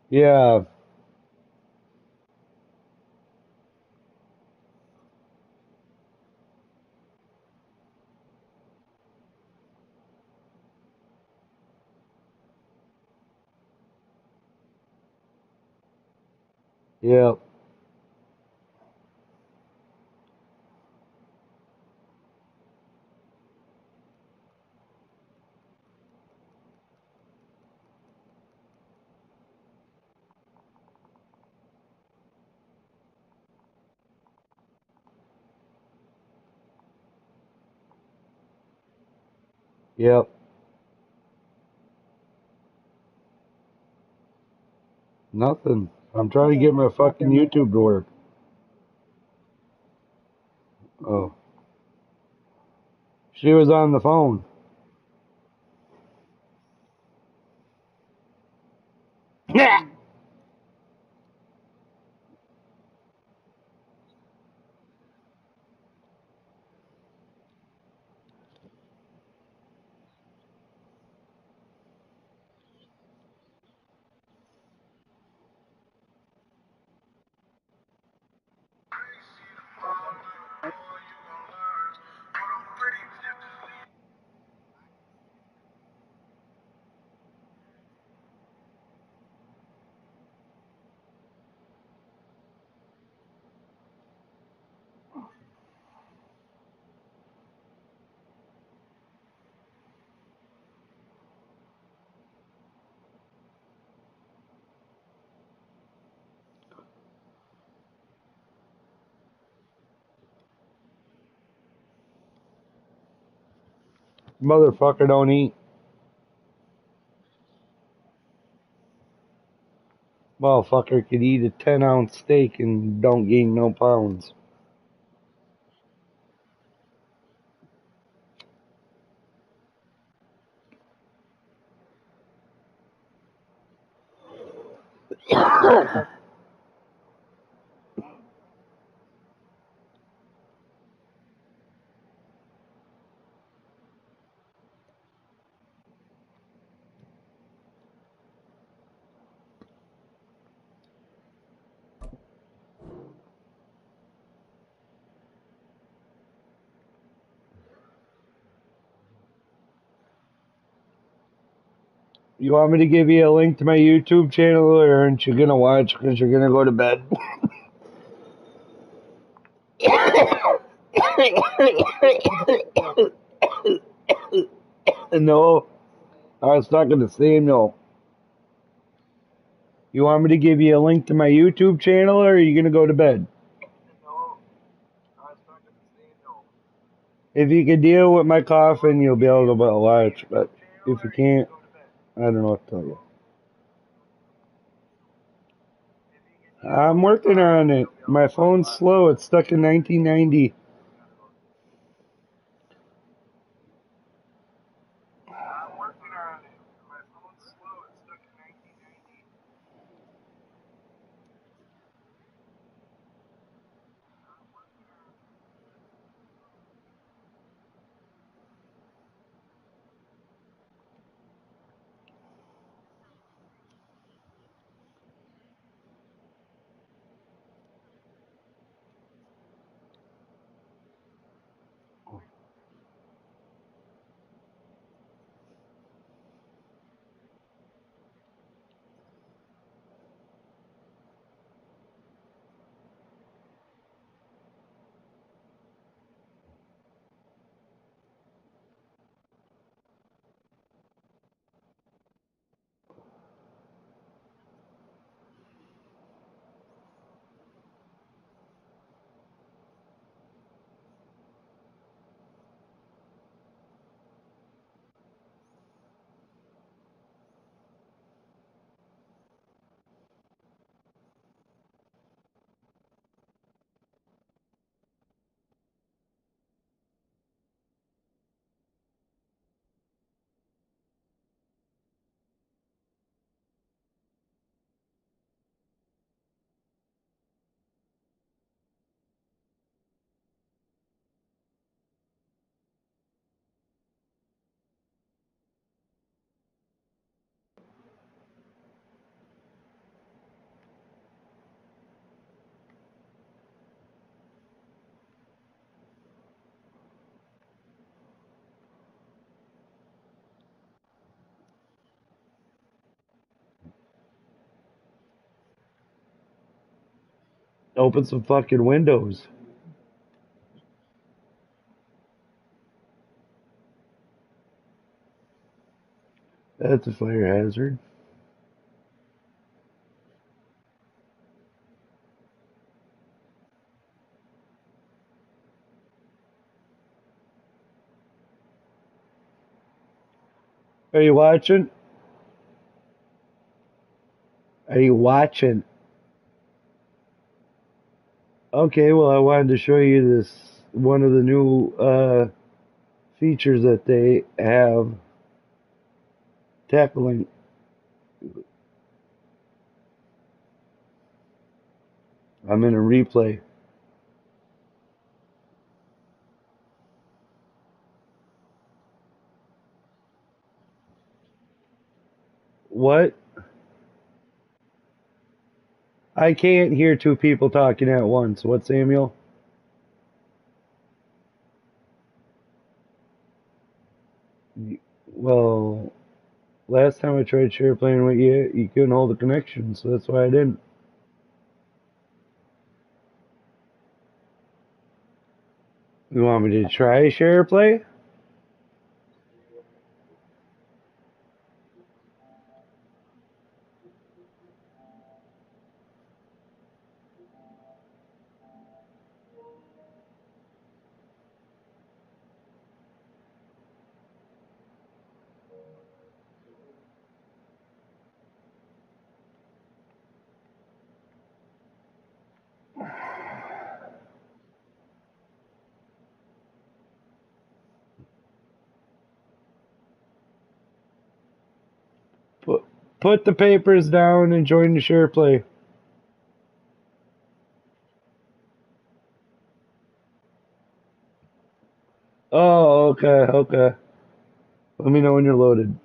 Yeah, yeah, yeah. Nothing. I'm trying to get my fucking YouTube to work. Oh, she was on the phone. Motherfucker don't eat. Motherfucker could eat a 10-ounce steak and don't gain no pounds. You want me to give you a link to my YouTube channel, or aren't you gonna watch because you're gonna go to bed? No, I was talking to Samuel. You want me to give you a link to my YouTube channel, or are you gonna go to bed? If you can deal with my coughing, you'll be able to watch. But if you can't, I don't know what to tell you. I'm working on it. My phone's slow. It's stuck in 1990. Open some fucking windows. That's a fire hazard. Are you watching? Are you watching? Okay, well, I wanted to show you this one of the new features that they have tackling. I'm in a replay. What? I can't hear two people talking at once. What, Samuel? Well, last time I tried share playing with you, you couldn't hold the connection, so that's why I didn't. You want me to try share play? Put, put the papers down and join the share play. Oh, okay, okay. Let me know when you're loaded.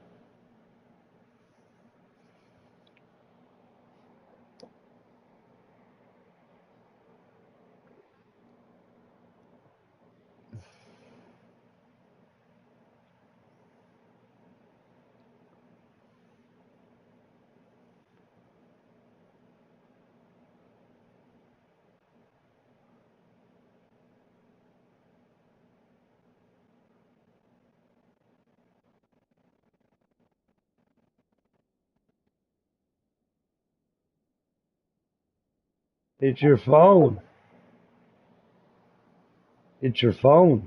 It's your phone. It's your phone.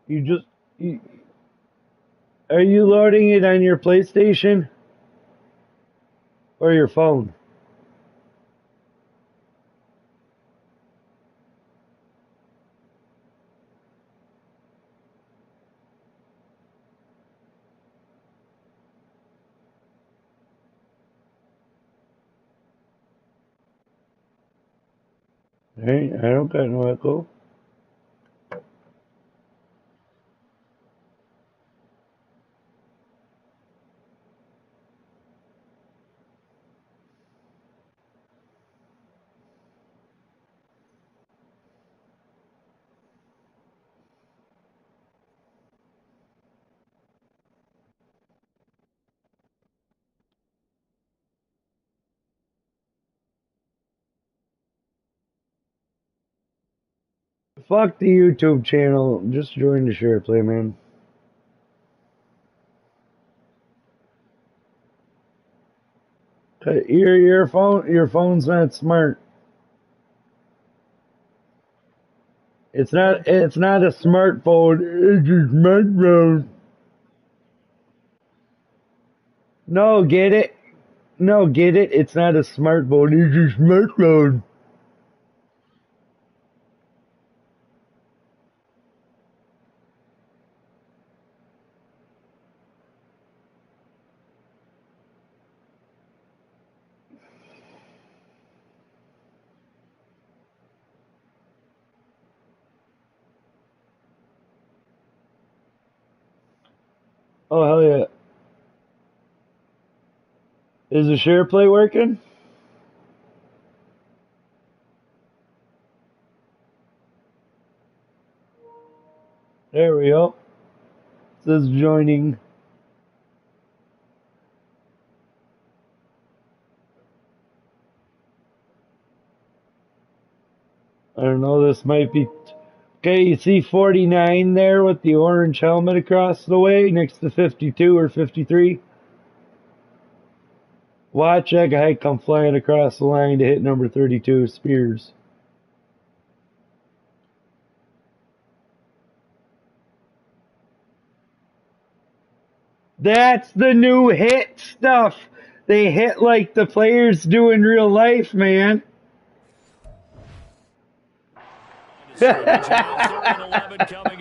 You just. You, are you loading it on your PlayStation or your phone? Hey, I don't got no echo. Fuck the YouTube channel. Just join the share play, man. Your phone's not smart. It's not a smartphone. It's a smartphone. No, get it? No, get it? It's not a smartphone. It's a smartphone. Oh hell yeah! Is the share play working? There we go. It says joining. I don't know, this might be... Okay, you see 49 there with the orange helmet across the way next to 52 or 53? Watch that guy come flying across the line to hit number 32, Spears. That's the new hit stuff. They hit like the players do in real life, man. Coming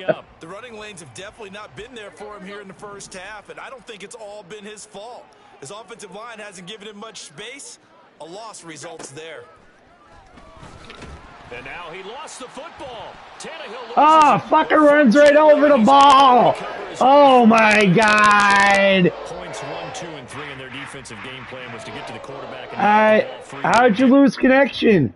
up. The running lanes have definitely not been there for him here in the first half, and I don't think it's all been his fault. His offensive line hasn't given him much space. A loss results there. And now he lost the football. Fucker runs right over the ball. Oh my God. Points 1, 2, and 3 in their defensive game plan was to get to the quarterback. How'd you lose connection?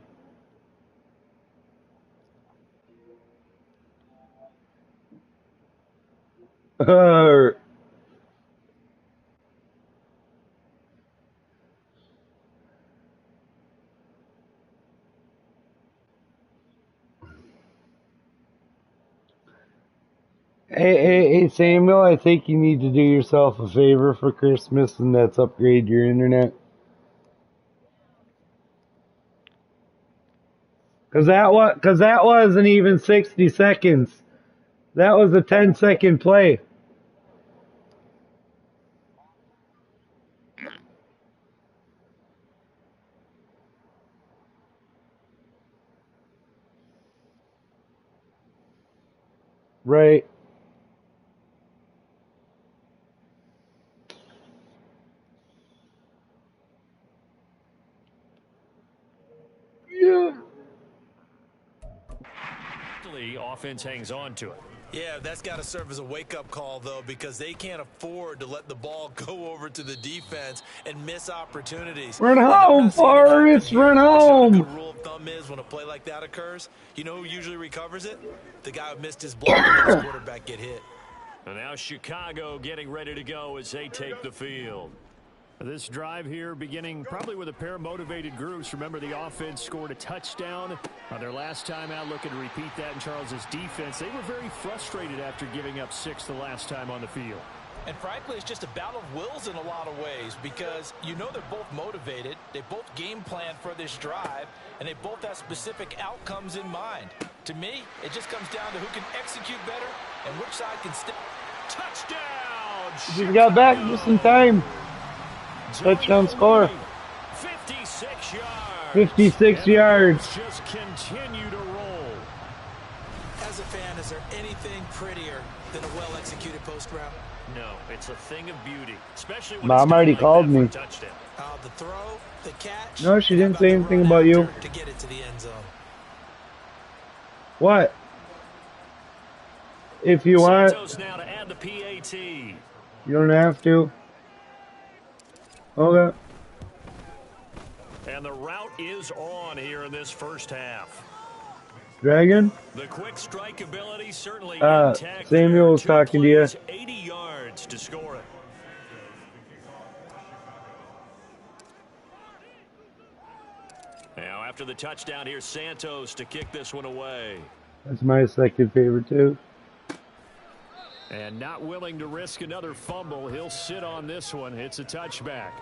Hey, Samuel, I think you need to do yourself a favor for Christmas, and that's upgrade your internet. Cause that wasn't even 60 seconds. That was a 10-second play. Right. Yeah. Offense hangs on to it. Yeah, that's got to serve as a wake-up call, though, because they can't afford to let the ball go over to the defense and miss opportunities. Run home, Forrest! Run home! The rule of thumb is when a play like that occurs, you know who usually recovers it? The guy who missed his ball and his quarterback get hit. And now Chicago getting ready to go as they take the field. This drive here beginning probably with a pair of motivated groups. Remember, the offense scored a touchdown on their last time out, looking to repeat that in Charles's defense. They were very frustrated after giving up 6 the last time on the field. And frankly, it's just a battle of wills in a lot of ways, because you know they're both motivated, they both game plan for this drive, and they both have specific outcomes in mind. To me, it just comes down to who can execute better and which side can step. Touchdown! You got back just in time. Touchdown score. 56 yards. 56 yards. Just continue to roll. As a fan, is there anything prettier than a well-executed post route? No, it's a thing of beauty, especially when Mom already called me. The throw, the catch. No, she didn't say anything about you. To get it to the end zone. What? If you want, now to add the PAT. You don't have to. Okay. And the route is on here in this first half. Dragon? The quick strike ability certainly Samuel was talking to you. 80 yards to score it. Now after the touchdown, here's Santos to kick this one away. That's my second favorite too. And not willing to risk another fumble, he'll sit on this one. It's a touchback.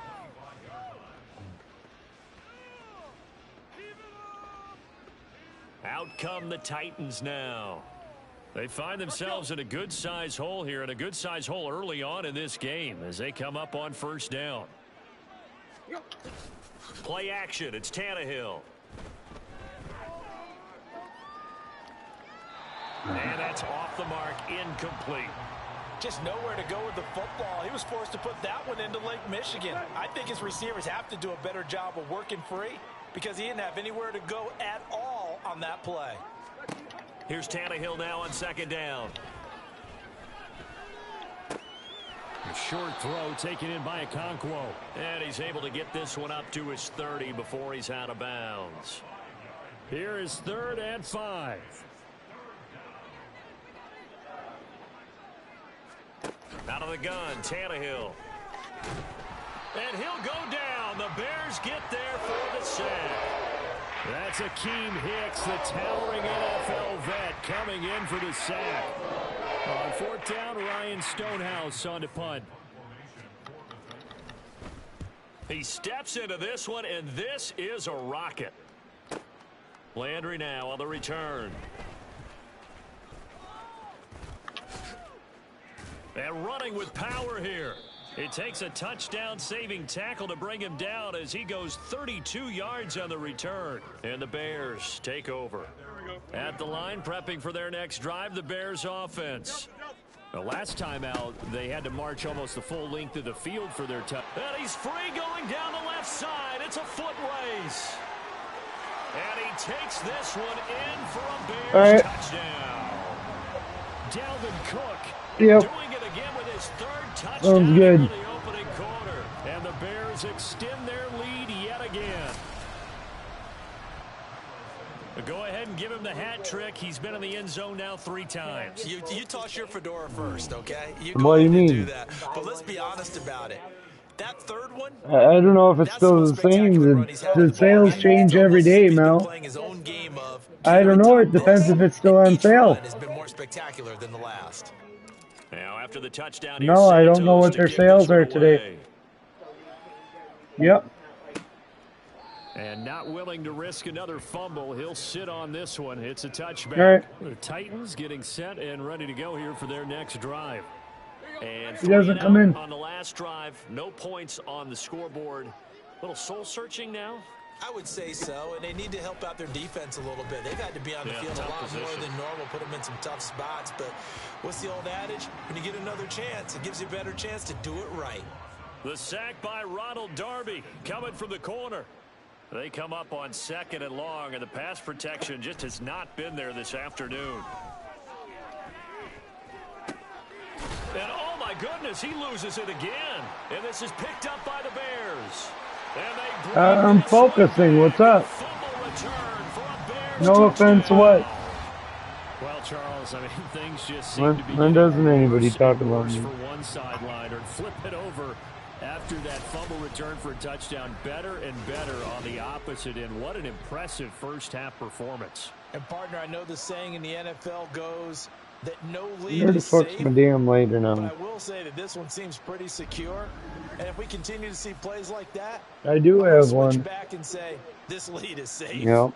Out come the Titans now. They find themselves in a good-sized hole here, and a good-sized hole early on in this game as they come up on first down. Play action, it's Tannehill. And that's off the mark, incomplete. Just nowhere to go with the football. He was forced to put that one into Lake Michigan. I think his receivers have to do a better job of working free, because he didn't have anywhere to go at all on that play. Here's Tannehill now on second down. A short throw taken in by Okonkwo. And he's able to get this one up to his 30 before he's out of bounds. Here is 3rd and 5. Out of the gun, Tannehill. And he'll go down. The Bears get there for the sack. That's Akeem Hicks, the towering NFL vet, coming in for the sack. On fourth down, Ryan Stonehouse on to punt. He steps into this one, and this is a rocket. Landry now on the return. And running with power here. It takes a touchdown-saving tackle to bring him down as he goes 32 yards on the return. And the Bears take over. At the line, prepping for their next drive, the Bears offense. The last time out, they had to march almost the full length of the field for their touch. And he's free going down the left side. It's a foot race. And he takes this one in for a Bears touchdown. Dalvin Cook doing it again with his third touchdown in the opening quarter. And the Bears extend their lead yet again. Go ahead and give him the hat trick. He's been in the end zone now 3 times. You toss your fedora first, okay? What do you mean? Do that. But let's be honest about it. That third one, I don't know if it's still the same. The sales change every day, Mel. I don't know. It depends if it's still on sale. Has been more spectacular than the last. Now after the touchdown, no, I don't know what their sales are today. Yep. And not willing to risk another fumble, he'll sit on this one. It's a touchback. Right. The Titans getting set and ready to go here for their next drive. And he doesn't come in on the last drive. No points on the scoreboard. A little soul searching now. I would say so, and they need to help out their defense a little bit. They've had to be on the field a lot more than normal, put them in some tough spots. But what's the old adage? When you get another chance, it gives you a better chance to do it right. The sack by Ronald Darby coming from the corner. They come up on 2nd and long, and the pass protection just has not been there this afternoon. And oh my goodness, he loses it again. And this is picked up by the Bears. And they I'm focusing. What's up? No offense, what? Well, Charles, I mean, things just seem to be. When doesn't anybody talk about me? For one sideline or flip it over after that fumble return for a touchdown. Better and better on the opposite end. What an impressive first-half performance. And, partner, I know the saying in the NFL goes that no lead Where the is fuck's safe. my damn later now? But I will say that this one seems pretty secure. And if we continue to see plays like that, I do have one. Switch back and say this lead is safe. Yep.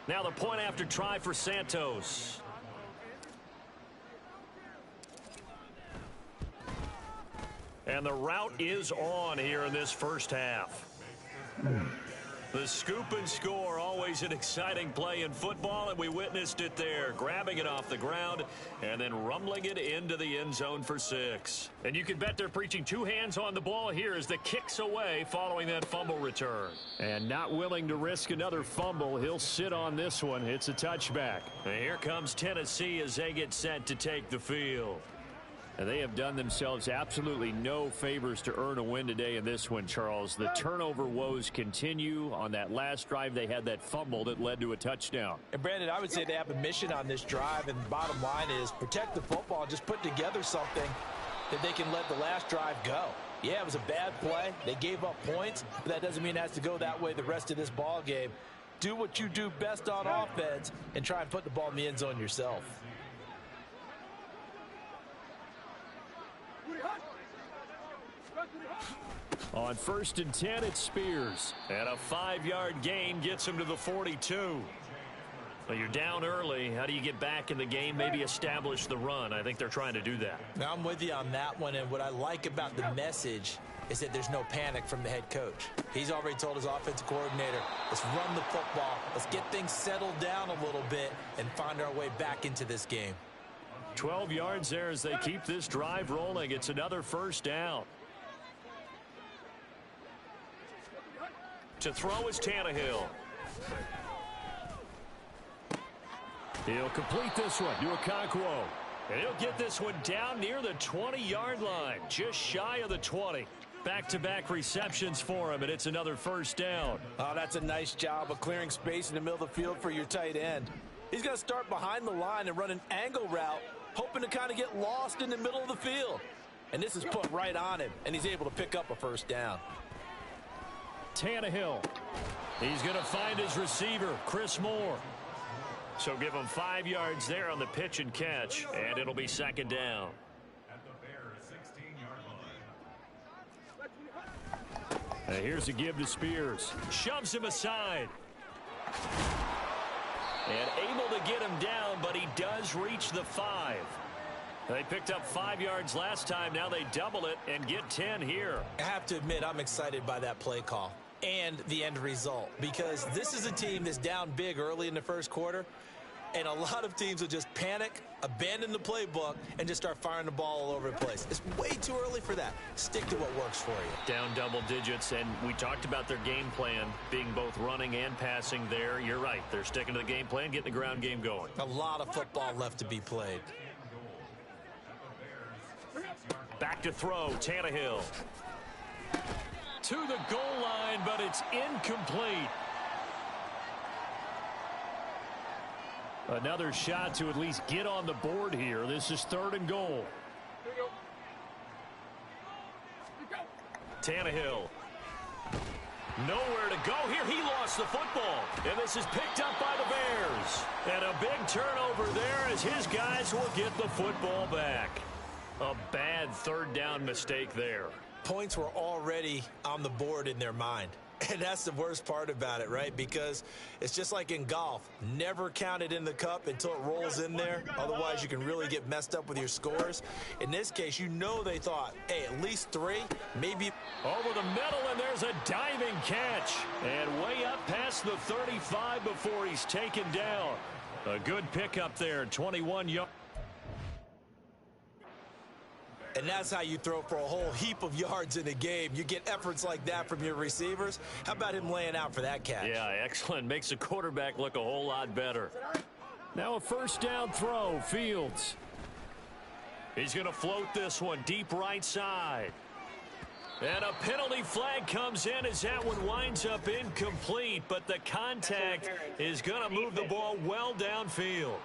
Now the point after try for Santos. And the route is on here in this first half. The scoop and score, always an exciting play in football, and we witnessed it there, grabbing it off the ground and then rumbling it into the end zone for 6. And you can bet they're preaching 2 hands on the ball here as the kick's away following that fumble return. And not willing to risk another fumble, he'll sit on this one. It's a touchback. And here comes Tennessee as they get set to take the field. And they have done themselves absolutely no favors to earn a win today in this one, Charles. The turnover woes continue. On that last drive, they had that fumble that led to a touchdown. And, Brandon, I would say they have a mission on this drive, and the bottom line is protect the football. Just put together something that they can let the last drive go. Yeah, it was a bad play. They gave up points, but that doesn't mean it has to go that way the rest of this ball game. Do what you do best on offense and try and put the ball in the end zone yourself. On 1st and 10, it's Spears. And a 5-yard gain gets him to the 42. Well, you're down early. How do you get back in the game, maybe establish the run? I think they're trying to do that. Now, I'm with you on that one, and what I like about the message is that there's no panic from the head coach. He's already told his offensive coordinator, let's run the football, let's get things settled down a little bit and find our way back into this game. 12 yards there as they keep this drive rolling. It's another first down. To throw is Tannehill. He'll complete this one to Okonkwo. And he'll get this one down near the 20-yard line, just shy of the 20. Back-to-back receptions for him, and it's another first down. Oh, that's a nice job of clearing space in the middle of the field for your tight end. He's going to start behind the line and run an angle route, hoping to kind of get lost in the middle of the field. And this is put right on him, and he's able to pick up a first down. Tannehill. He's going to find his receiver, Chris Moore. So give him 5 yards there on the pitch and catch, and it'll be second down. Here's a give to Spears. Shoves him aside. And able to get him down, but he does reach the 5. They picked up 5 yards last time. Now they double it and get 10 here. I have to admit, I'm excited by that play call and the end result, because this is a team that's down big early in the first quarter, and a lot of teams will just panic, abandon the playbook, and just start firing the ball all over the place. It's way too early for that. Stick to what works for you. Down double digits, and we talked about their game plan being both running and passing there. You're right. They're sticking to the game plan, getting the ground game going. A lot of football left to be played. Back to throw, Tannehill. To the goal line, but it's incomplete. Another shot to at least get on the board here. This is 3rd and goal. Tannehill. Nowhere to go here. He lost the football. And this is picked up by the Bears. And a big turnover there as his guys will get the football back. A bad 3rd down mistake there. Points were already on the board in their mind. And that's the worst part about it, right? Because it's just like in golf. Never count it in the cup until it rolls in there. Otherwise, you can really get messed up with your scores. In this case, you know they thought, hey, at least 3, maybe. Over the middle, and there's a diving catch. And way up past the 35 before he's taken down. A good pickup there, 21 yards. And that's how you throw for a whole heap of yards in a game. You get efforts like that from your receivers. How about him laying out for that catch? Yeah, excellent. Makes the quarterback look a whole lot better. Now a first down throw, Fields. He's going to float this one deep right side. And a penalty flag comes in as that one winds up incomplete, but the contact is going to move the ball well downfield.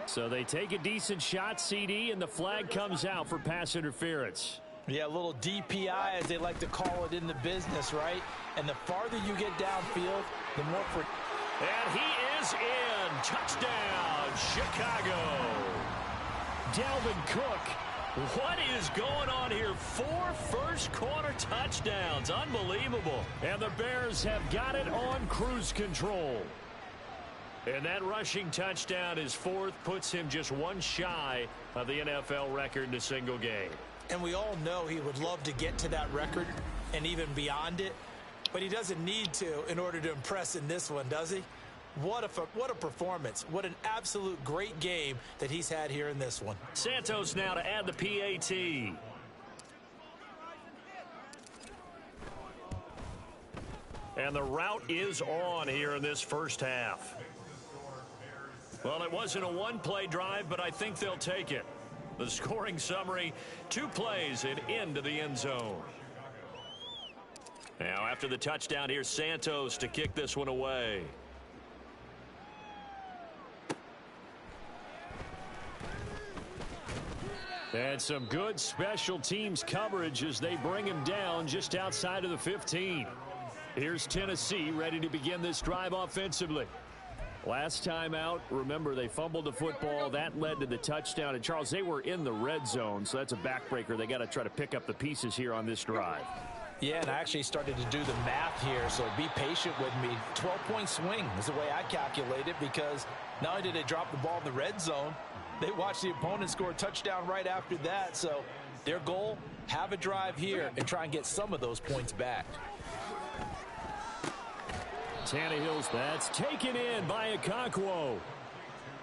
So they take a decent shot, CD, and the flag comes out for pass interference. Yeah, a little DPI, as they like to call it in the business, right? And the farther you get downfield, the more for. And he is in. Touchdown, Chicago. Dalvin Cook. What is going on here? 4 first-quarter touchdowns. Unbelievable. And the Bears have got it on cruise control. And that rushing touchdown, his 4th, puts him just 1 shy of the NFL record in a single game. And we all know he would love to get to that record and even beyond it, but he doesn't need to in order to impress in this one, does he? What a performance. What an absolute great game that he's had here in this one. Santos now to add the PAT. And the route is on here in this first half. Well, it wasn't a one-play drive, but I think they'll take it. The scoring summary, 2 plays and into the end zone. Now, after the touchdown, here's Santos to kick this one away. And some good special teams coverage as they bring him down just outside of the 15. Here's Tennessee ready to begin this drive offensively. Last time out, remember, they fumbled the football. That led to the touchdown. And, Charles, they were in the red zone, so that's a backbreaker. They got to try to pick up the pieces here on this drive. Yeah, and I actually started to do the math here, so be patient with me. 12-point swing is the way I calculate it, because not only did they drop the ball in the red zone, they watched the opponent score a touchdown right after that. So their goal, have a drive here and try and get some of those points back. Tannehill's, that's taken in by Okonkwo.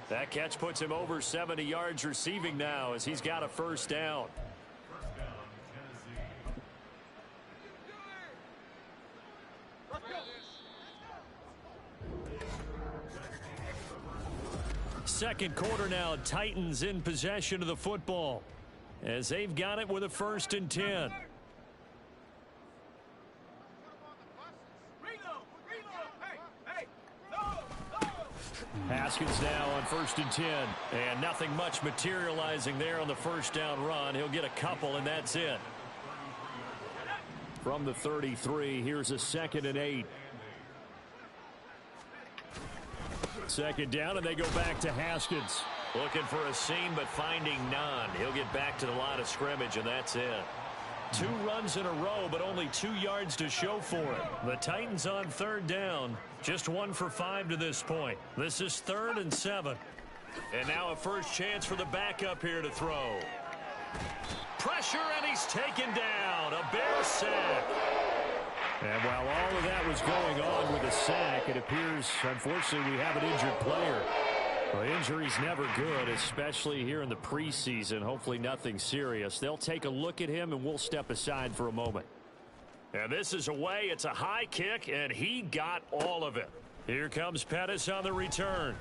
That catch puts him over 70 yards receiving now as he's got a first down. Second quarter now, Titans in possession of the football as they've got it with a 1st and 10. Haskins now on 1st and 10. And nothing much materializing there on the first down run. He'll get a couple, and that's it. From the 33, here's a 2nd and 8. 2nd down, and they go back to Haskins. Looking for a seam, but finding none. He'll get back to the line of scrimmage, and that's it. 2 runs in a row, but only 2 yards to show for it. The Titans on 3rd down. Just 1 for 5 to this point. This is 3rd and 7. And now a first chance for the backup here to throw. Pressure, and he's taken down. A Bear sack. And while all of that was going on with a sack, it appears, unfortunately, we have an injured player. Well, injury's never good, especially here in the preseason. Hopefully nothing serious. They'll take a look at him, and we'll step aside for a moment. And this is away. It's a high kick, and he got all of it. Here comes Pettis on the return.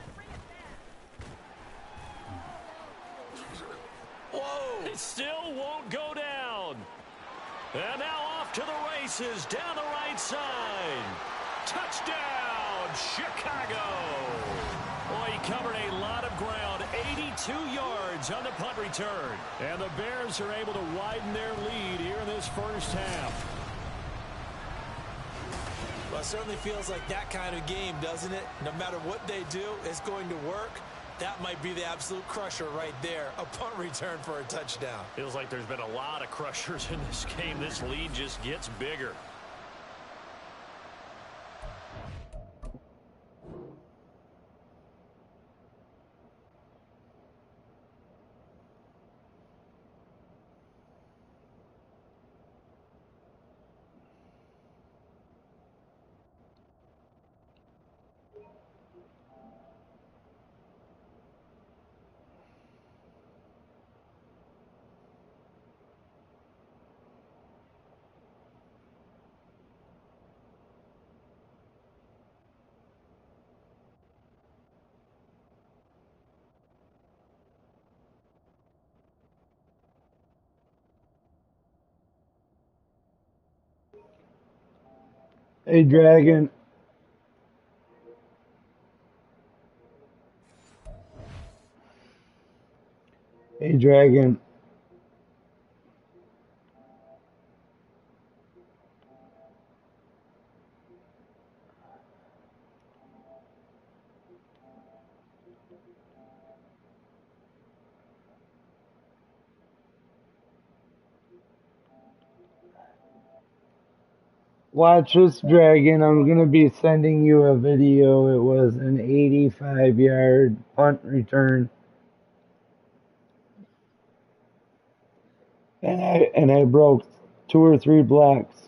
Whoa! It still won't go down. And now off to the races down the right side. Touchdown, Chicago. Boy, he covered a lot of ground, 82 yards on the punt return. And the Bears are able to widen their lead here in this first half. Well, it certainly feels like that kind of game, doesn't it? No matter what they do, it's going to work. That might be the absolute crusher right there, a punt return for a touchdown. Feels like there's been a lot of crushers in this game. This lead just gets bigger. Hey, Dragon. Hey, Dragon. Watch this, Dragon. I'm going to be sending you a video. It was an 85-yard punt return. And I broke 2 or 3 blocks.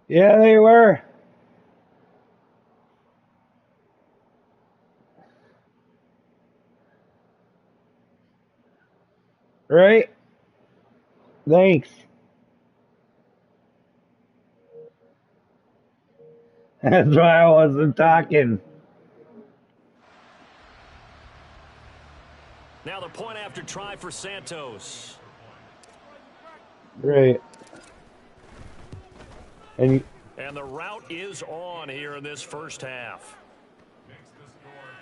Yeah, they were. Right? Thanks. That's why I wasn't talking. Now the point after try for Santos. Right. And And the route is on here in this first half.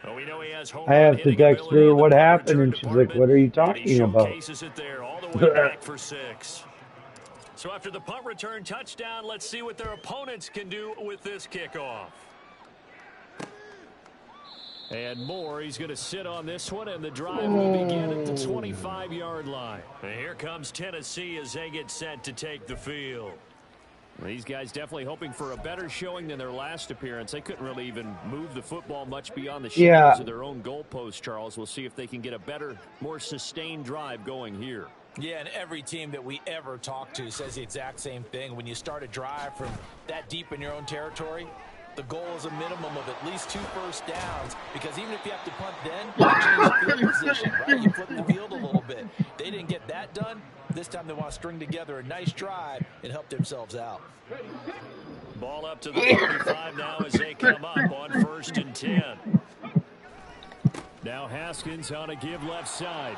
Well, we know he has home I run have to hitting text ability her in the what punt happened, return and she's like, department, "What are you and he talking about?" showcases it there all the way back for 6. So after the punt return touchdown, let's see what their opponents can do with this kickoff. And Moore, he's going to sit on this one, and the drive will begin at the 25-yard line. And here comes Tennessee as they get set to take the field. These guys definitely hoping for a better showing than their last appearance. They couldn't really even move the football much beyond the shadows of their own goalpost, Charles. We'll see if they can get a better, more sustained drive going here. Yeah, and every team that we ever talk to says the exact same thing. When you start a drive from that deep in your own territory, the goal is a minimum of at least 2 first downs, because even if you have to punt then, you change the field position, right? You flip the field a little bit. They didn't get that done. This time they want to string together a nice drive and help themselves out. Ball up to the 35 now as they come up on 1st and 10. Now Haskins on a give left side.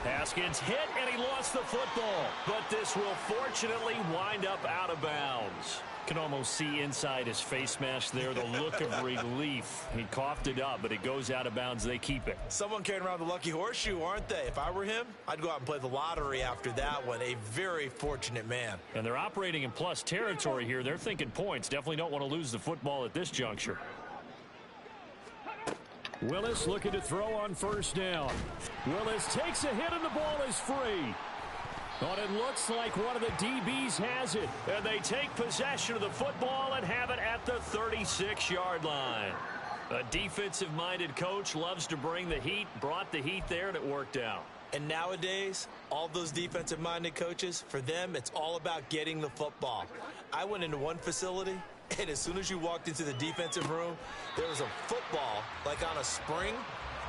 Haskins hit, and he lost the football. But this will fortunately wind up out of bounds. Can almost see inside his face mask there the look of relief. He coughed it up, but it goes out of bounds. They keep it. Someone carrying around the lucky horseshoe, aren't they? If I were him, I'd go out and play the lottery after that one. A very fortunate man. And they're operating in plus territory here. They're thinking points. Definitely don't want to lose the football at this juncture. Willis looking to throw on 1st down. Willis takes a hit, and the ball is free. But it looks like one of the DBs has it. And they take possession of the football and have it at the 36-yard line. A defensive-minded coach loves to bring the heat, brought the heat there, and it worked out. And nowadays, all those defensive-minded coaches, for them, it's all about getting the football. I went into one facility, and as soon as you walked into the defensive room, there was a football, like on a spring,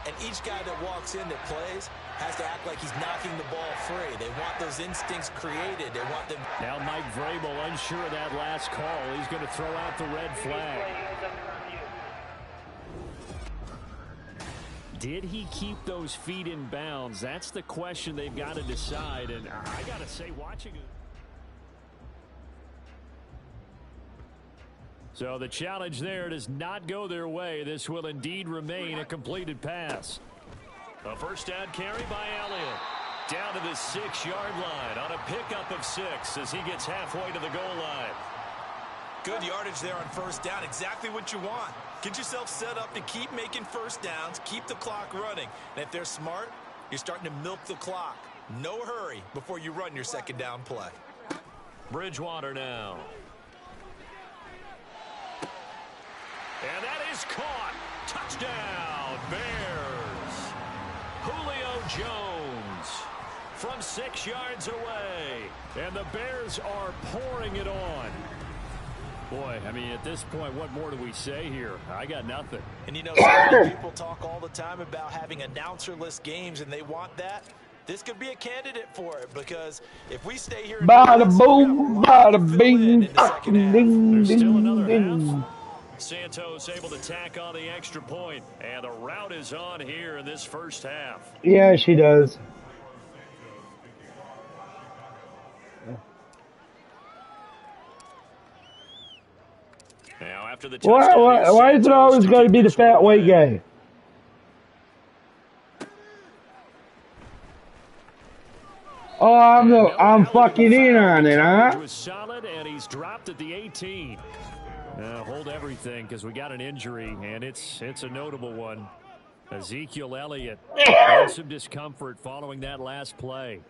and each guy that walks in that plays has to act like he's knocking the ball free. They want those instincts created. They want them. Now Mike Vrabel unsure of that last call. He's going to throw out the red flag. Did he keep those feet in bounds? That's the question they've got to decide. And I got to say, watching it. So the challenge there does not go their way. This will indeed remain a completed pass. A first down carry by Elliott. Down to the 6-yard line on a pickup of 6 as he gets halfway to the goal line. Good yardage there on 1st down. Exactly what you want. Get yourself set up to keep making first downs, keep the clock running. And if they're smart, you're starting to milk the clock. No hurry before you run your 2nd down play. Bridgewater now. And that is caught. Touchdown, Bears. Julio Jones from 6 yards away. And the Bears are pouring it on. Boy, I mean, at this point, what more do we say here? I got nothing. And you know, so many people talk all the time about having announcerless games, and they want that. This could be a candidate for it, because if we stay here, bada boom, bada bing, fucking ding, there's still another ding. half. Santos able to tack on the extra point, and the route is on here in this first half. Yeah, she does. Now after the Why is it always got to be the fat white guy? Oh, I'm fucking in on it, huh? Was solid, and he's dropped at the 18. Hold everything, because we got an injury, and it's a notable one. Ezekiel Elliott had some discomfort following that last play.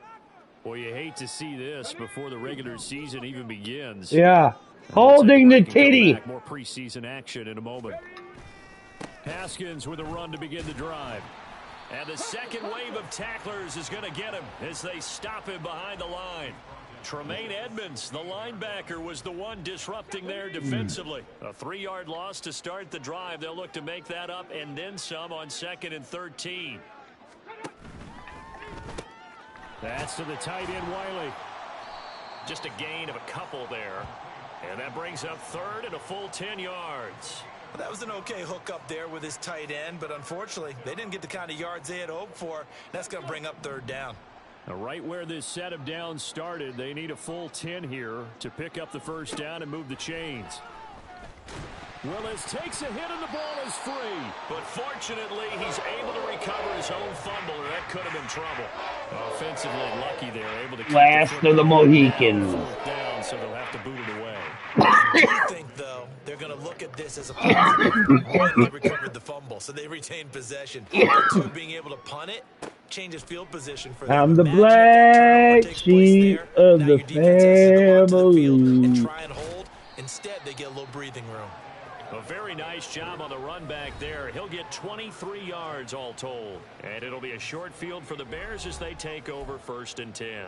Boy, you hate to see this before the regular season even begins. Yeah. Holding the titty. More preseason action in a moment. Haskins with a run to begin the drive. And the second wave of tacklers is going to get him as they stop him behind the line. Tremaine Edmonds, the linebacker, was the one disrupting there defensively. A 3-yard loss to start the drive. They'll look to make that up and then some on 2nd and 13. That's to the tight end, Wiley. Just a gain of a couple there. And that brings up 3rd and a full 10 yards. Well, that was an okay hook up there with his tight end, but unfortunately, they didn't get the kind of yards they had hoped for. That's going to bring up 3rd down. Right where this set of downs started, they need a full 10 here to pick up the first down and move the chains. Willis takes a hit and the ball is free. But fortunately, he's able to recover his own fumble, or that could have been trouble. Offensively lucky they're able to keep Last of the Mohicans. Down, so they'll have to boot it away. I do think, though, they're going to look at this as a positive. One, they recovered the fumble, so they retained possession. Two, being able to punt it changes field position for them. I'm the black sheep of the family. And try and hold. Instead, they get a little breathing room. A very nice job on the run back there. He'll get 23 yards all told. And it'll be a short field for the Bears as they take over 1st and 10.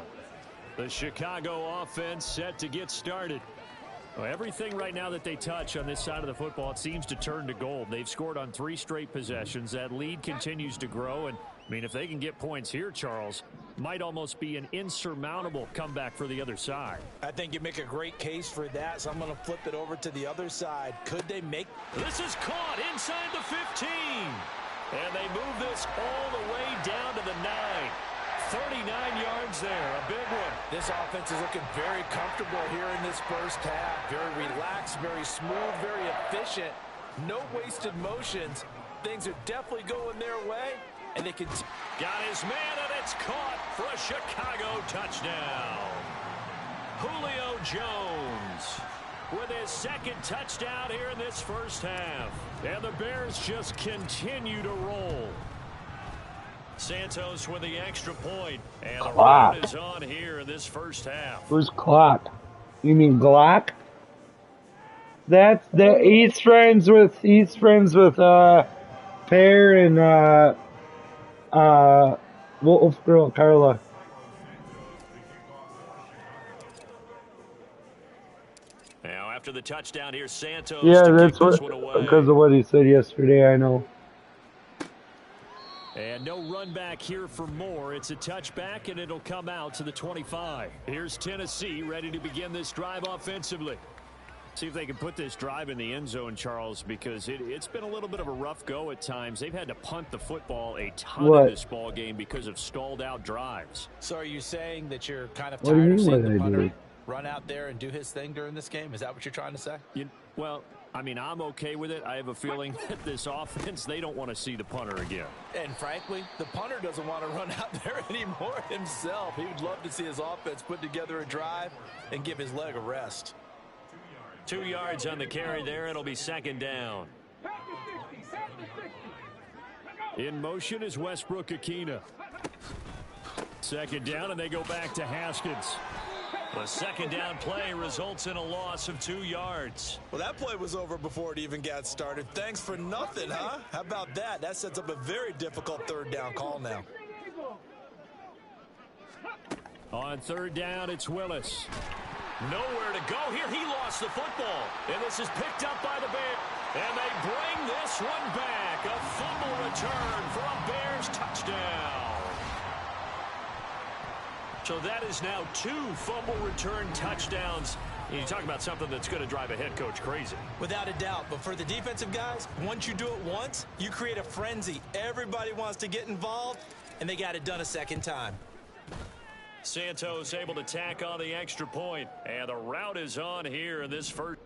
The Chicago offense set to get started. Well, everything right now that they touch on this side of the football, it seems to turn to gold. They've scored on 3 straight possessions. That lead continues to grow. And, I mean, if they can get points here, Charles, might almost be an insurmountable comeback for the other side. I think you make a great case for that, so I'm going to flip it over to the other side. Could they make... This is caught inside the 15. And they move this all the way down to the 9. 39 yards there, a big one. This offense is looking very comfortable here in this first half. Very relaxed, very smooth, very efficient. No wasted motions. Things are definitely going their way. And they can... Got his man, and it's caught for a Chicago touchdown. Julio Jones with his 2nd touchdown here in this first half. And the Bears just continue to roll. Santos with the extra point. And the run is on here in this first half. Who's Clock? You mean Glock? That's the he's friends with Pear and Wolf Girl Carla. Now after the touchdown here, Santos. Yeah, that's what because of what he said yesterday. I know. And no run back here for Moore. It's a touchback, and it'll come out to the 25. Here's Tennessee ready to begin this drive offensively. See if they can put this drive in the end zone, Charles, because it's been a little bit of a rough go at times. They've had to punt the football a ton in this ball game because of stalled-out drives. So are you saying that you're kind of tired of seeing the punter run out there and do his thing during this game? Is that what you're trying to say? Well, I mean, I'm okay with it. I have a feeling that this offense, they don't want to see the punter again. And frankly, the punter doesn't want to run out there anymore himself. He would love to see his offense put together a drive and give his leg a rest. 2 yards on the carry there. It'll be 2nd down. In motion is Westbrook-Akina. 2nd down, and they go back to Haskins. The 2nd down play results in a loss of 2 yards. Well, that play was over before it even got started. Thanks for nothing, huh? How about that? That sets up a very difficult 3rd down call now. On 3rd down, it's Willis. Nowhere to go here. He lost the football. And this is picked up by the Bears. And they bring this one back. A fumble return for a Bears touchdown. So that is now 2 fumble return touchdowns. And you talk about something that's going to drive a head coach crazy. Without a doubt. But for the defensive guys, once you do it once, you create a frenzy. Everybody wants to get involved, and they got it done a 2nd time. Santos able to tack on the extra point. And the route is on here in this first.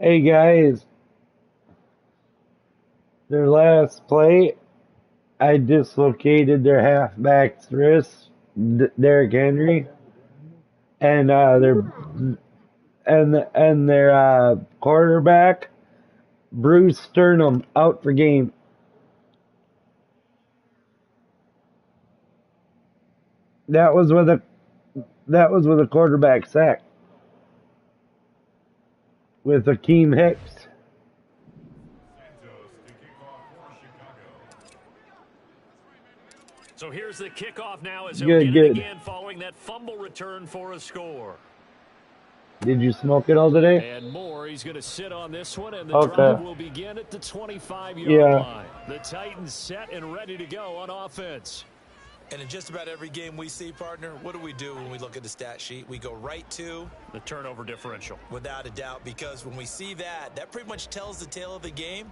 Hey guys, their last play, I dislocated their halfback's wrist, Derrick Henry, and their quarterback, Bruce Sternum, out for game. That was with a quarterback sack. With Akeem Hicks. So here's the kickoff now as he'll Good, get it good. again following that fumble return for a score. Did you smoke it all today? And more, he's going to sit on this one, and the Okay. drive will begin at the 25-yard line. The Titans set and ready to go on offense. And in just about every game we see, partner, what do when we look at the stat sheet? We go right to the turnover differential. Without a doubt, because when we see that, that pretty much tells the tale of the game.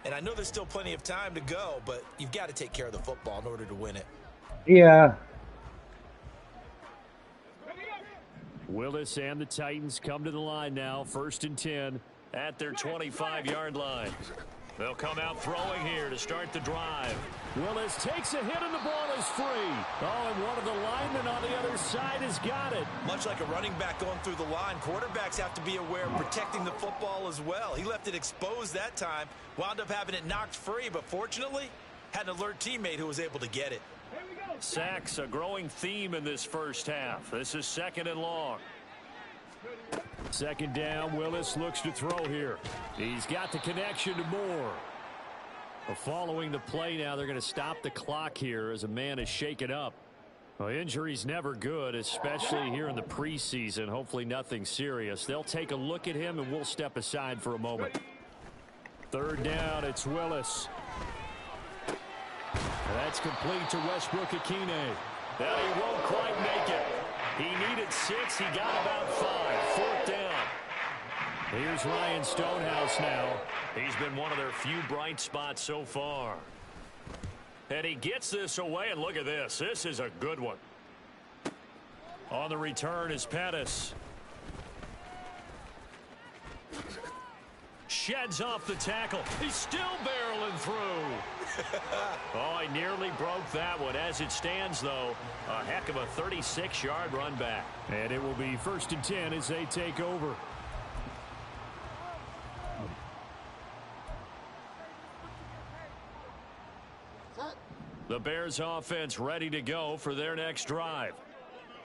And I know there's still plenty of time to go, but you've got to take care of the football in order to win it. Yeah. Willis and the Titans come to the line now, 1st and 10 at their 25-yard line. They'll come out throwing here to start the drive. Willis takes a hit and the ball is free. Oh, and one of the linemen on the other side has got it. Much like a running back going through the line, quarterbacks have to be aware of protecting the football as well. He left it exposed that time, wound up having it knocked free, but fortunately had an alert teammate who was able to get it. Sacks, a growing theme in this first half. This is 2nd and long. 2nd down, Willis looks to throw here. He's got the connection to Moore. Well, following the play now, they're going to stop the clock here as a man is shaken up. Well, injury's never good, especially here in the preseason. Hopefully nothing serious. They'll take a look at him, and we'll step aside for a moment. 3rd down, it's Willis. That's complete to Westbrook-Ikhine. Now he won't quite make it. He needed 6. He got about 5. 4th down. Here's Ryan Stonehouse now. He's been one of their few bright spots so far. And he gets this away, and look at this. This is a good one. On the return is Pettis. Sheds off the tackle. He's still barreling through. Oh, I nearly broke that one. As it stands, though, a heck of a 36-yard run back. And it will be 1st and 10 as they take over. The Bears offense ready to go for their next drive.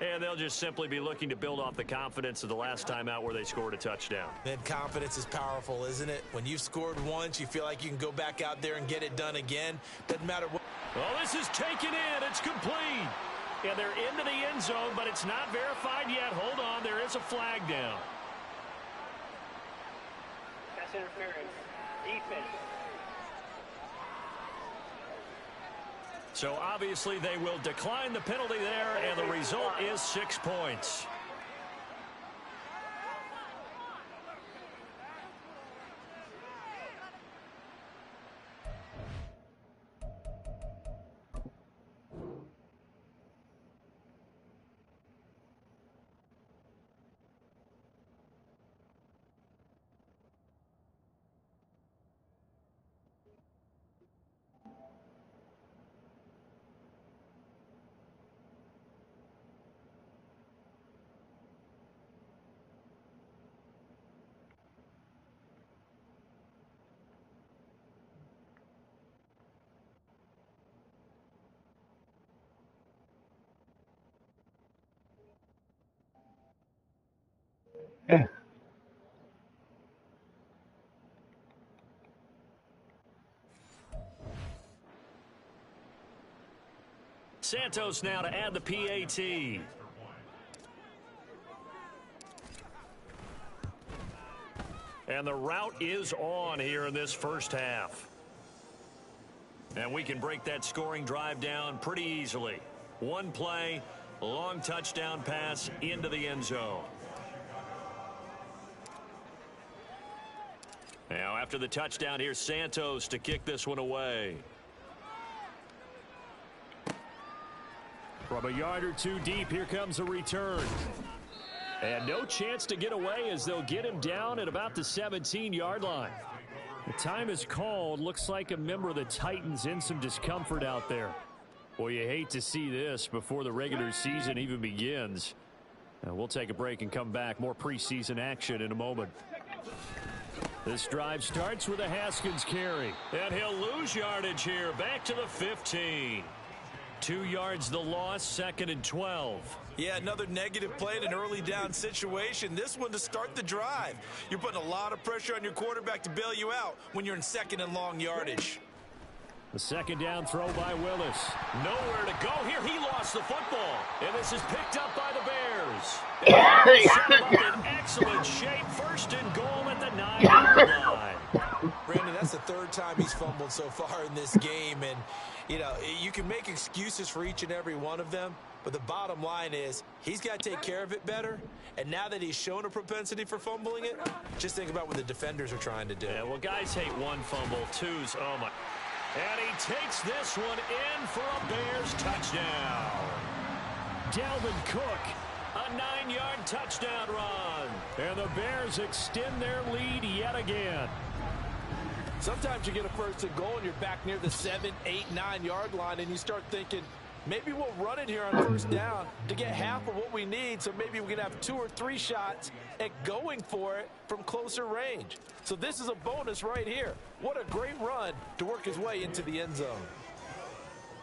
And they'll just simply be looking to build off the confidence of the last time out where they scored a touchdown. Man, confidence is powerful, isn't it? When you've scored once, you feel like you can go back out there and get it done again. Doesn't matter what. Well, this is taken in. It's complete. And they're into the end zone, but it's not verified yet. Hold on. There is a flag down. Pass interference. Defense. So obviously they will decline the penalty there, and the result is 6 points. Yeah. Santos now to add the PAT. And the route is on here in this first half. And we can break that scoring drive down pretty easily. One play, long touchdown pass into the end zone. Now after the touchdown, here's Santos to kick this one away. From a yard or two deep, here comes a return. And no chance to get away as they'll get him down at about the 17-yard line. The time is called. Looks like a member of the Titans in some discomfort out there. Boy, you hate to see this before the regular season even begins. We'll take a break and come back. More preseason action in a moment. This drive starts with a Haskins carry. And he'll lose yardage here. Back to the 15. 2 yards the loss, 2nd and 12. Yeah, another negative play in an early down situation. This one to start the drive. You're putting a lot of pressure on your quarterback to bail you out when you're in 2nd and long yardage. The second down throw by Willis. Nowhere to go here. He lost the football. And this is picked up by the Bears. And they set him up in excellent shape. First and goal at the 9-yard line. Brandon, that's the third time he's fumbled so far in this game. And, you know, you can make excuses for each and every one of them. But the bottom line is he's got to take care of it better. And now that he's shown a propensity for fumbling it, just think about what the defenders are trying to do. Yeah, well, guys hate one fumble, twos. Oh, my. And he takes this one in for a Bears touchdown. Dalvin Cook, a 9-yard touchdown run. And the Bears extend their lead yet again. Sometimes you get a first and goal and you're back near the 7, 8, 9-yard line, and you start thinking, maybe we'll run it here on first down to get half of what we need, so maybe we can have 2 or 3 shots at going for it from closer range. So this is a bonus right here. What a great run to work his way into the end zone.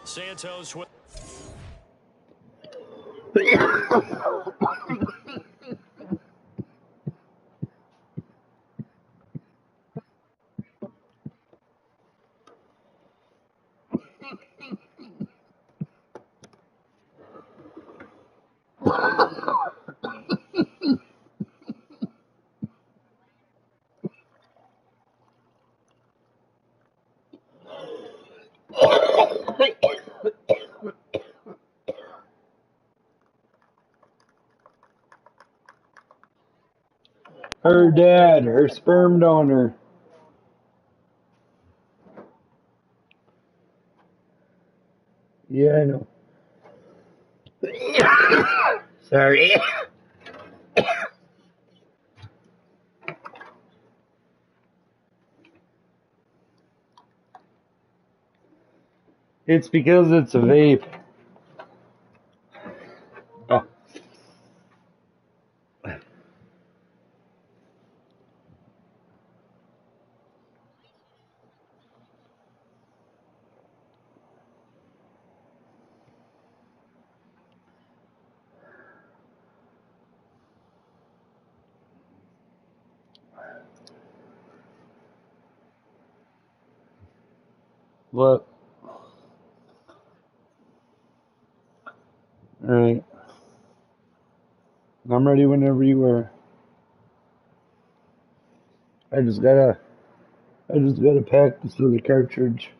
Santos with... Her dad, her sperm donor. Yeah, I know. Sorry. It's because it's a vape. Oh. What? Alright. I'm ready whenever you are. I just gotta pack this little cartridge.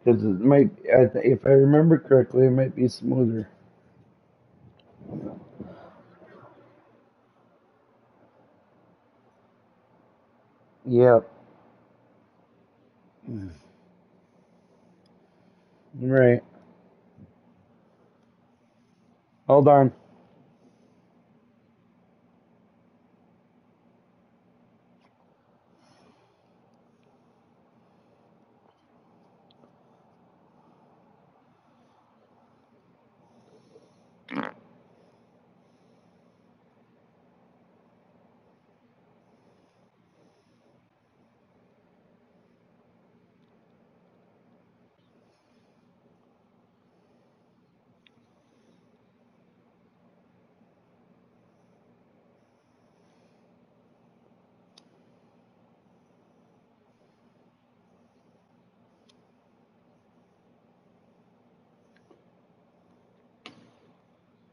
Because it might, if I remember correctly, it might be smoother. Yep. Right. Hold on.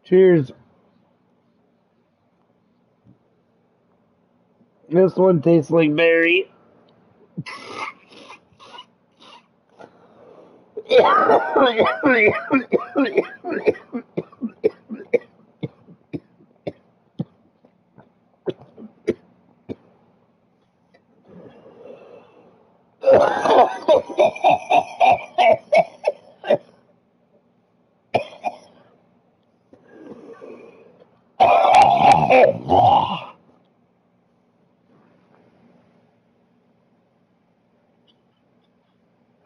Cheers. This one tastes like berry.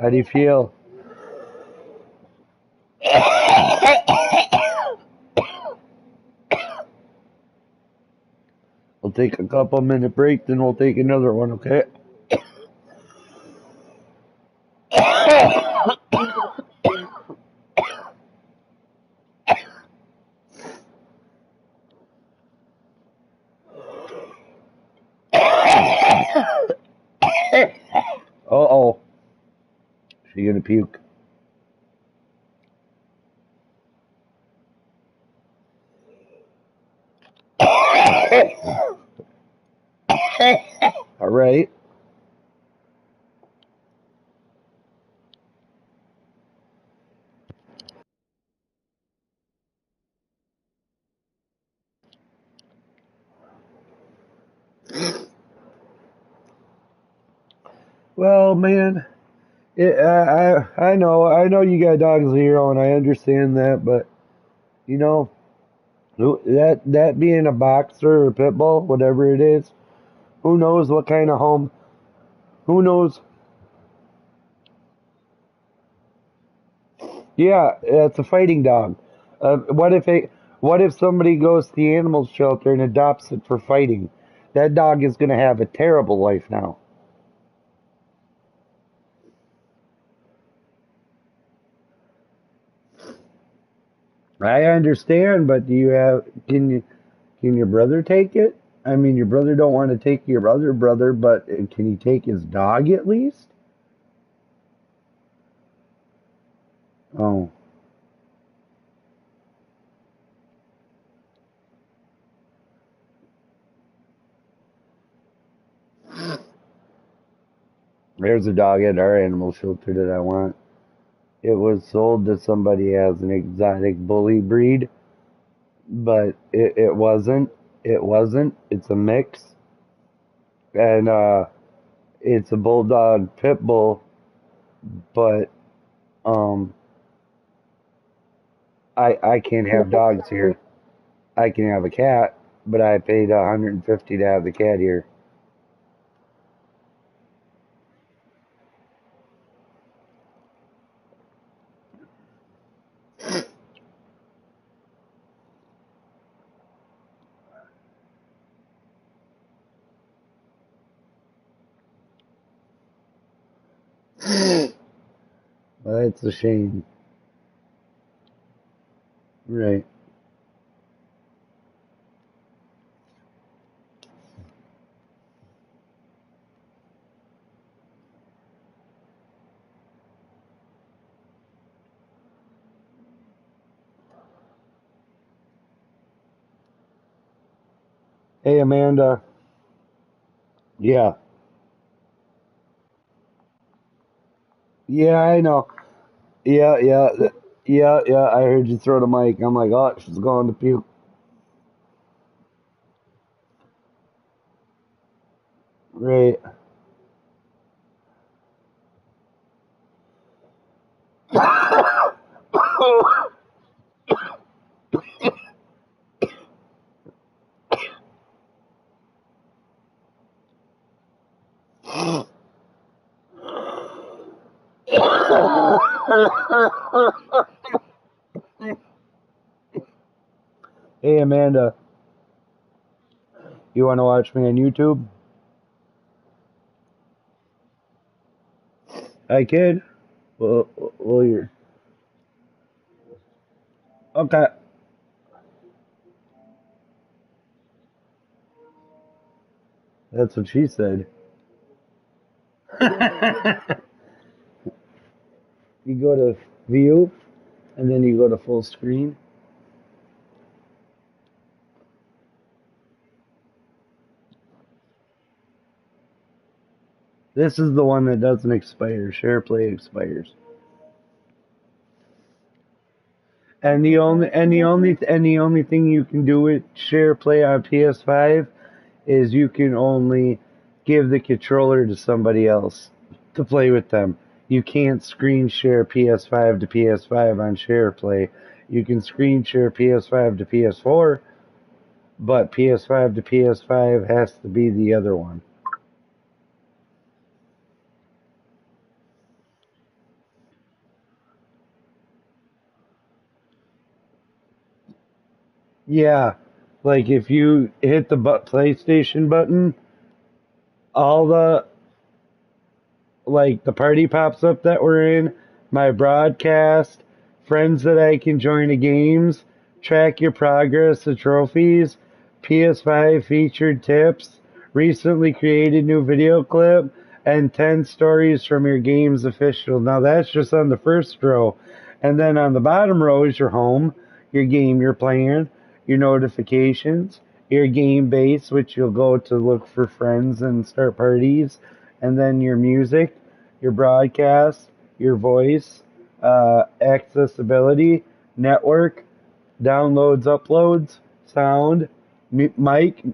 How do you feel? We'll take a couple minute break, then we'll take another one, okay? Uh-oh. She gonna puke. All right. Well, man, I know you got dogs of your own. I understand that, but you know, that being a boxer or pit bull, whatever it is, who knows what kind of home? Who knows? Yeah, it's a fighting dog. What if somebody goes to the animal shelter and adopts it for fighting? That dog is going to have a terrible life now. I understand, but can your brother take it? I mean, your brother don't want to take your other brother, but can he take his dog at least? Oh, there's a dog at our animal shelter that I want. It was sold to somebody as an exotic bully breed, but it wasn't. It wasn't. It's a mix, and it's a bulldog pit bull, but um, I can't have dogs here. I can have a cat, but I paid 150 to have the cat here. Well, it's a shame, right? Hey, Amanda. Yeah, yeah, I know. Yeah, yeah, yeah. I heard you throw the mic. I'm like, oh, she's going to puke. Right. Hey, Amanda, you want to watch me on YouTube? I could. Well, you're okay. That's what she said. You go to view, and then you go to full screen. This is the one that doesn't expire. Share play expires. And the only thing you can do with share play on PS5 is you can only give the controller to somebody else to play with them. You can't screen share PS5 to PS5 on share play. You can screen share PS5 to PS4, but PS5 to PS5 has to be the other one. Yeah, like if you hit the PlayStation button, all the like the party pops up that we're in, my broadcast, friends that I can join to games, track your progress, the trophies, PS5 featured tips, recently created new video clip, and 10 stories from your game's official. Now that's just on the first row. And then on the bottom row is your home, your game you're playing, your notifications, your game base, which you'll go to look for friends and start parties, and then your music, your broadcast, your voice, accessibility, network, downloads, uploads, sound, mic,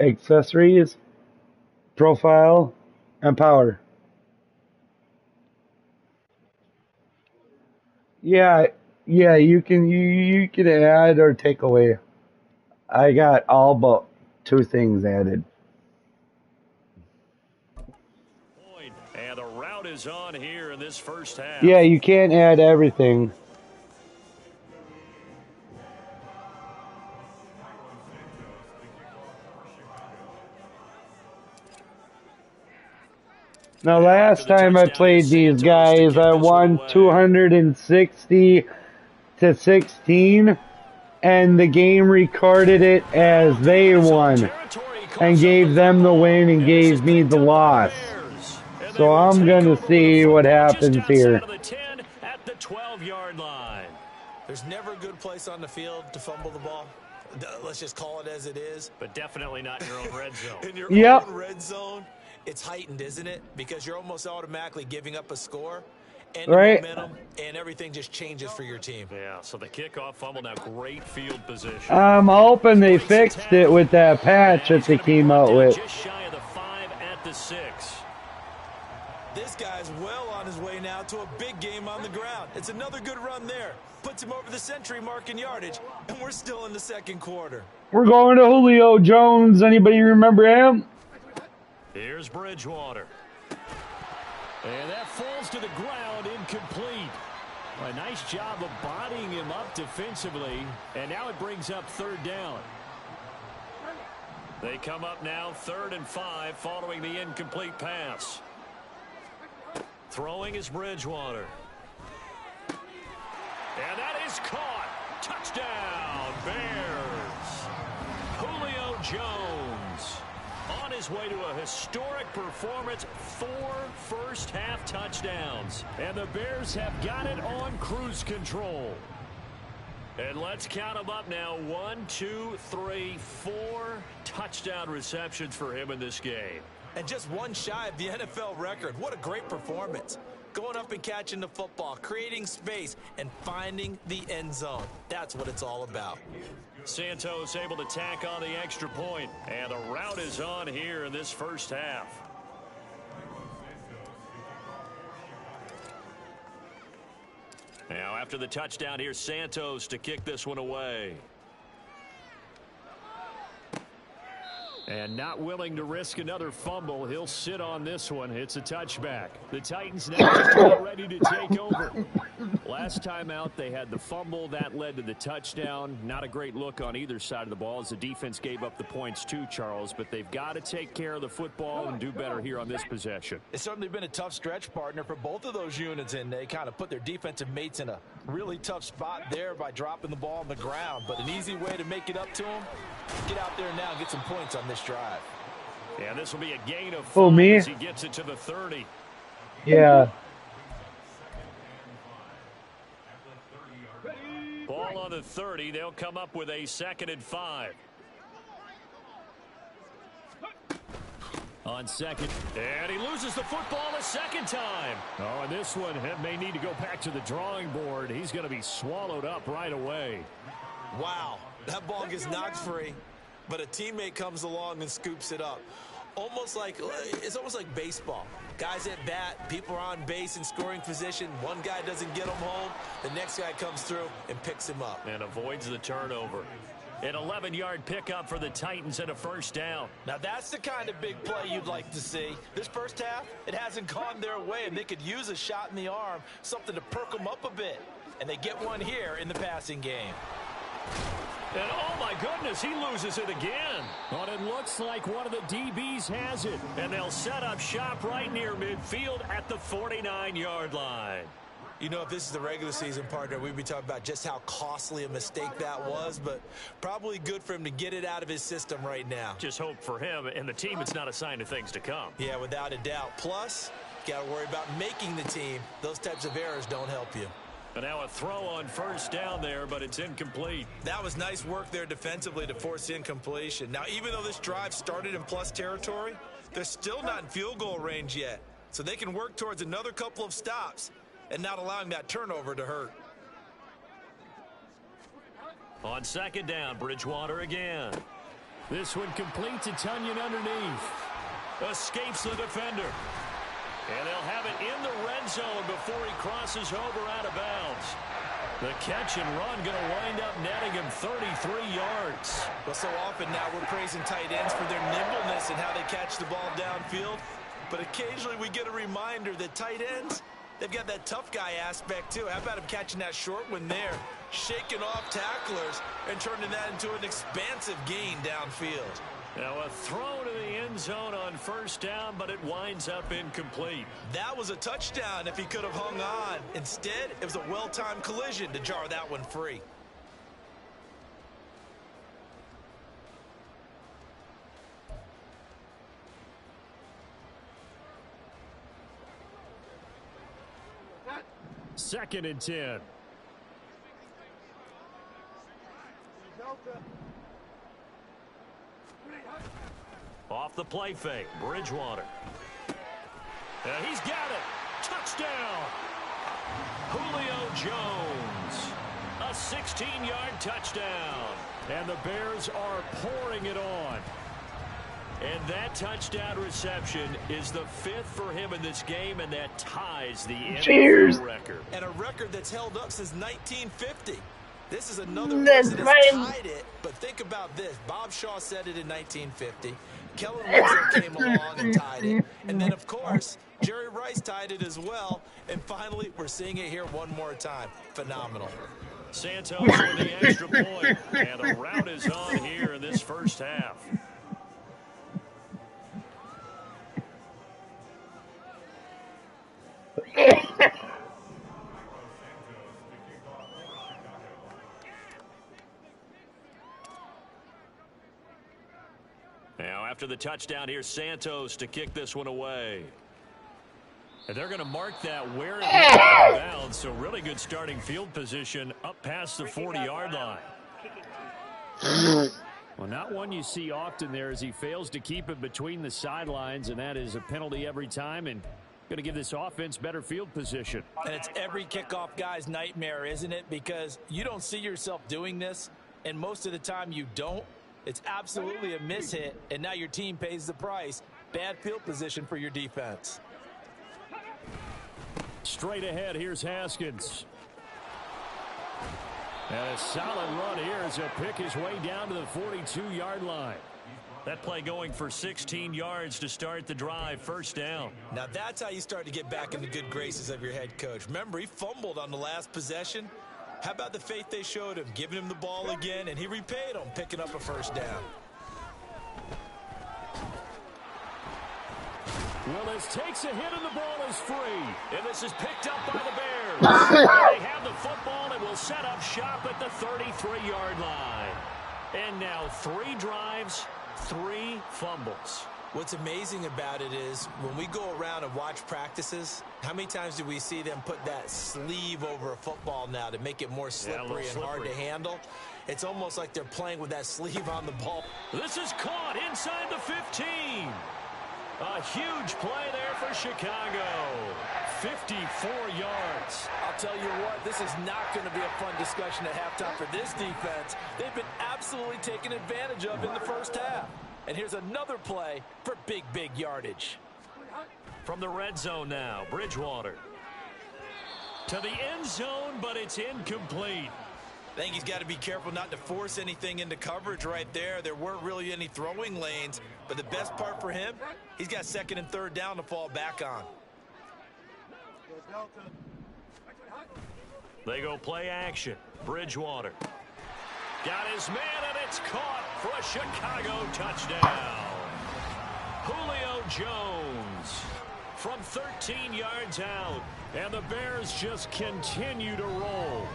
accessories, profile, and power. Yeah, yeah, you can add or take away. I got all but two things added. And the route is on here in this first half. Yeah, you can't add everything. Now, last time I played these guys, I won 260 to 16, and the game recorded it as they won and gave them the win and gave me the loss. So I'm going to see what happens here. At the 12-yard line. There's never a good place on the field to fumble the ball. Let's just call it as it is. But definitely not in your own red zone. In your own red zone, it's heightened, isn't it? Because you're almost automatically giving up a score and momentum, and everything just changes for your team. Yeah, so the kickoff fumble, now great field position. I'm hoping they fixed it with that patch that they came out with. Just shy of the 5 at the 6. This guy's well on his way now to a big game on the ground. It's another good run there. Puts him over the century mark in yardage, and we're still in the second quarter. We're going to Julio Jones. Anybody remember him? Here's Bridgewater. And that falls to the ground, incomplete. A nice job of bodying him up defensively, and now it brings up third down. They come up now 3rd and 5 following the incomplete pass. Throwing is Bridgewater. And that is caught. Touchdown, Bears. Julio Jones on his way to a historic performance, 4 first-half touchdowns. And the Bears have got it on cruise control. And let's count them up now. 1, 2, 3, 4 touchdown receptions for him in this game. And just one shy of the NFL record. What a great performance. Going up and catching the football, creating space, and finding the end zone. That's what it's all about. Santos able to tack on the extra point, and the route is on here in this first half. Now after the touchdown, here's Santos to kick this one away. And not willing to risk another fumble, he'll sit on this one. It's a touchback. The Titans now just about ready to take over. Last time out, they had the fumble. That led to the touchdown. Not a great look on either side of the ball as the defense gave up the points too, Charles. But they've got to take care of the football and do better here on this possession. It's certainly been a tough stretch, partner, for both of those units, and they kind of put their defensive mates in a really tough spot there by dropping the ball on the ground. But an easy way to make it up to them, get out there now and get some points on this drive. Yeah, this will be a gain of 5 as he gets it to the 30. Yeah. Ball on the 30. They'll come up with a 2nd and 5. On second. And he loses the football a second time. Oh, and this one may need to go back to the drawing board. He's going to be swallowed up right away. Wow. That ball gets knocked free, but a teammate comes along and scoops it up. It's almost like baseball. Guys at bat, people are on base in scoring position. One guy doesn't get him home. The next guy comes through and picks him up. And avoids the turnover. An 11-yard pickup for the Titans and a first down. Now that's the kind of big play you'd like to see. This first half, it hasn't gone their way, and they could use a shot in the arm, something to perk them up a bit. And they get one here in the passing game. And oh my goodness, he loses it again. But it looks like one of the DBs has it. And they'll set up shop right near midfield at the 49-yard line. You know, if this is the regular season, partner, we'd be talking about just how costly a mistake that was, but probably good for him to get it out of his system right now. Just hope for him and the team it's not a sign of things to come. Yeah, without a doubt. Plus, got to worry about making the team. Those types of errors don't help you. And now a throw on first down there, but it's incomplete. That was nice work there defensively to force incompletion. Now, even though this drive started in plus territory, they're still not in field goal range yet. So they can work towards another couple of stops and not allowing that turnover to hurt. On second down, Bridgewater again. This one completes. It's Onion underneath. Escapes the defender. And they'll have it in the red zone before he crosses over out of bounds. The catch and run going to wind up netting him 33 yards. Well, so often now we're praising tight ends for their nimbleness and how they catch the ball downfield. But occasionally we get a reminder that tight ends, they've got that tough guy aspect too. How about him catching that short one there, shaking off tacklers, and turning that into an expansive gain downfield? Now a throw to the end zone on first down, but it winds up incomplete. That was a touchdown if he could have hung on. Instead, it was a well-timed collision to jar that one free. Second and 10. Off the play fake, Bridgewater. He's got it. Touchdown. Julio Jones. A 16-yard touchdown. And the Bears are pouring it on. And that touchdown reception is the 5th for him in this game, and that ties the NFL record. And a record that's held up since 1950. This is another person that's tied it, but think about this. Bob Shaw said it in 1950. Kellen Winslow came along and tied it. And then, of course, Jerry Rice tied it as well. And finally, we're seeing it here one more time. Phenomenal. Santos with the extra point. And the rout is on here in this first half. Now, after the touchdown, here's Santos to kick this one away. And they're going to mark that where it went out of bounds. So really good starting field position up past the 40-yard line. Well, not one you see often there as he fails to keep it between the sidelines, and that is a penalty every time, and going to give this offense better field position. And it's every kickoff guy's nightmare, isn't it? Because you don't see yourself doing this, and most of the time you don't. It's absolutely a mishit, and now your team pays the price. Bad field position for your defense. Straight ahead, here's Haskins. And a solid run here as he'll pick his way down to the 42-yard line. That play going for 16 yards to start the drive, first down. Now that's how you start to get back in the good graces of your head coach. Remember, he fumbled on the last possession. How about the faith they showed him, giving him the ball again, and he repaid them, picking up a first down. Willis takes a hit and the ball is free. And this is picked up by the Bears. They have the football and will set up shop at the 33-yard line. And now 3 drives, 3 fumbles. What's amazing about it is when we go around and watch practices, how many times do we see them put that sleeve over a football now to make it more slippery and hard to handle? It's almost like they're playing with that sleeve on the ball. This is caught inside the 15. A huge play there for Chicago. 54 yards. I'll tell you what, this is not going to be a fun discussion at halftime for this defense. They've been absolutely taken advantage of in the first half. And here's another play for big yardage. From the red zone now, Bridgewater. To the end zone, but it's incomplete. I think he's got to be careful not to force anything into coverage right there. There weren't really any throwing lanes, but the best part for him, he's got second and third down to fall back on. They go play action. Bridgewater. Got his man, and it's caught for a Chicago touchdown. Julio Jones from 13 yards out. And the Bears just continue to roll.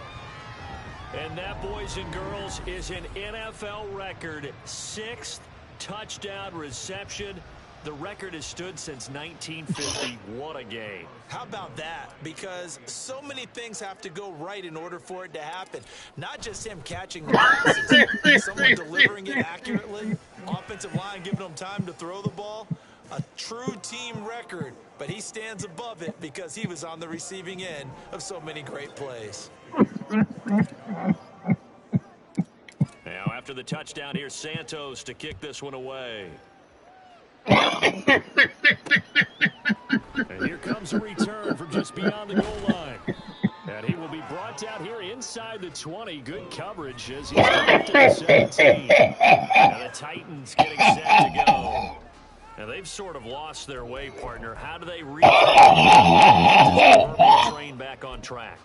And that, boys and girls, is an NFL record 6th touchdown reception The record has stood since 1950. What a game. How about that? Because so many things have to go right in order for it to happen. Not just him catching the passes, someone delivering it accurately, offensive line giving him time to throw the ball. A true team record, but he stands above it because he was on the receiving end of so many great plays. Now, after the touchdown, here's Santos to kick this one away. And here comes a return from just beyond the goal line. And he will be brought out here inside the 20. Good coverage as he's dropped to the 17. And the Titans getting set to go. Now, they've sort of lost their way, partner. How do they reclaim train back on track?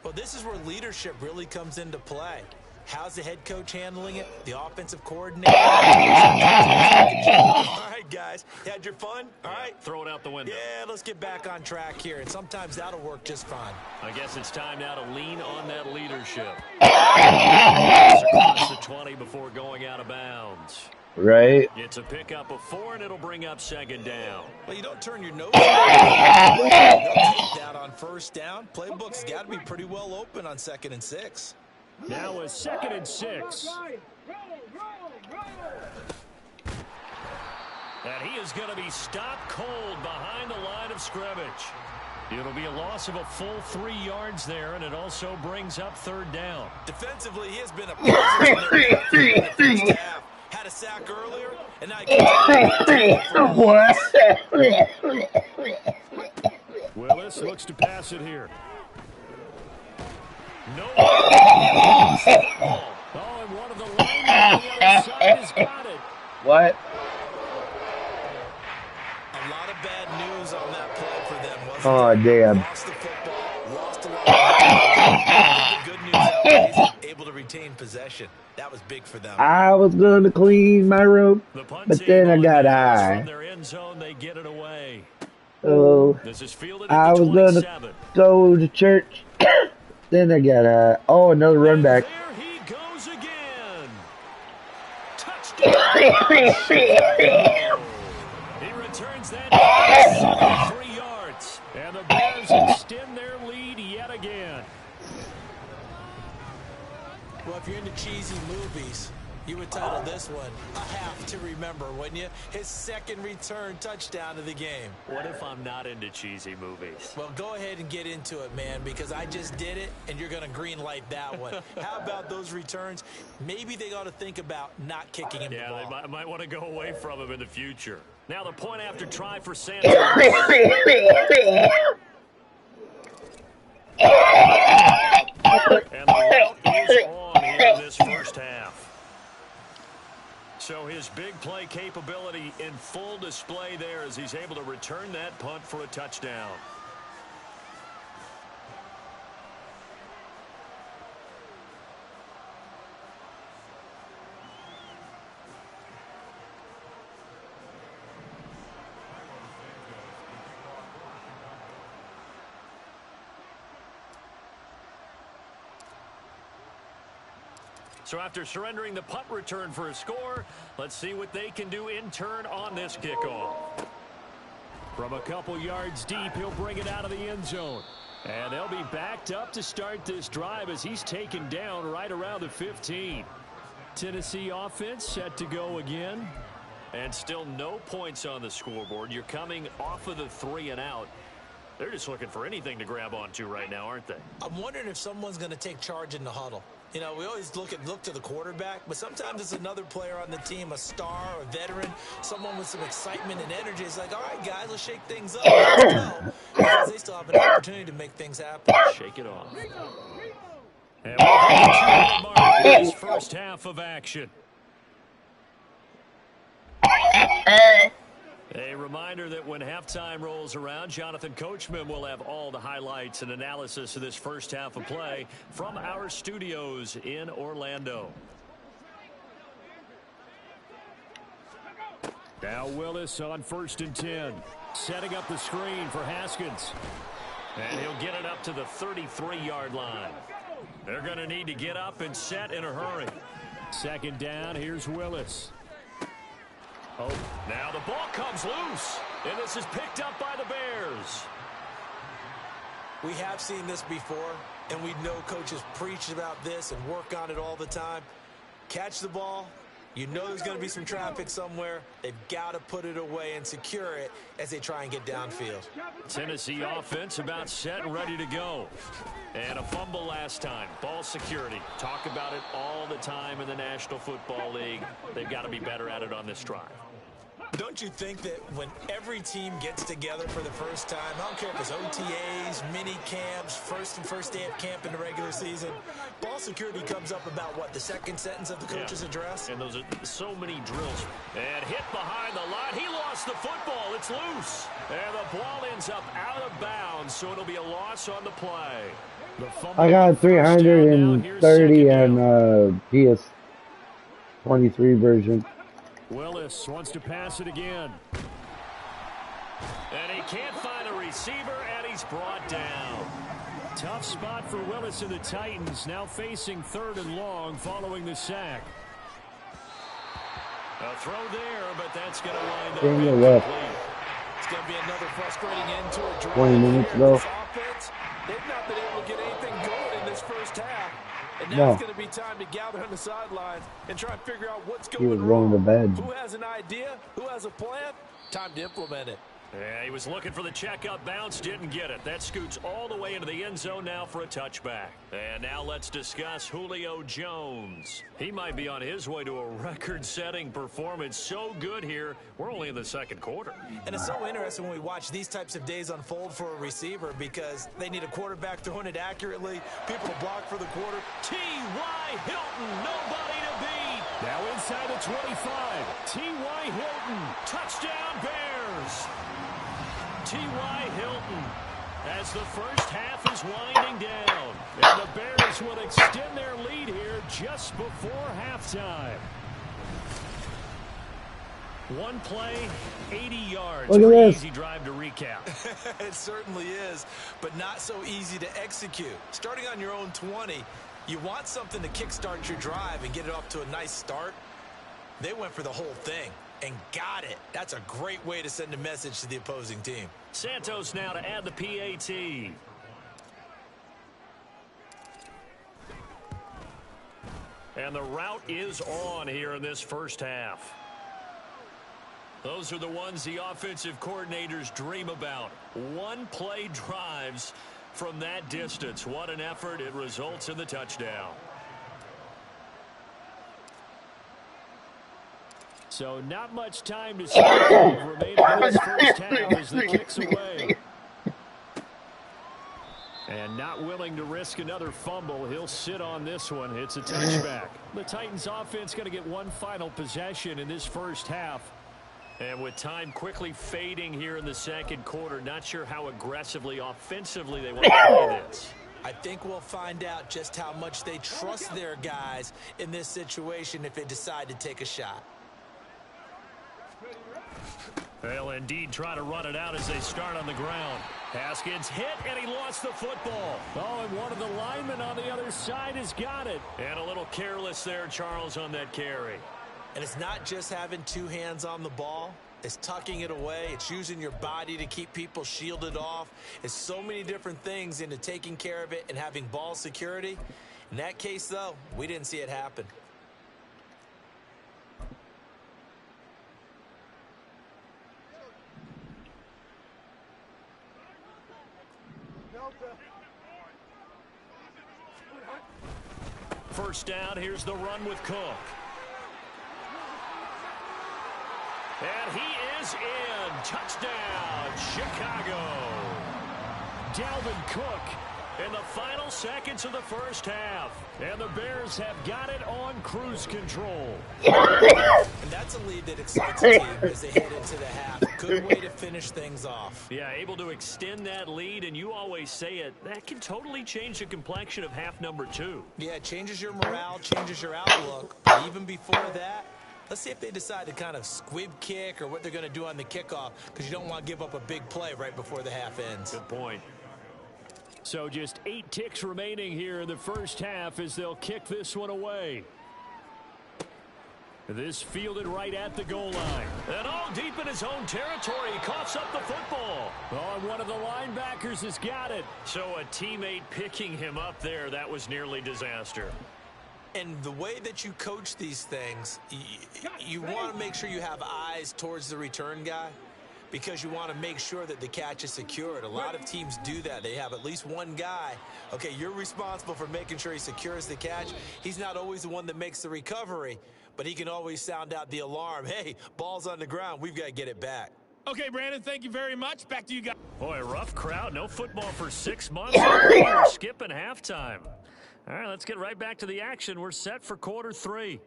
Well, this is where leadership really comes into play. How's the head coach handling it? The offensive coordinator? All right, guys. You had your fun? All right. Throw it out the window. Yeah, let's get back on track here. And sometimes that'll work just fine. I guess it's time now to lean on that leadership. Across the 20 before going out of bounds. Right. It's a pickup of 4, and it'll bring up second down. Well, you don't turn your nose. They'll take that on first down. Playbook's got to be pretty well open on 2nd and 6. Now a 2nd and 6. And he is going to be stopped cold behind the line of scrimmage. It'll be a loss of a full 3 yards there, and it also brings up 3rd down. Defensively, he has been a presence in the first half. Had a sack earlier, and now he Willis looks to pass it here. No. Oh, and one of the linemen on the other side has got it. What? A lot of bad news on that play for them, wasn't Oh, damn. Lost the football, lost a lot of the good news out is able to retain possession. That was big for them. I was going to clean my room, but then I got high. From their end zone, they get it away. Oh, This is fielded I at the was going to 27. go to church, then I got high. Oh, another run back. There he goes again. Touchdown. He returns that 73 yards. And the Bears extend their lead yet again. Well, if you're into cheesy movies, you would title this one A Half to Remember, wouldn't you? His 2nd return touchdown of the game. What if I'm not into cheesy movies? Well, go ahead and get into it, man, because I just did it, and you're going to green light that one. How about those returns? Maybe they ought to think about not kicking him the ball. Yeah, they might want to go away from him in the future. Now the point after try for Santos. And the route is on here in this first half. So his big play capability in full display there as he's able to return that punt for a touchdown. So after surrendering the punt return for a score, let's see what they can do in turn on this kickoff. From a couple yards deep, he'll bring it out of the end zone. And they'll be backed up to start this drive as he's taken down right around the 15. Tennessee offense set to go again. And still no points on the scoreboard. You're coming off of the 3 and out. They're just looking for anything to grab onto right now, aren't they? I'm wondering if someone's going to take charge in the huddle. You know, we always look to the quarterback, but sometimes it's another player on the team, a star, a veteran, someone with some excitement and energy. It's like, all right, guys, let's shake things up. Let's go. Because they still have an opportunity to make things happen. Shake it off. And we're going to mark this first half of action. A reminder that when halftime rolls around, Jonathan Coachman will have all the highlights and analysis of this first half of play from our studios in Orlando. Now Willis on 1st and 10. Setting up the screen for Haskins. And he'll get it up to the 33-yard line. They're going to need to get up and set in a hurry. 2nd down, here's Willis. Oh, now the ball comes loose, and this is picked up by the Bears. We have seen this before, and we know coaches preach about this and work on it all the time. Catch the ball. You know there's going to be some traffic somewhere. They've got to put it away and secure it as they try and get downfield. Tennessee offense about set and ready to go. And a fumble last time. Ball security. Talk about it all the time in the National Football League. They've got to be better at it on this drive. Don't you think that when every team gets together for the first time, I don't care if it's OTAs, mini camps, first day of camp in the regular season, ball security comes up about, what, the second sentence of the coach's address? And those are so many drills. And hit behind the line. He lost the football. It's loose. And the ball ends up out of bounds, so it'll be a loss on the play. I got 330 and PS23 version. Willis wants to pass it again. And he can't find a receiver, and he's brought down. Tough spot for Willis and the Titans, now facing 3rd and long following the sack. A throw there, but that's going to wind up incomplete. It's going to be another frustrating end to a drive. 20 minutes ago. They've not been able to get anything going in this first half. And now it's going to be time to gather on the sidelines and try and figure out what's going wrong. To bed. Who has an idea? Who has a plan? Time to implement it. Yeah, he was looking for the checkup bounce, didn't get it. That scoots all the way into the end zone now for a touchback. And now let's discuss Julio Jones. He might be on his way to a record-setting performance. So good here. We're only in the second quarter. And it's so interesting when we watch these types of days unfold for a receiver because they need a quarterback throwing it accurately, people to block for the quarter. T.Y. Hilton, nobody to beat. Now inside the 25. T.Y. Hilton, touchdown Bears. T.Y. Hilton as the first half is winding down. And the Bears will extend their lead here just before halftime. One play, 80 yards. Pretty easy drive to recap. It certainly is, but not so easy to execute. Starting on your own 20, you want something to kickstart your drive and get it off to a nice start. They went for the whole thing and got it. That's a great way to send a message to the opposing team. Santos now to add the PAT. And the route is on here in this first half. Those are the ones the offensive coordinators dream about. One-play drives from that distance. What an effort. It results in the touchdown. So not much time to speak of remaining in this first half as the kick's away. And not willing to risk another fumble. He'll sit on this one. It's a touchback. The Titans offense going to get one final possession in this first half. And with time quickly fading here in the second quarter, not sure how aggressively, offensively they want to play this. I think we'll find out just how much they trust their guys in this situation if they decide to take a shot. They'll indeed try to run it out as they start on the ground. Haskins hit, and he lost the football. Oh, and one of the linemen on the other side has got it. And a little careless there, Charles, on that carry. And it's not just having two hands on the ball. It's tucking it away. It's using your body to keep people shielded off. It's so many different things into taking care of it and having ball security. In that case, though, we didn't see it happen. First down, here's the run with Cook. And he is in. Touchdown, Chicago. Dalvin Cook in the final seconds of the first half. And the Bears have got it on cruise control. And that's a lead that excites the team as they head into the half. Good way to finish things off. Yeah, able to extend that lead, and you always say it, that can totally change the complexion of half number 2. Yeah, it changes your morale, changes your outlook. But even before that, let's see if they decide to kind of squib kick or what they're going to do on the kickoff, because you don't want to give up a big play right before the half ends. Good point. So just 8 ticks remaining here in the first half as they'll kick this one away. This fielded right at the goal line. And all deep in his own territory, he coughs up the football. Oh, and one of the linebackers has got it. So a teammate picking him up there, that was nearly disaster. And the way that you coach these things, you want to make sure you have eyes towards the return guy because you want to make sure that the catch is secured. A lot of teams do that. They have at least one guy. Okay, you're responsible for making sure he secures the catch. He's not always the one that makes the recovery, but he can always sound out the alarm. Hey, ball's on the ground. We've got to get it back. Okay, Brandon, thank you very much. Back to you guys. Boy, rough crowd. No football for 6 months. We're skipping halftime. All right, let's get right back to the action. We're set for quarter 3.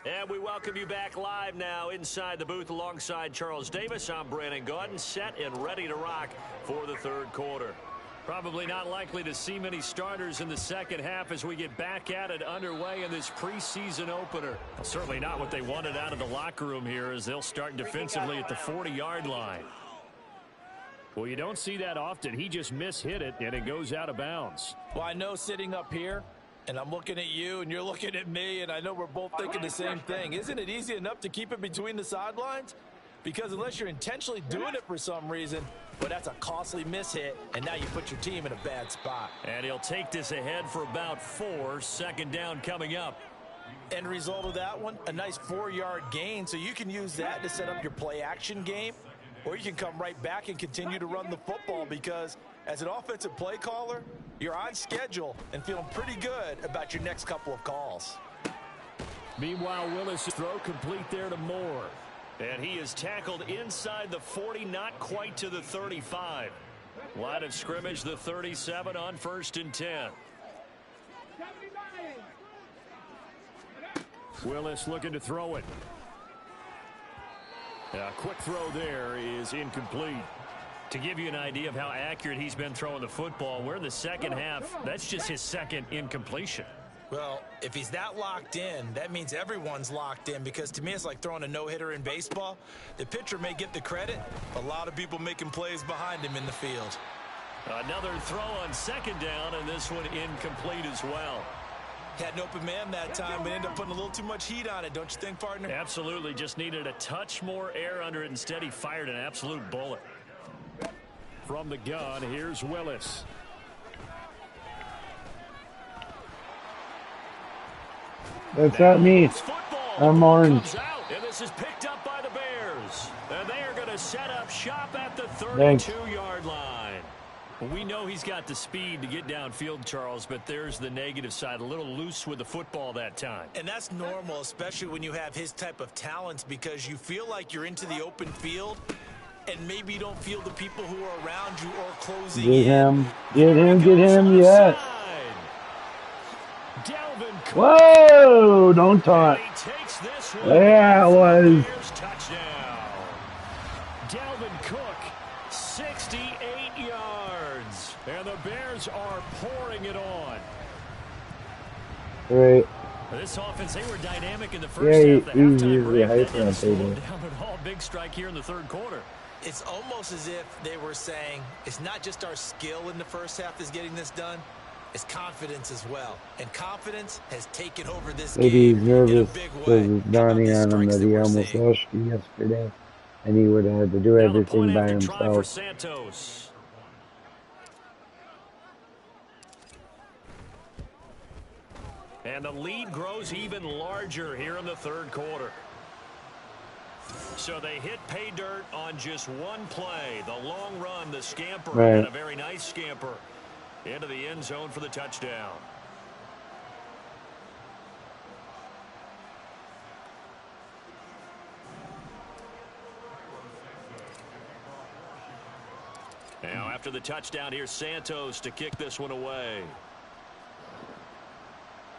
And we welcome you back live now inside the booth alongside Charles Davis. I'm Brandon Gaudin, set and ready to rock for the third quarter. Probably not likely to see many starters in the second half as we get back at it underway in this preseason opener. Well, certainly not what they wanted out of the locker room here as they'll start defensively at the 40-yard line. Well, you don't see that often. He just mishit it, and it goes out of bounds. Well, I know sitting up here, and I'm looking at you, and you're looking at me, and I know we're both thinking the same thing. Isn't it easy enough to keep it between the sidelines? Because unless you're intentionally doing it for some reason, but that's a costly mishit, and now you put your team in a bad spot. And he'll take this ahead for about 4. Second down coming up. End result of that one, a nice 4-yard gain, so you can use that to set up your play-action game, or you can come right back and continue to run the football because as an offensive play caller, you're on schedule and feeling pretty good about your next couple of calls. Meanwhile, Willis' throw complete there to Moore. And he is tackled inside the 40, not quite to the 35. Line of scrimmage, the 37 on 1st and 10. Willis looking to throw it. A quick throw there is incomplete. To give you an idea of how accurate he's been throwing the football, we're in the second half. That's just his second incompletion. Well, if he's that locked in, that means everyone's locked in because to me it's like throwing a no-hitter in baseball. The pitcher may get the credit, a lot of people making plays behind him in the field. Another throw on second down, and this one incomplete as well. Had an open man that time, but ended up putting a little too much heat on it, don't you think, partner? Absolutely, just needed a touch more air under it. Instead, he fired an absolute bullet. From the gun, here's Willis. That's not me. I'm orange. And this is picked up by the Bears. And they are going to set up shop at the 32-yard line. We know he's got the speed to get downfield, Charles, but there's the negative side. A little loose with the football that time. And that's normal, especially when you have his type of talents, because you feel like you're into the open field, and maybe you don't feel the people who are around you or closing in. Get him, yes. Whoa, don't taunt. Yeah, it was. Touchdown. Dalvin Cook, 68 yards. And the Bears are pouring it on. Right. This offense, they were dynamic in the first half. The usually halftime hyping on slowed down at all. Big strike here in the third quarter. It's almost as if they were saying, it's not just our skill in the first half that's getting this done. It's confidence as well. And confidence has taken over this Maybe game he's nervous in a big way. because it's dawning on him that he almost rushed you yesterday. And he would have had to do everything by himself. Santos. And the lead grows even larger here in the third quarter. So they hit pay dirt on just one play. The long run, the scamper, and a very nice scamper into the end zone for the touchdown. Now after the touchdown, here's Santos to kick this one away.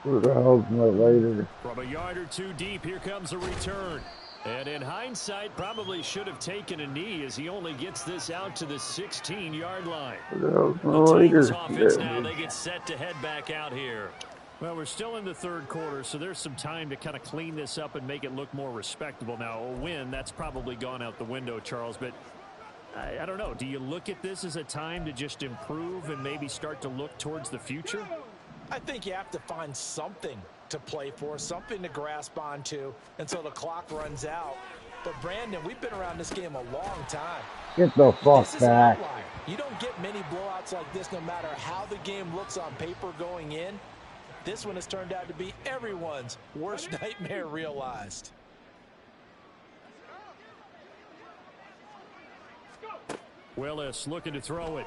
From a yard or two deep, here comes a return. And in hindsight, probably should have taken a knee as he only gets this out to the 16-yard line. The Titans offense now, they get set to head back out here. Well, we're still in the third quarter, so there's some time to kind of clean this up and make it look more respectable. Now, a win, that's probably gone out the window, Charles, but I don't know. Do you look at this as a time to just improve and maybe start to look towards the future? I think you have to find something to play for, something to grasp onto until the clock runs out. But, Brandon, we've been around this game a long time. Get the fuck This is an back. outlier. You don't get many blowouts like this no matter how the game looks on paper going in. This one has turned out to be everyone's worst nightmare realized. Willis looking to throw it.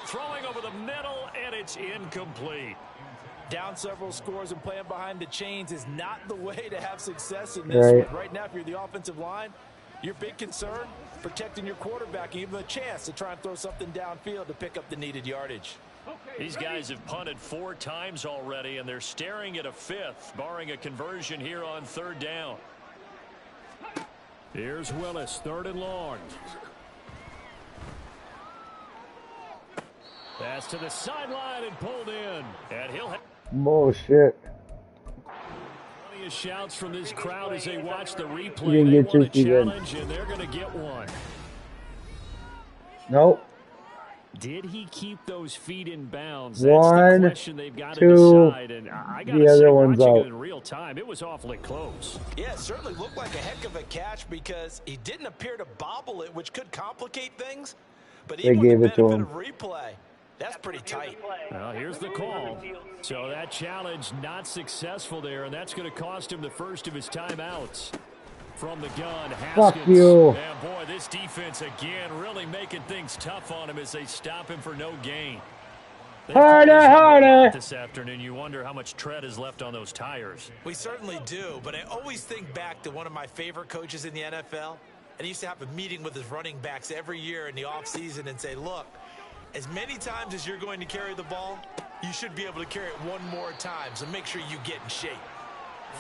Throwing over the middle, and it's incomplete. Down several scores and playing behind the chains is not the way to have success in this one. Right now, if you're the offensive line, your big concern, protecting your quarterback and give him a chance to try and throw something downfield to pick up the needed yardage. These guys have punted 4 times already, and they're staring at a 5th, barring a conversion here on 3rd down. Here's Willis, 3rd and long. Pass to the sideline and pulled in. And he'll have Bullshit. plenty of shouts from this crowd as they watch the replay. You didn't They get want a 50 then. challenge, and they're going to get one. Nope. Did he keep those feet in bounds? One, That's the question they've got to two, decide. And I got the to say, other one's watching out. it in real time, it was awfully close. Yeah, it certainly looked like a heck of a catch because he didn't appear to bobble it, which could complicate things. But They even gave with it the to benefit him. of replay, that's pretty tight. Well, here's the call. So that challenge not successful there, and that's going to cost him the first of his timeouts. From the gun, Haskins. Fuck you. And boy, this defense again really making things tough on him as they stop him for no gain. They've Harder, called his number a lot harder. this afternoon. You wonder how much tread is left on those tires. We certainly do, but I always think back to one of my favorite coaches in the NFL, and he used to have a meeting with his running backs every year in the offseason and say, look, as many times as you're going to carry the ball, you should be able to carry it one more time, so make sure you get in shape.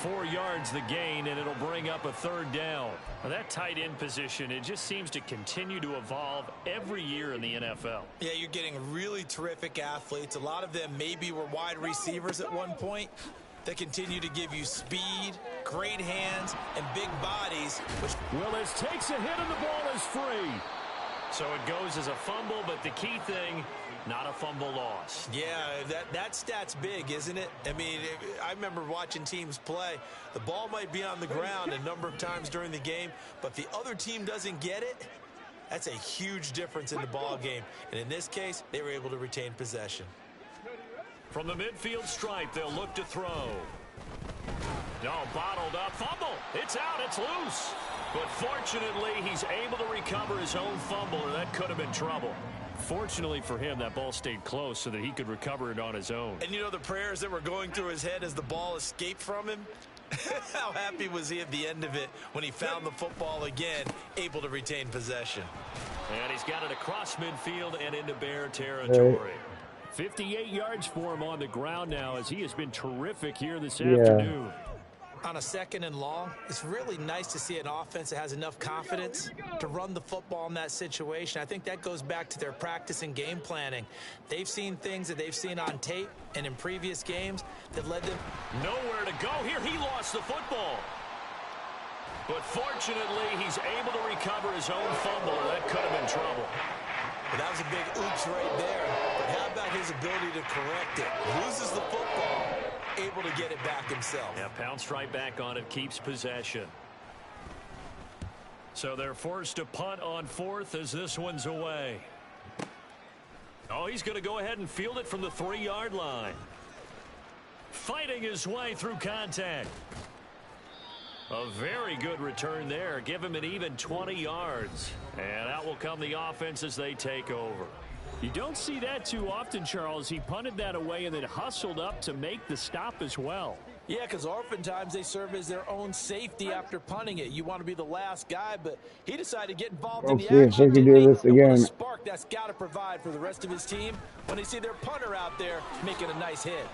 4 yards the gain, and it'll bring up a 3rd down. Now, that tight end position, it just seems to continue to evolve every year in the NFL. Yeah, you're getting really terrific athletes. A lot of them maybe were wide receivers at one point. They continue to give you speed, great hands, and big bodies. Willis takes a hit, and the ball is free. So it goes as a fumble, but the key thing, not a fumble loss. Yeah, that stat's big, isn't it? I mean, I remember watching teams play. The ball might be on the ground a number of times during the game, but if the other team doesn't get it, that's a huge difference in the ball game. And in this case, they were able to retain possession. From the midfield stripe, they'll look to throw. No, bottled up. Fumble. It's out. It's loose. But fortunately, he's able to recover his own fumble, or that could have been trouble. Fortunately for him, that ball stayed close so that he could recover it on his own. And you know the prayers that were going through his head as the ball escaped from him? How happy was he at the end of it when he found the football again, able to retain possession? And he's got it across midfield and into Bear territory. 58 yards for him on the ground now as he has been terrific here this afternoon. On a 2nd and long, it's really nice to see an offense that has enough confidence to run the football in that situation. I think that goes back to their practice and game planning. They've seen things that they've seen on tape and in previous games that led them nowhere to go here. He lost the football. But fortunately, he's able to recover his own fumble, or that could have been trouble. But that was a big oops right there. But how about his ability to correct it? Loses the football, able to get it back himself. Yeah, pounced right back on it, keeps possession. So they're forced to punt on 4th as this one's away. Oh, he's going to go ahead and field it from the 3-yard line. Fighting his way through contact. A very good return there. Give him an even 20 yards. And out will come the offense as they take over. You don't see that too often, Charles. He punted that away and then hustled up to make the stop as well. Yeah, because oftentimes they serve as their own safety after punting it. You want to be the last guy, but he decided to get involved in the action. Let's see if they can do this And what a again. spark that's got to provide for the rest of his team when they see their punter out there making a nice hit.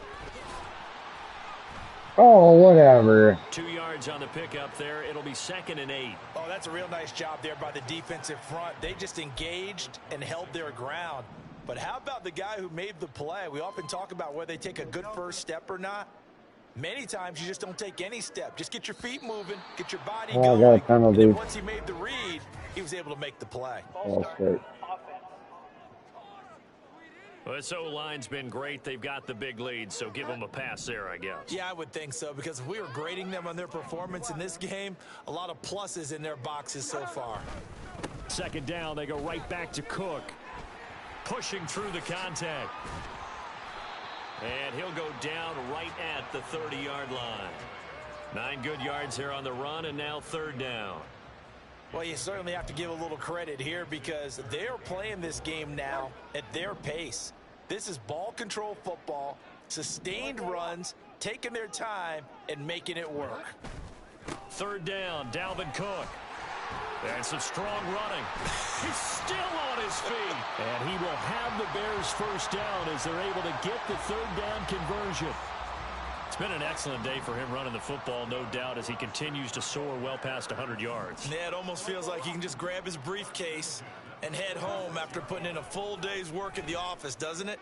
Oh, whatever. 2 yards on the pickup there. It'll be 2nd and 8. Oh, that's a real nice job there by the defensive front. They just engaged and held their ground. But how about the guy who made the play? We often talk about whether they take a good first step or not. Many times you just don't take any step. Just get your feet moving, get your body Oh, I got a going. And penalty. then once he made the read, he was able to make the play. Ball straight. Well, this O-line's been great. They've got the big lead, so give them a pass there, I guess. Yeah, I would think so, because if we were grading them on their performance in this game, a lot of pluses in their boxes so far. Second down, they go right back to Cook. Pushing through the contact. And he'll go down right at the 30-yard line. 9 good yards there on the run, and now third down. Well, you certainly have to give a little credit here because they're playing this game now at their pace. This is ball control football, sustained runs, taking their time, and making it work. Third down, Dalvin Cook. And some strong running. He's still on his feet. And he will have the Bears first down as they're able to get the third down conversion. It's been an excellent day for him running the football, no doubt, as he continues to soar well past 100 yards. Yeah, it almost feels like he can just grab his briefcase and head home after putting in a full day's work at the office, doesn't it?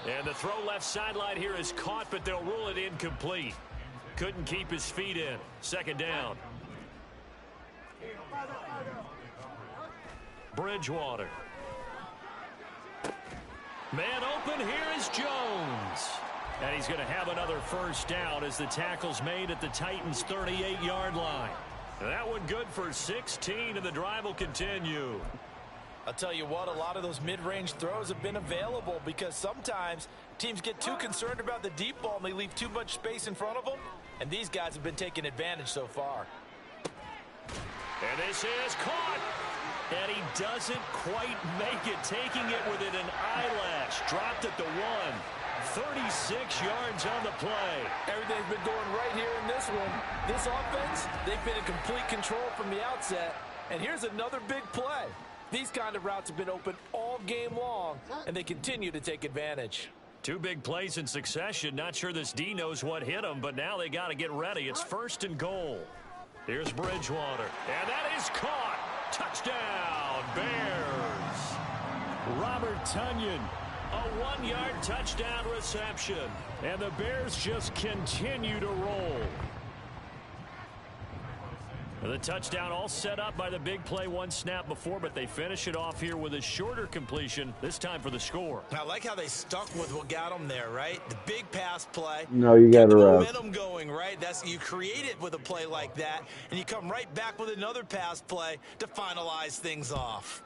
And the throw left sideline here is caught, but they'll rule it incomplete. Couldn't keep his feet in. Second down. Bridgewater. Man open, here is Jones. And he's going to have another first down as the tackle's made at the Titans' 38-yard line. That one good for 16, and the drive will continue. I'll tell you what, a lot of those mid-range throws have been available because sometimes teams get too concerned about the deep ball and they leave too much space in front of them, and these guys have been taking advantage so far. And this is caught. And he doesn't quite make it, taking it within an eyelash. Dropped at the 1. 36 yards on the play. Everything's been going right here in this one. This offense, they've been in complete control from the outset. And here's another big play. These kind of routes have been open all game long, and they continue to take advantage. 2 big plays in succession. Not sure this D knows what hit him, but now they got to get ready. It's first and goal. Here's Bridgewater. And that is caught. Touchdown, Bears. Robert Tonyan, a 1-yard touchdown reception. And the Bears just continue to roll. The touchdown all set up by the big play 1 snap before, but they finish it off here with a shorter completion, this time for the score. I like how they stuck with what got them there, right? The big pass play. No, you got to momentum going, right? That's you create it with a play like that, and you come right back with another pass play to finalize things off.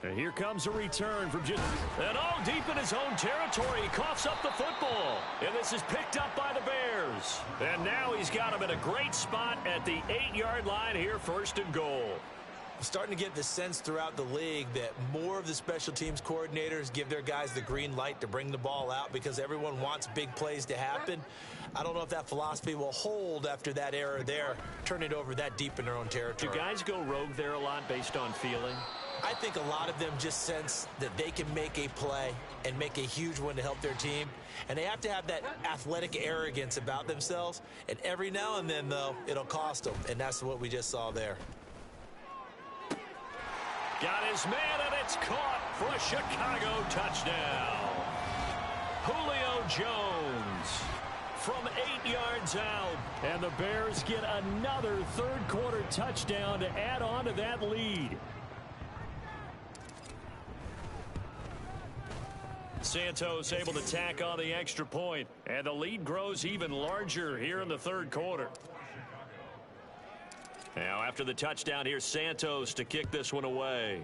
And here comes a return from just... And all deep in his own territory, he coughs up the football. And this is picked up by the Bears. And now he's got him in a great spot at the 8-yard line here, first and goal. I'm starting to get the sense throughout the league that more of the special teams coordinators give their guys the green light to bring the ball out because everyone wants big plays to happen. I don't know if that philosophy will hold after that error there, turning it over that deep in their own territory. Do guys go rogue there a lot based on feeling? I think a lot of them just sense that they can make a play and make a huge one to help their team. And they have to have that athletic arrogance about themselves. And every now and then, though, it'll cost them. And that's what we just saw there. Got his man, and it's caught for a Chicago touchdown. Julio Jones from 8 yards out. And the Bears get another third-quarter touchdown to add on to that lead. Santos able to tack on the extra point, and the lead grows even larger here in the third quarter. Now after the touchdown, here's Santos to kick this one away.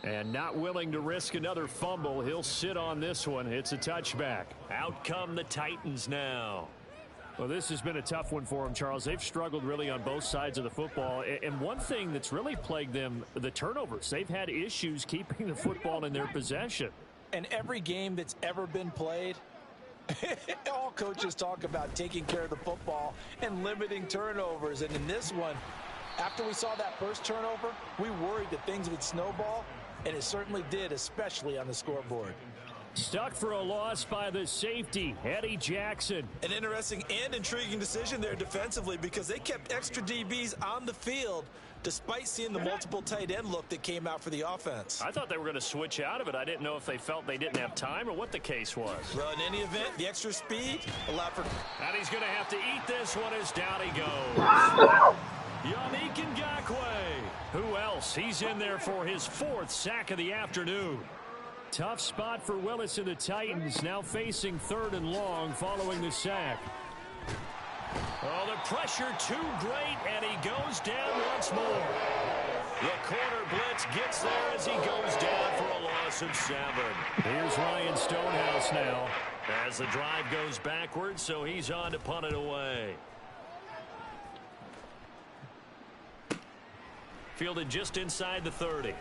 And not willing to risk another fumble, he'll sit on this one. It's a touchback. Out come the Titans now. Well, this has been a tough one for them, Charles. They've struggled really on both sides of the football. And one thing that's really plagued them, the turnovers. They've had issues keeping the football in their possession. And every game that's ever been played, all coaches talk about taking care of the football and limiting turnovers. And in this one, after we saw that first turnover, we worried that things would snowball, and it certainly did, especially on the scoreboard. Stuck for a loss by the safety, Eddie Jackson. An interesting and intriguing decision there defensively because they kept extra DBs on the field despite seeing the multiple tight end look that came out for the offense. I thought they were going to switch out of it. I didn't know if they felt they didn't have time or what the case was. Well, in any event, the extra speed allowed for... And he's going to have to eat this one as down he goes. Yannick Ngakoue. Who else? He's in there for his 4th sack of the afternoon. Tough spot for Willis and the Titans, now facing 3rd and long following the sack. Oh, the pressure too great, and he goes down once more. The corner blitz gets there as he goes down for a loss of 7. Here's Ryan Stonehouse now as the drive goes backwards, so he's on to punt it away. Fielded just inside the 30.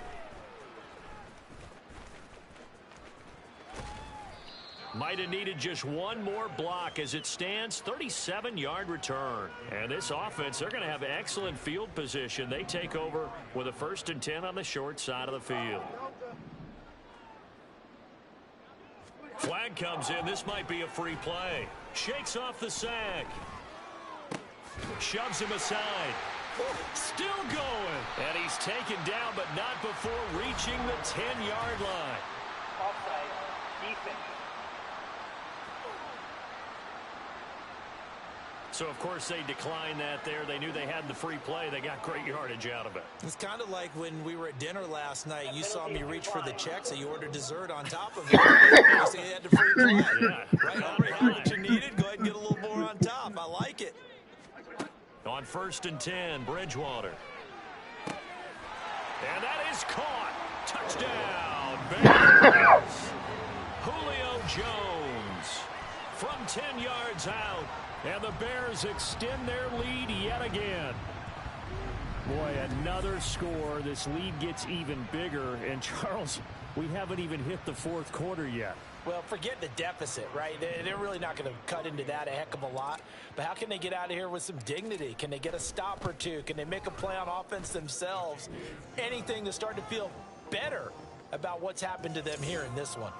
Might have needed just one more block as it stands. 37-yard return. And this offense, they're going to have excellent field position. They take over with a 1st and 10 on the short side of the field. Flag comes in. This might be a free play. Shakes off the sack. Shoves him aside. Still going. And he's taken down, but not before reaching the 10-yard line. Offside. Defense. So, of course, they declined that there. They knew they had the free play. They got great yardage out of it. It's kind of like when we were at dinner last night. You saw me reach for the check, so you ordered dessert on top of it. You said you had the free play. Yeah. Right, already had what you needed. Go ahead and get a little more on top. I like it. On 1st and 10, Bridgewater. And that is caught. Touchdown, Bears. Julio Jones from 10 yards out. And the Bears extend their lead yet again. Boy, another score. This lead gets even bigger. And, Charles, we haven't even hit the 4th quarter yet. Well, forget the deficit, right? They're really not going to cut into that a heck of a lot. But how can they get out of here with some dignity? Can they get a stop or two? Can they make a play on offense themselves? Anything to start to feel better about what's happened to them here in this one.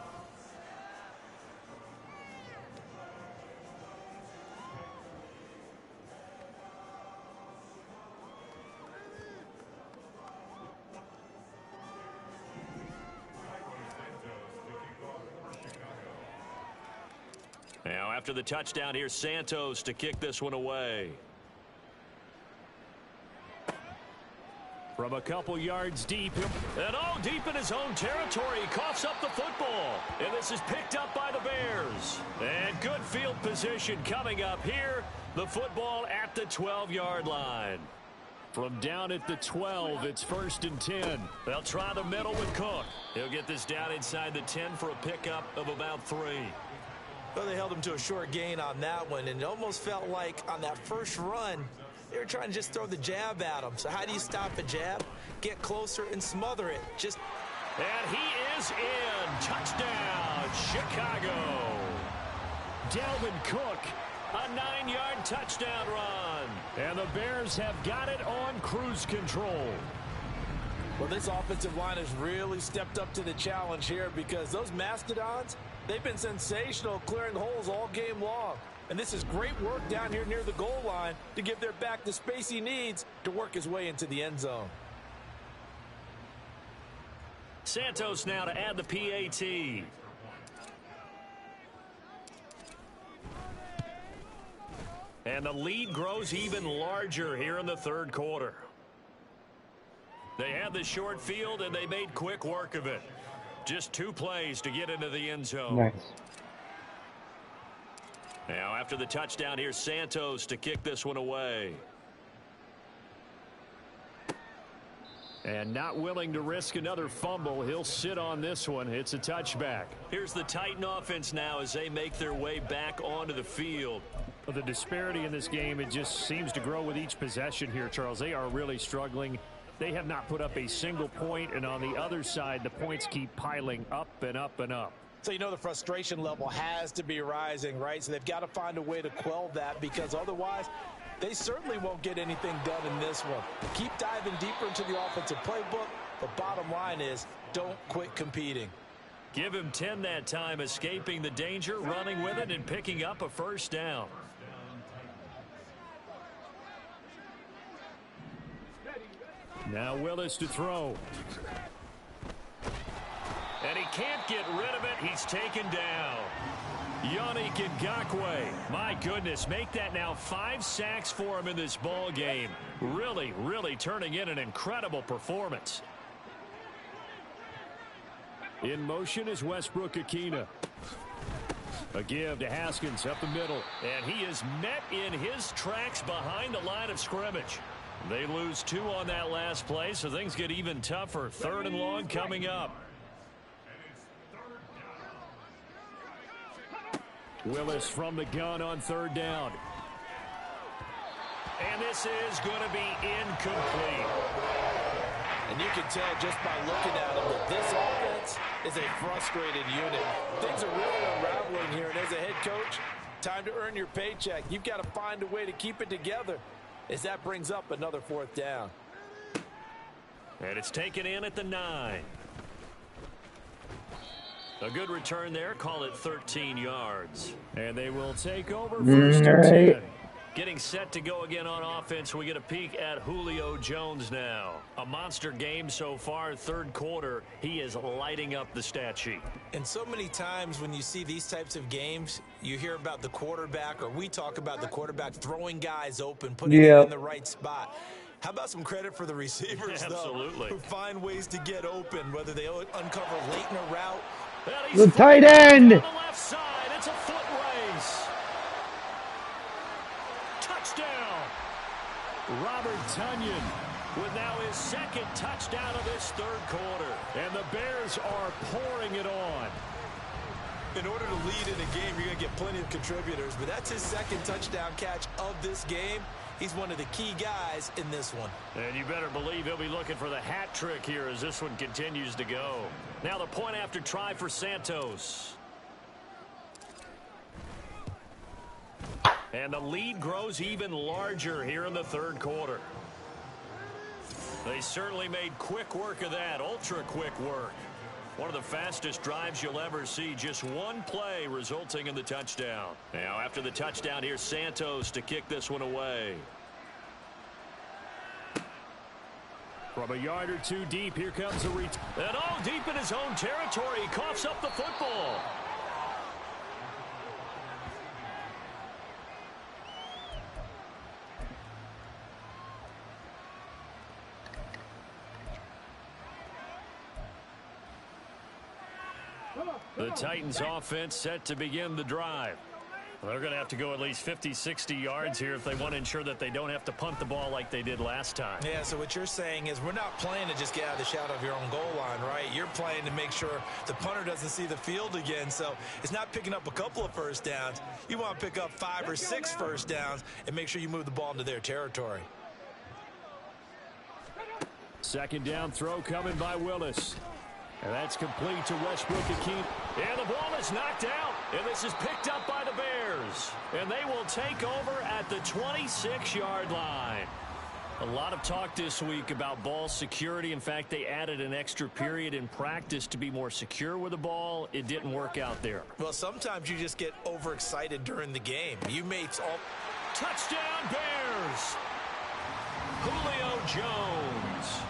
Now, after the touchdown, here's Santos to kick this one away. From a couple yards deep. And deep in his own territory. He coughs up the football. And this is picked up by the Bears. And good field position coming up here. The football at the 12-yard line. From down at the 12, it's 1st and 10. They'll try the middle with Cook. He'll get this down inside the 10 for a pickup of about 3. Well, they held him to a short gain on that one, and it almost felt like on that first run, they were trying to just throw the jab at him. So how do you stop a jab? Get closer and smother it. And he is in. Touchdown, Chicago. Dalvin Cook, a 9-yard touchdown run. And the Bears have got it on cruise control. Well, this offensive line has really stepped up to the challenge here because those Mastodons, they've been sensational clearing holes all game long. And this is great work down here near the goal line to give their back the space he needs to work his way into the end zone. Santos now to add the PAT. And the lead grows even larger here in the 3rd quarter. They had the short field, and they made quick work of it. Just 2 plays to get into the end zone. Nice. Now, after the touchdown, here's Santos to kick this one away. And not willing to risk another fumble. He'll sit on this one. It's a touchback. Here's the Titan offense now as they make their way back onto the field. Well, the disparity in this game, it just seems to grow with each possession here, Charles. They are really struggling. They have not put up a single point, and on the other side, the points keep piling up and up and up. So you know the frustration level has to be rising, right? So they've got to find a way to quell that because otherwise they certainly won't get anything done in this one. Keep diving deeper into the offensive playbook. The bottom line is don't quit competing. Give him 10 that time, escaping the danger, running with it, and picking up a first down. Now Willis to throw. And he can't get rid of it. He's taken down. Yannick Ngakoue. My goodness, make that now 5 sacks for him in this ball game. Really, really turning in an incredible performance. In motion is Westbrook-Ikhine. A give to Haskins up the middle. And he is met in his tracks behind the line of scrimmage. They lose 2 on that last play, so things get even tougher. 3rd and long coming up. Willis from the gun on 3rd down. And this is going to be incomplete. And you can tell just by looking at him that this offense is a frustrated unit. Things are really unraveling here, and as a head coach, time to earn your paycheck. You've got to find a way to keep it together as that brings up another 4th down. And it's taken in at the 9. A good return there. Call it 13 yards. And they will take over first and 10. Getting set to go again on offense. We get a peek at Julio Jones now. A monster game so far. 3rd quarter. He is lighting up the stat sheet. And so many times when you see these types of games, you hear about the quarterback, or we talk about the quarterback throwing guys open, putting them in the right spot. How about some credit for the receivers, Absolutely. though, who find ways to get open, whether they uncover late in a route. The tight end. On the left side, it's a foot race. Touchdown. Robert Tonyan with now his 2nd touchdown of this 3rd quarter. And the Bears are pouring it on. In order to lead in a game, you're going to get plenty of contributors, but that's his 2nd touchdown catch of this game. He's one of the key guys in this one. And you better believe he'll be looking for the hat trick here as this one continues to go. Now the point after try for Santos. And the lead grows even larger here in the 3rd quarter. They certainly made quick work of that, ultra quick work. One of the fastest drives you'll ever see. Just 1 play resulting in the touchdown. Now after the touchdown, here's Santos to kick this one away. From a yard or 2 deep, here comes a reach. And deep in his own territory, he coughs up the football. The Titans offense set to begin the drive. They're going to have to go at least 50, 60 yards here if they want to ensure that they don't have to punt the ball like they did last time. Yeah, so what you're saying is we're not playing to just get out of the shadow of your own goal line, right? You're playing to make sure the punter doesn't see the field again. So it's not picking up a couple of first downs. You want to pick up 5 or 6 first downs and make sure you move the ball into their territory. 2nd down throw coming by Willis. And that's complete to Westbrook-Ikhine. And the ball is knocked out. And this is picked up by the Bears. And they will take over at the 26-yard line. A lot of talk this week about ball security. In fact, they added an extra period in practice to be more secure with the ball. It didn't work out there. Well, sometimes you just get overexcited during the game. You may all... Touchdown, Bears! Julio Jones.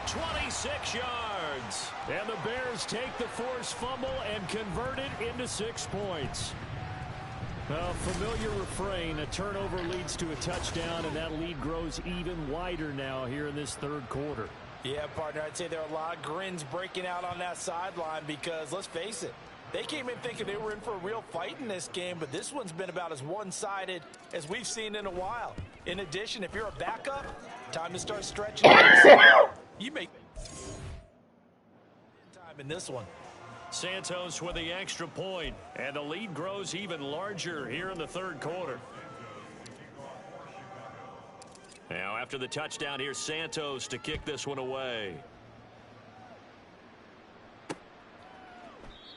26 yards. And the Bears take the forced fumble and convert it into 6 points. A familiar refrain, a turnover leads to a touchdown, and that lead grows even wider now here in this 3rd quarter. Yeah, partner, I'd say there are a lot of grins breaking out on that sideline because, let's face it, they came in thinking they were in for a real fight in this game, but this one's been about as one-sided as we've seen in a while. In addition, if you're a backup, time to start stretching. You make time in this one. Santos with the extra point, and the lead grows even larger here in the 3rd quarter. Now after the touchdown, here's Santos to kick this one away.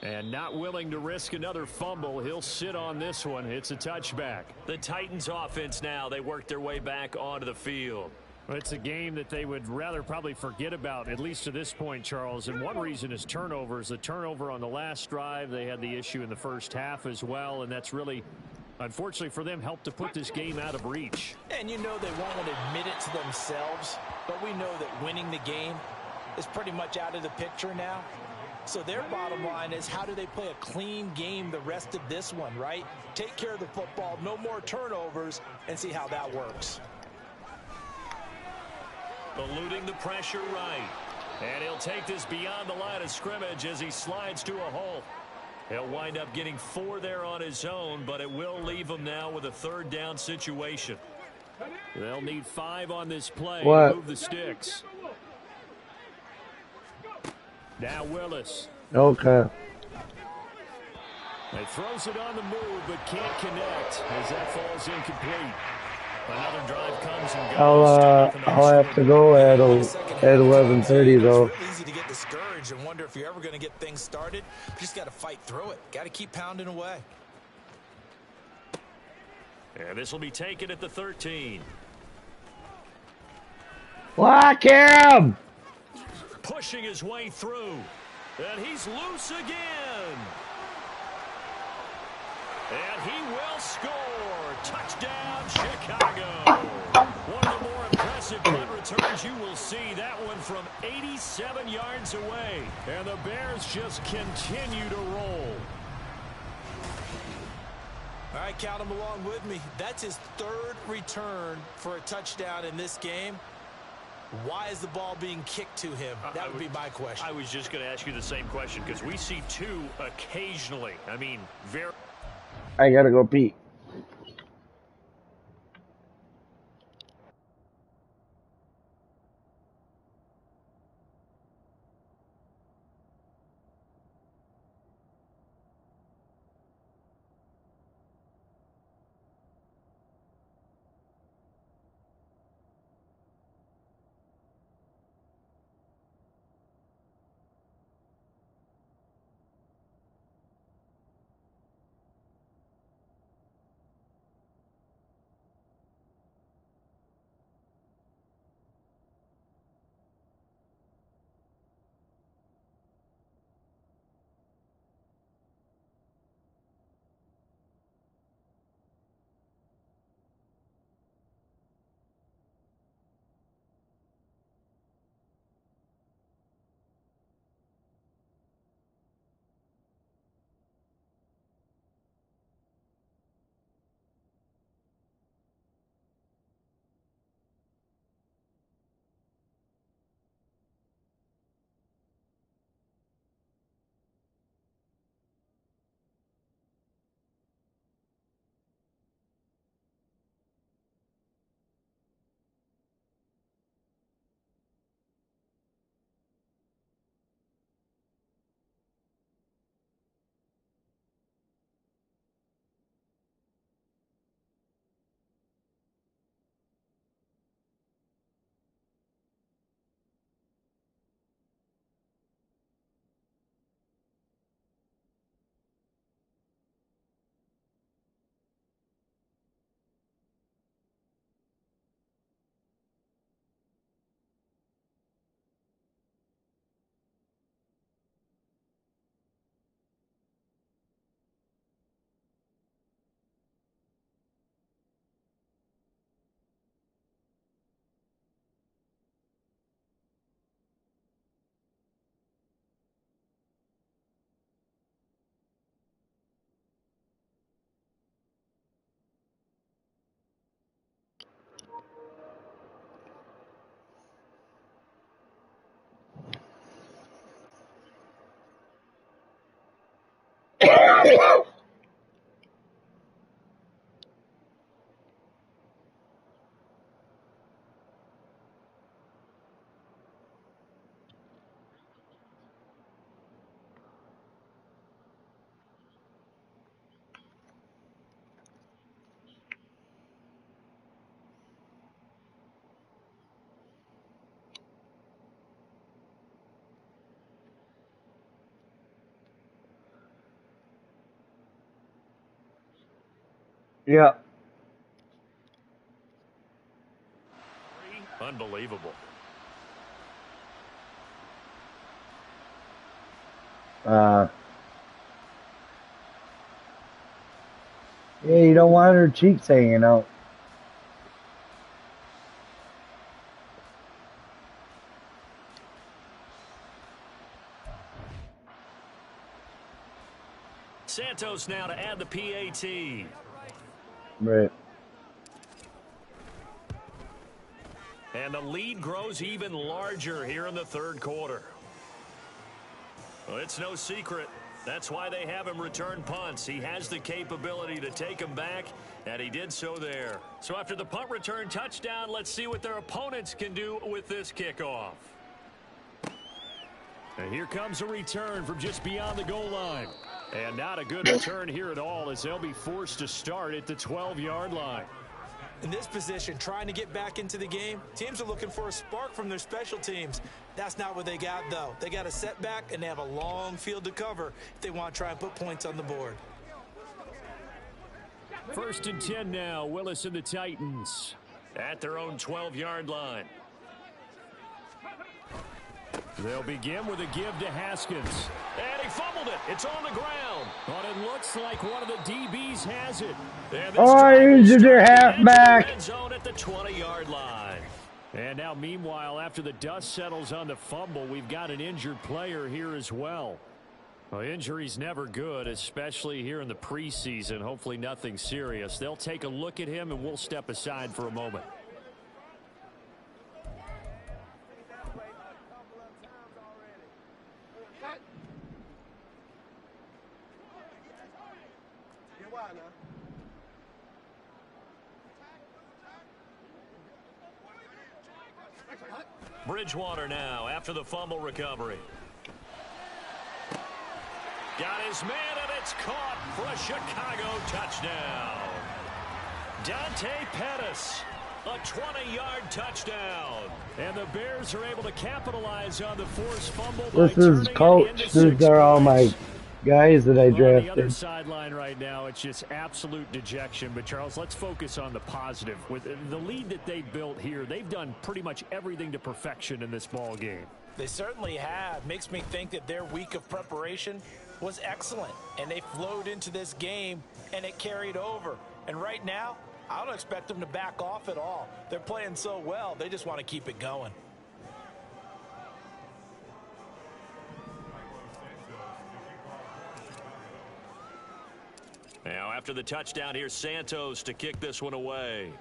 And not willing to risk another fumble, he'll sit on this one. It's a touchback. The Titans offense now, they work their way back onto the field. It's a game that they would rather probably forget about, at least to this point, Charles. And one reason is turnovers. The turnover on the last drive, they had the issue in the first half as well, and that's really, unfortunately for them, helped to put this game out of reach. And you know they won't admit it to themselves, but we know that winning the game is pretty much out of the picture now. So their bottom line is, how do they play a clean game the rest of this one, right? Take care of the football, no more turnovers, and see how that works. Eluding the pressure right. And he'll take this beyond the line of scrimmage as he slides to a hole. He'll wind up getting 4 there on his own, but it will leave him now with a 3rd down situation. They'll need 5 on this play to move the sticks. Now Willis. Okay. He throws it on the move, but can't connect as that falls incomplete. Another drive comes and goes. I'll have to go at 11:30 though. It's real easy to get discouraged and wonder if you're ever going to get things started. You just got to fight through it. Got to keep pounding away. And this will be taken at the 13. Lock him! Pushing his way through. And he's loose again. And he will score. Touchdown, Chicago. One of the more impressive punt returns you will see. That one from 87 yards away. And the Bears just continue to roll. All right, count him along with me. That's his 3rd return for a touchdown in this game. Why is the ball being kicked to him? That would be my question. I was just going to ask you the same question because we see 2 occasionally. I mean, very... I gotta go pee. Yeah. Unbelievable. unbelievable. Yeah, you don't want her cheeks hanging out. Santos now to add the PAT. Right. And the lead grows even larger here in the third quarter. Well, it's no secret. That's why they have him return punts. He has the capability to take them back, and he did so there. So after the punt return touchdown, let's see what their opponents can do with this kickoff. And here comes a return from just beyond the goal line. And not a good return here at all, as they'll be forced to start at the 12-yard line. In this position, trying to get back into the game, teams are looking for a spark from their special teams. That's not what they got, though. They got a setback, and they have a long field to cover if they want to try and put points on the board. 1st and 10 now, Willis and the Titans at their own 12-yard line. They'll begin with a give to Haskins. And he fumbled it. It's on the ground. But it looks like one of the DBs has it. Oh, you injured your halfback. Red zone at the 20-yard line. And now, meanwhile, after the dust settles on the fumble, we've got an injured player here as well. Well, injury's never good, especially here in the preseason. Hopefully nothing serious. They'll take a look at him, and we'll step aside for a moment. Bridgewater now after the fumble recovery. Got his man, and it's caught for a Chicago touchdown. Dante Pettis, a 20-yard touchdown. And the Bears are able to capitalize on the forced fumble. This is coach. These are all my guys that I drafted. On the other sideline right now, it's just absolute dejection. But, Charles, let's focus on the positive. With the lead that they built here, they've done pretty much everything to perfection in this ball game. They certainly have. Makes me think that their week of preparation was excellent. And they flowed into this game, and it carried over. And right now, I don't expect them to back off at all. They're playing so well, they just want to keep it going. Now, after the touchdown, here's Santos to kick this one away.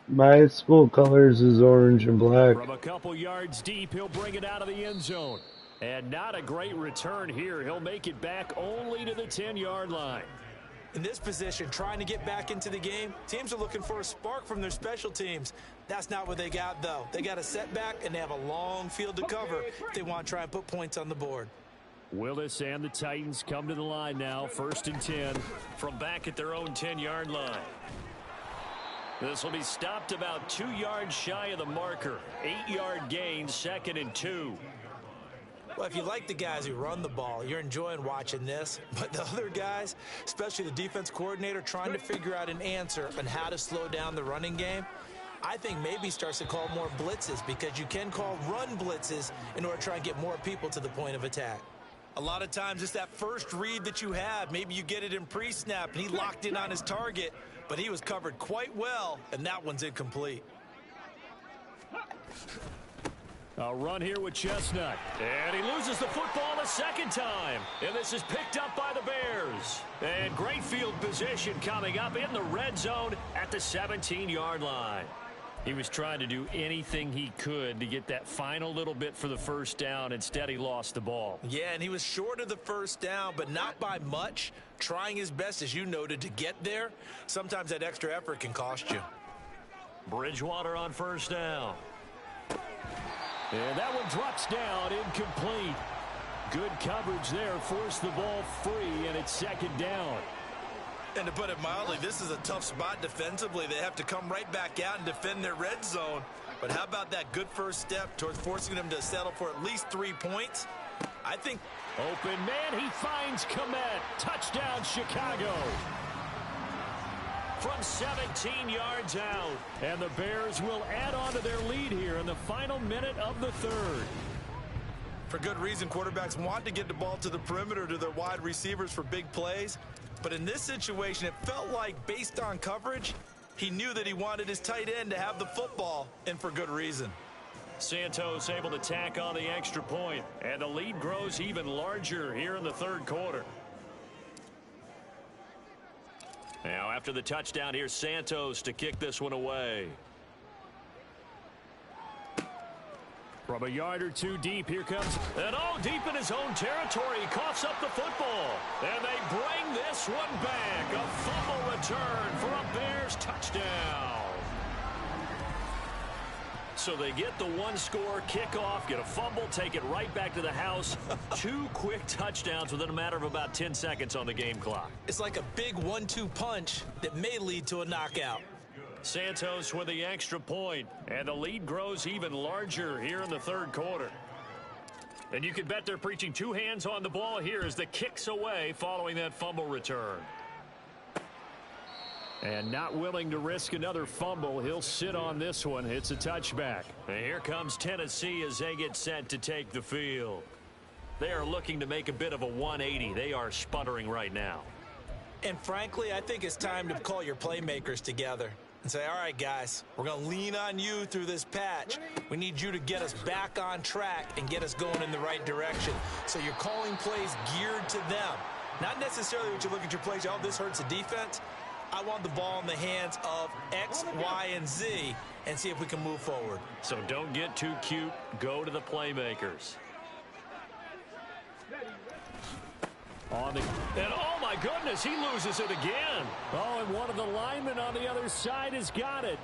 My school colors is orange and black. From a couple yards deep, he'll bring it out of the end zone. And not a great return here. He'll make it back only to the 10-yard line. In this position, trying to get back into the game, teams are looking for a spark from their special teams. That's not what they got, though. They got a setback, and they have a long field to cover if they want to try and put points on the board. Willis and the Titans come to the line now, 1st and 10 from back at their own 10-yard line. This will be stopped about 2 yards shy of the marker. 8-yard gain, 2nd and 2. Well, if you like the guys who run the ball, you're enjoying watching this. But the other guys, especially the defense coordinator, trying to figure out an answer on how to slow down the running game, I think maybe starts to call more blitzes, because you can call run blitzes in order to try and get more people to the point of attack. A lot of times it's that first read that you have. Maybe you get it in pre-snap, and he locked in on his target, but he was covered quite well, and that one's incomplete. A run here with Chestnut. And he loses the football a second time. And this is picked up by the Bears. And great field position coming up in the red zone at the 17-yard line. He was trying to do anything he could to get that final little bit for the first down. Instead, he lost the ball. Yeah, and he was short of the first down, but not by much. Trying his best, as you noted, to get there. Sometimes that extra effort can cost you. Bridgewater on 1st down. And that one drops down, incomplete. Good coverage there, forced the ball free, and it's 2nd down. And to put it mildly, this is a tough spot defensively. They have to come right back out and defend their red zone. But how about that good first step towards forcing them to settle for at least 3 points? I think... Open man, he finds Komet. Touchdown, Chicago. from 17 yards out. And the Bears will add on to their lead here in the final minute of the third. For good reason, quarterbacks want to get the ball to the perimeter to their wide receivers for big plays. But in this situation, it felt like, based on coverage, he knew that he wanted his tight end to have the football, and for good reason. Santos able to tack on the extra point, and the lead grows even larger here in the third quarter. Now, after the touchdown, here's Santos to kick this one away. From a yard or two deep, here comes, and deep in his own territory, he coughs up the football. And they bring this one back. A fumble return for a Bears touchdown. So they get the one-score kickoff, get a fumble, take it right back to the house. 2 quick touchdowns within a matter of about 10 seconds on the game clock. It's like a big 1-2 punch that may lead to a knockout. Santos with the extra point, and the lead grows even larger here in the third quarter. And you can bet they're preaching 2 hands on the ball here as the kick's away following that fumble return. And not willing to risk another fumble, he'll sit on this one. It's a touchback. And here comes Tennessee as they get set to take the field. They are looking to make a bit of a 180. They are sputtering right now. And frankly, I think it's time to call your playmakers together and say, all right, guys, we're going to lean on you through this patch. We need you to get us back on track and get us going in the right direction. So you're calling plays geared to them. Not necessarily when you look at your plays, this hurts the defense. I want the ball in the hands of X, Y, and Z and see if we can move forward. So don't get too cute. Go to the playmakers. And oh my goodness, he loses it again. Oh, and one of the linemen on the other side has got it.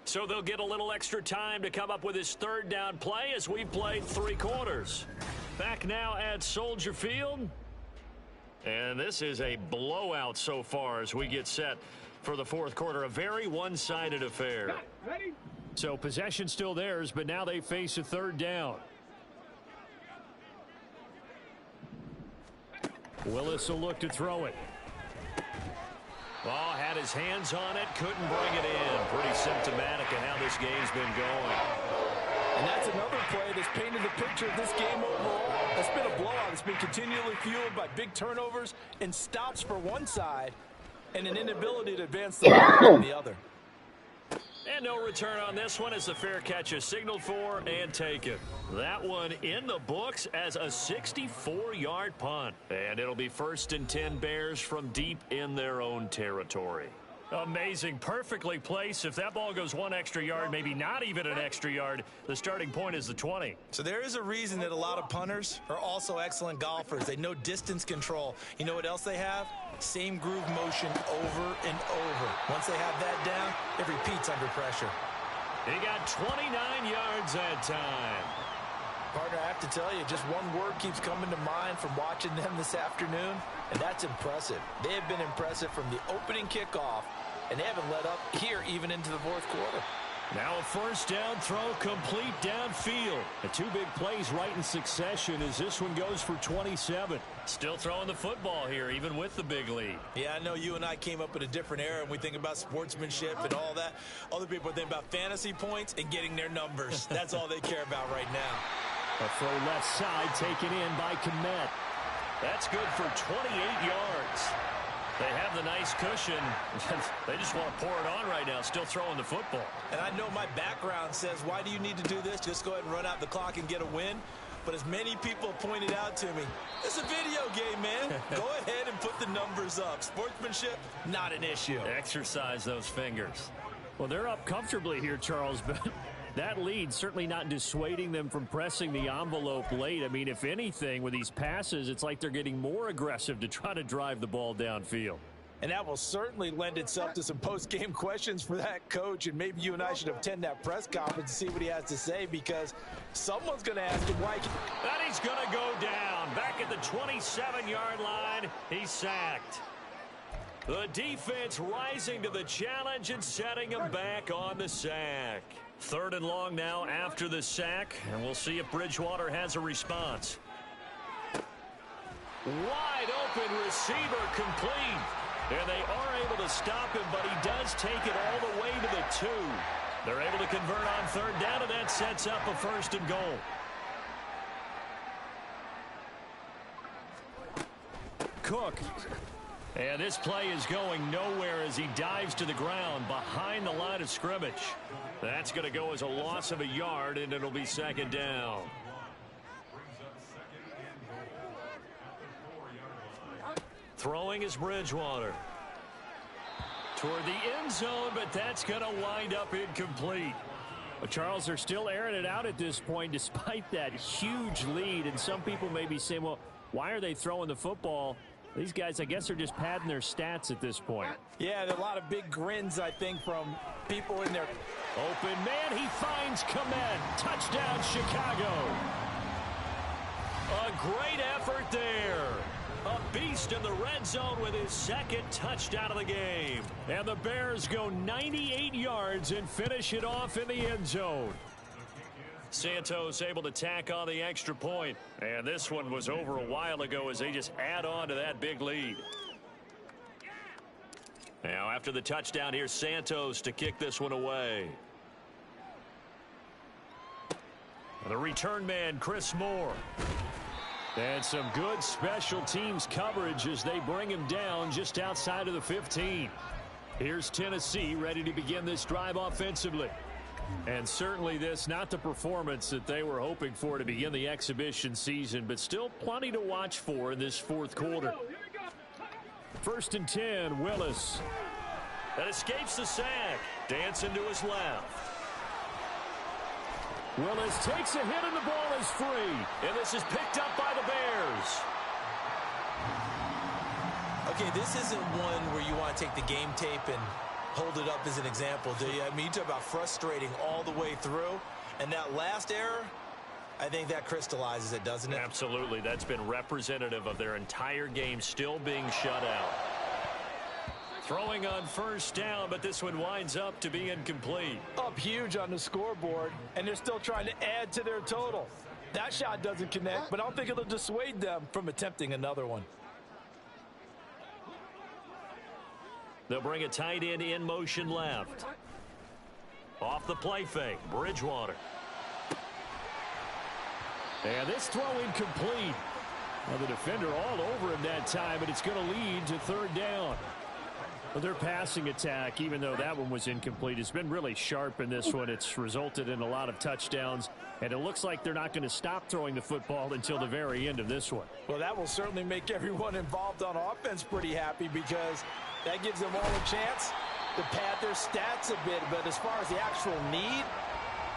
So they'll get a little extra time to come up with his third down play as we played 3 quarters. Back now at Soldier Field. And this is a blowout so far as we get set for the fourth quarter. A very one-sided affair. So possession still theirs, but now they face a third down. Willis will look to throw it. Oh, had his hands on it, couldn't bring it in. Pretty symptomatic of how this game's been going. And that's another play that's painted the picture of this game overall. It's been a blowout. It's been continually fueled by big turnovers and stops for one side and an inability to advance the ball on the other. And no return on this one as the fair catch is signaled for and taken. That one in the books as a 64-yard punt. And it'll be 1st and 10 Bears from deep in their own territory. Amazing. Perfectly placed. If that ball goes 1 extra yard, maybe not even an extra yard, the starting point is the 20. So there is a reason that a lot of punters are also excellent golfers. They know distance control. You know what else they have? Same groove motion over and over. Once they have that down, it repeats under pressure. He got 29 yards that time. Partner, I have to tell you, just one word keeps coming to mind from watching them this afternoon, and that's impressive. They have been impressive from the opening kickoff, and they haven't let up here even into the fourth quarter. Now a first down throw complete downfield. The 2 big plays right in succession as this one goes for 27. Still throwing the football here, even with the big lead. Yeah, I know you and I came up in a different era, and we think about sportsmanship and all that. Other people think about fantasy points and getting their numbers. That's all they care about right now. A throw left side taken in by Kmet. That's good for 28 yards. They have the nice cushion. They just want to pour it on right now, still throwing the football. And I know my background says, why do you need to do this? Just go ahead and run out the clock and get a win. But as many people pointed out to me, it's a video game, man. Go ahead and put the numbers up. Sportsmanship, not an issue. Exercise those fingers. Well, they're up comfortably here, Charles, but that lead certainly not dissuading them from pressing the envelope late. I mean, if anything, with these passes, it's like they're getting more aggressive to try to drive the ball downfield. And that will certainly lend itself to some post-game questions for that coach. And maybe you and I should attend that press conference and see what he has to say, because someone's going to ask him why. And he's going to go down. Back at the 27-yard line, he's sacked. The defense rising to the challenge and setting him back on the sack. 3rd and long now after the sack, and we'll see if Bridgewater has a response. Wide open receiver complete. And they are able to stop him, but he does take it all the way to the 2. They're able to convert on 3rd down, and that sets up a 1st and goal. Cook. And this play is going nowhere as he dives to the ground behind the line of scrimmage. That's going to go as a loss of a yard, and it'll be 2nd down. Throwing is Bridgewater. Toward the end zone, but that's going to wind up incomplete. Well, Charles, they're still airing it out at this point despite that huge lead. And some people may be saying, well, why are they throwing the football? These guys, I guess, are just padding their stats at this point. Yeah, there are a lot of big grins, I think, from people in there. Open man, he finds Komet. Touchdown, Chicago. A great effort there. A beast in the red zone with his 2nd touchdown of the game. And the Bears go 98 yards and finish it off in the end zone. Santos able to tack on the extra point. And this one was over a while ago as they just add on to that big lead. Now after the touchdown, here's Santos to kick this one away. The return man, Chris Moore. And some good special teams coverage as they bring him down just outside of the 15. Here's Tennessee ready to begin this drive offensively. And certainly this, not the performance that they were hoping for to begin the exhibition season, but still plenty to watch for in this 4th quarter. 1st and 10, Willis. That escapes the sack. Dancing to his left. Willis takes a hit and the ball is free. And this is picked up by the Bears. Okay, this isn't one where you want to take the game tape and hold it up as an example, do you? I mean, you talk about frustrating all the way through. And that last error, I think that crystallizes it, doesn't it? Absolutely. That's been representative of their entire game still being shut out. Throwing on 1st down, but this one winds up to be incomplete. Up huge on the scoreboard, and they're still trying to add to their total. That shot doesn't connect, but I don't think it'll dissuade them from attempting another one. They'll bring a tight end in motion left. Off the play fake, Bridgewater. And this throw incomplete. Well, the defender all over him that time, but it's going to lead to 3rd down. Well, their passing attack, even though that one was incomplete, has been really sharp in this one. It's resulted in a lot of touchdowns, and it looks like they're not going to stop throwing the football until the very end of this one. Well, that will certainly make everyone involved on offense pretty happy because that gives them all a chance to pad their stats a bit. But as far as the actual need,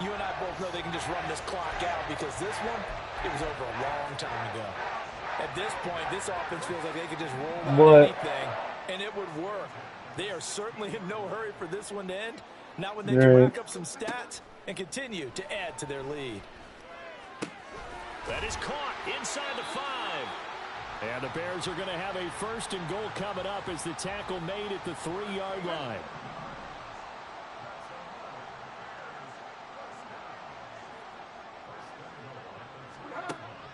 you and I both know they can just run this clock out because this one, it was over a long time ago. At this point, this offense feels like they could just roll out anything, and it would work. They are certainly in no hurry for this one to end. Not when they can rack up some stats and continue to add to their lead. That is caught inside the 5. And the Bears are going to have a 1st and goal coming up as the tackle made at the 3-yard line.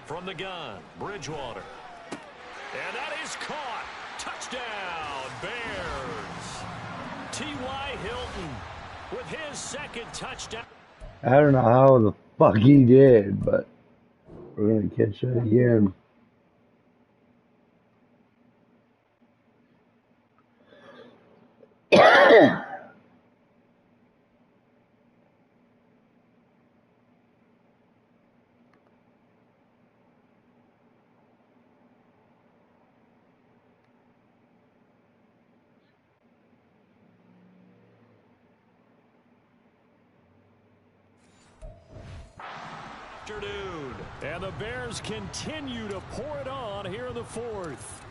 From the gun, Bridgewater. And that is caught. Touchdown, Bears. T.Y. Hilton with his 2nd touchdown. I don't know how the fuck he did, but we're going to catch it again. And the Bears continue to pour it on here in the 4th.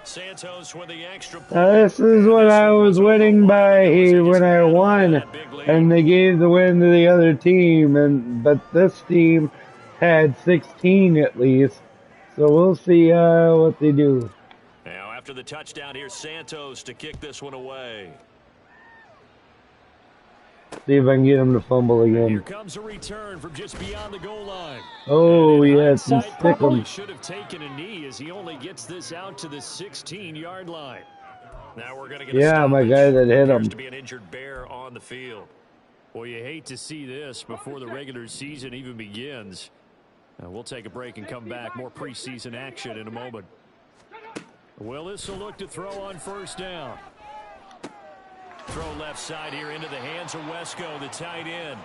Santos with the extra point. This is what I was winning by when I won, and they gave the win to the other team. But this team had 16 at least, so we'll see what they do. Now after the touchdown, here's Santos to kick this one away. See if I can get him to fumble Here again. comes a return from just beyond the goal line. Oh, And in yes, he hindsight, stick probably him. should have taken a knee as he only gets this out to the 16-yard line. Now we're going to get a Yeah, my stoppage. guy that hit Appears him. to be an injured bear on the field. Well, you hate to see this before the regular season even begins. We'll take a break and come back. More preseason action in a moment. Willis will look to throw on first down. Throw left side here into the hands of Wesco, the tight end.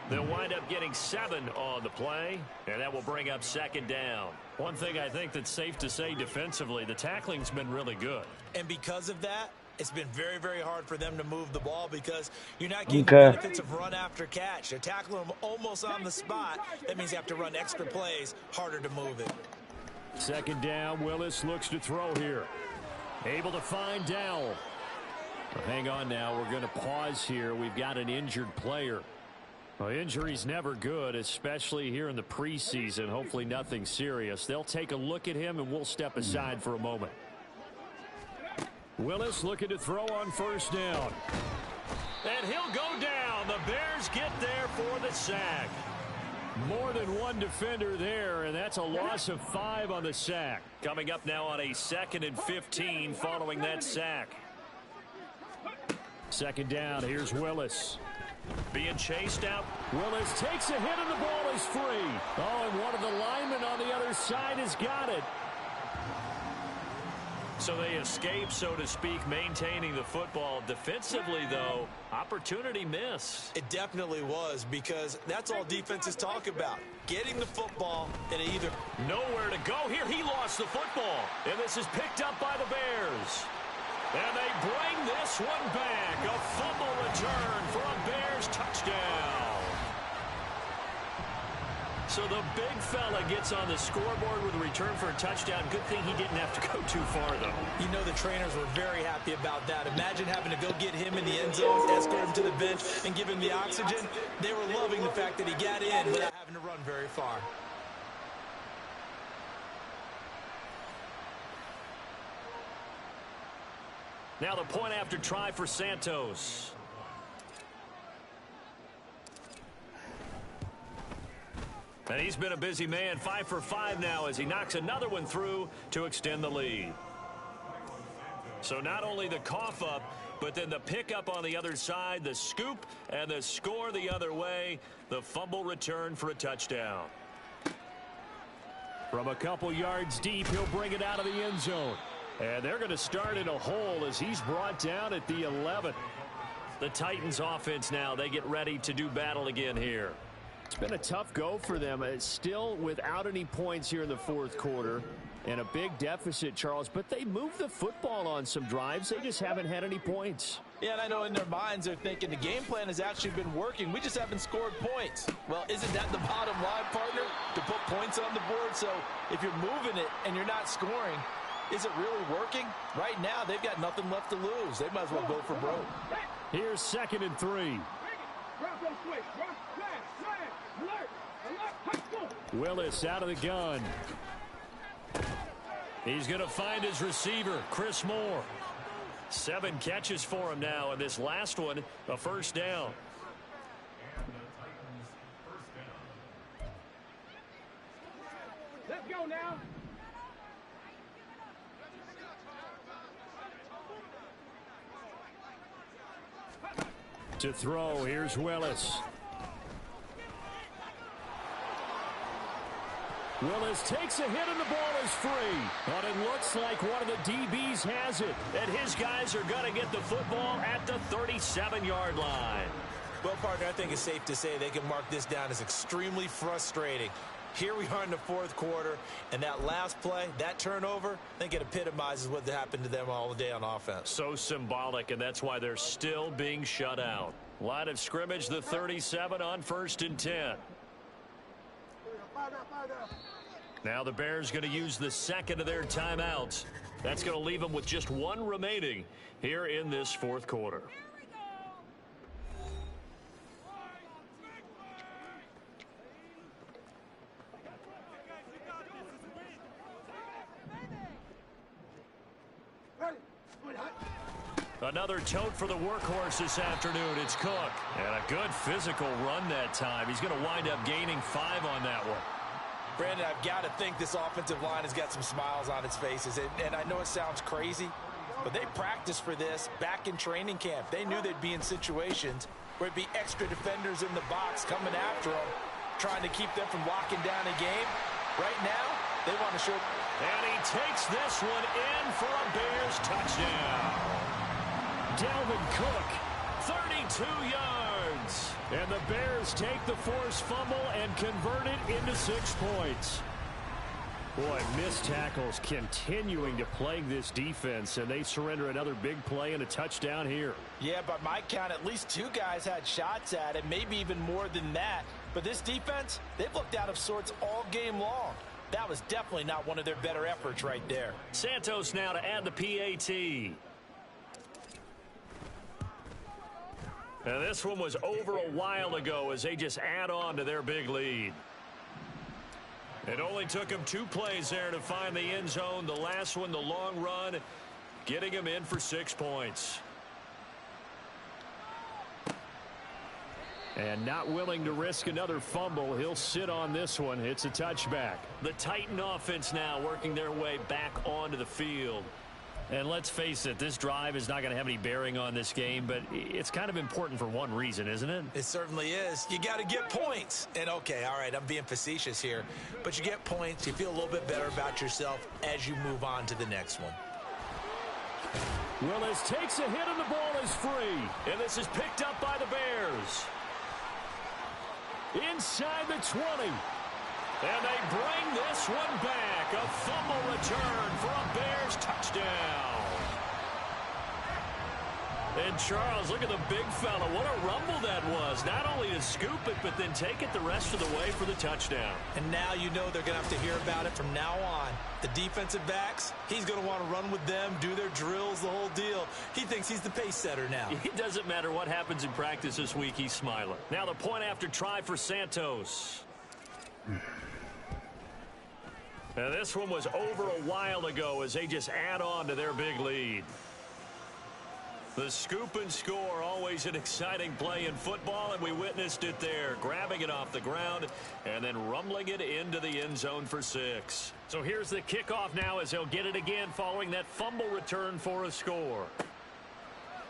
They'll wind up getting 7 on the play, and that will bring up second down. One thing I think that's safe to say defensively, the tackling's been really good. And because of that, it's been very, very hard for them to move the ball because you're not getting the Okay. benefits of run after catch. They're tackling them almost on the spot. That means you have to run extra plays, harder to move it. Second down, Willis looks to throw here. Able to find Dowell. Well, hang on now, we're going to pause here. We've got an injured player. Well, injury's never good, especially here in the preseason. Hopefully nothing serious. They'll take a look at him, and we'll step aside for a moment. Willis looking to throw on first down. And he'll go down. The Bears get there for the sack. More than one defender there, and that's a loss of 5 on the sack. Coming up now on a 2nd and 15 following that sack. Second down, here's Willis. Being chased out. Willis takes a hit and the ball is free. Oh, and one of the linemen on the other side has got it. So they escape, so to speak, maintaining the football. Defensively, though, opportunity miss. It definitely was because that's all defenses talk about. Getting the football and either nowhere to go here. He lost the football, and this is picked up by the Bears. And they bring this one back. A fumble return for a Bears touchdown. So the big fella gets on the scoreboard with a return for a touchdown. Good thing he didn't have to go too far, though. You know the trainers were very happy about that. Imagine having to go get him in the end zone, escort him to the bench, and give him the oxygen. They were loving the fact that he got in without having to run very far. Now the point after try for Santos. And he's been a busy man, 5 for 5 now as he knocks another one through to extend the lead. So not only the cough up, but then the pickup on the other side, the scoop, and the score the other way. The fumble return for a touchdown. From a couple yards deep, he'll bring it out of the end zone. And they're going to start in a hole as he's brought down at the 11. The Titans offense now, they get ready to do battle again here. It's been a tough go for them. It's still without any points here in the fourth quarter. And a big deficit, Charles. But they moved the football on some drives. They just haven't had any points. Yeah, and I know in their minds they're thinking the game plan has actually been working. We just haven't scored points. Well, isn't that the bottom line, partner? To put points on the board. So if you're moving it and you're not scoring, is it really working? Right now, they've got nothing left to lose. They might as well go for broke. Here's 2nd and 3. Willis out of the gun. He's going to find his receiver, Chris Moore. 7 catches for him now, and this last one, a first down. Let's go now. To throw, here's Willis. Willis takes a hit and the ball is free. But it looks like one of the DBs has it. And his guys are going to get the football at the 37-yard line. Well, partner, I think it's safe to say they can mark this down as extremely frustrating. Here we are in the fourth quarter, and that last play, that turnover, I think it epitomizes what happened to them all day on offense. So symbolic, and that's why they're still being shut out. Line of scrimmage, the 37 on 1st and 10. Now the Bears going to use the second of their timeouts. That's going to leave them with just 1 remaining here in this fourth quarter. Another tote for the workhorse this afternoon. It's Cook. And a good physical run that time. He's going to wind up gaining 5 on that one. Brandon, I've got to think this offensive line has got some smiles on its faces. And I know it sounds crazy, but they practiced for this back in training camp. They knew they'd be in situations where it'd be extra defenders in the box coming after them, trying to keep them from locking down a game. Right now, they want to show. And he takes this one in for a Bears touchdown. Dalvin Cook, 32 yards. And the Bears take the forced fumble and convert it into 6 points. Boy, missed tackles continuing to plague this defense, and they surrender another big play and a touchdown here. Yeah, by my count, at least 2 guys had shots at it, maybe even more than that. But this defense, they've looked out of sorts all game long. That was definitely not one of their better efforts right there. Santos now to add the PAT. And this one was over a while ago as they just add on to their big lead. It only took him 2 plays there to find the end zone. The last one, the long run, getting him in for 6 points. And not willing to risk another fumble. He'll sit on this one. It's a touchback. The Titan offense now working their way back onto the field. And let's face it, this drive is not going to have any bearing on this game, but it's kind of important for one reason, isn't it? It certainly is. You got to get points. And okay, all right, I'm being facetious here, but you get points, you feel a little bit better about yourself as you move on to the next one. Willis takes a hit and the ball is free. And this is picked up by the Bears. Inside the 20. And they bring this one back. A fumble return for a Bears touchdown. And Charles, look at the big fella. What a rumble that was. Not only to scoop it, but then take it the rest of the way for the touchdown. And now you know they're going to have to hear about it from now on. The defensive backs, he's going to want to run with them, do their drills, the whole deal. He thinks he's the pace setter now. It doesn't matter what happens in practice this week, he's smiling. Now the point after try for Santos. Now this one was over a while ago as they just add on to their big lead. The scoop and score, always an exciting play in football, and we witnessed it there. Grabbing it off the ground and then rumbling it into the end zone for 6. So here's the kickoff now as they'll get it again following that fumble return for a score.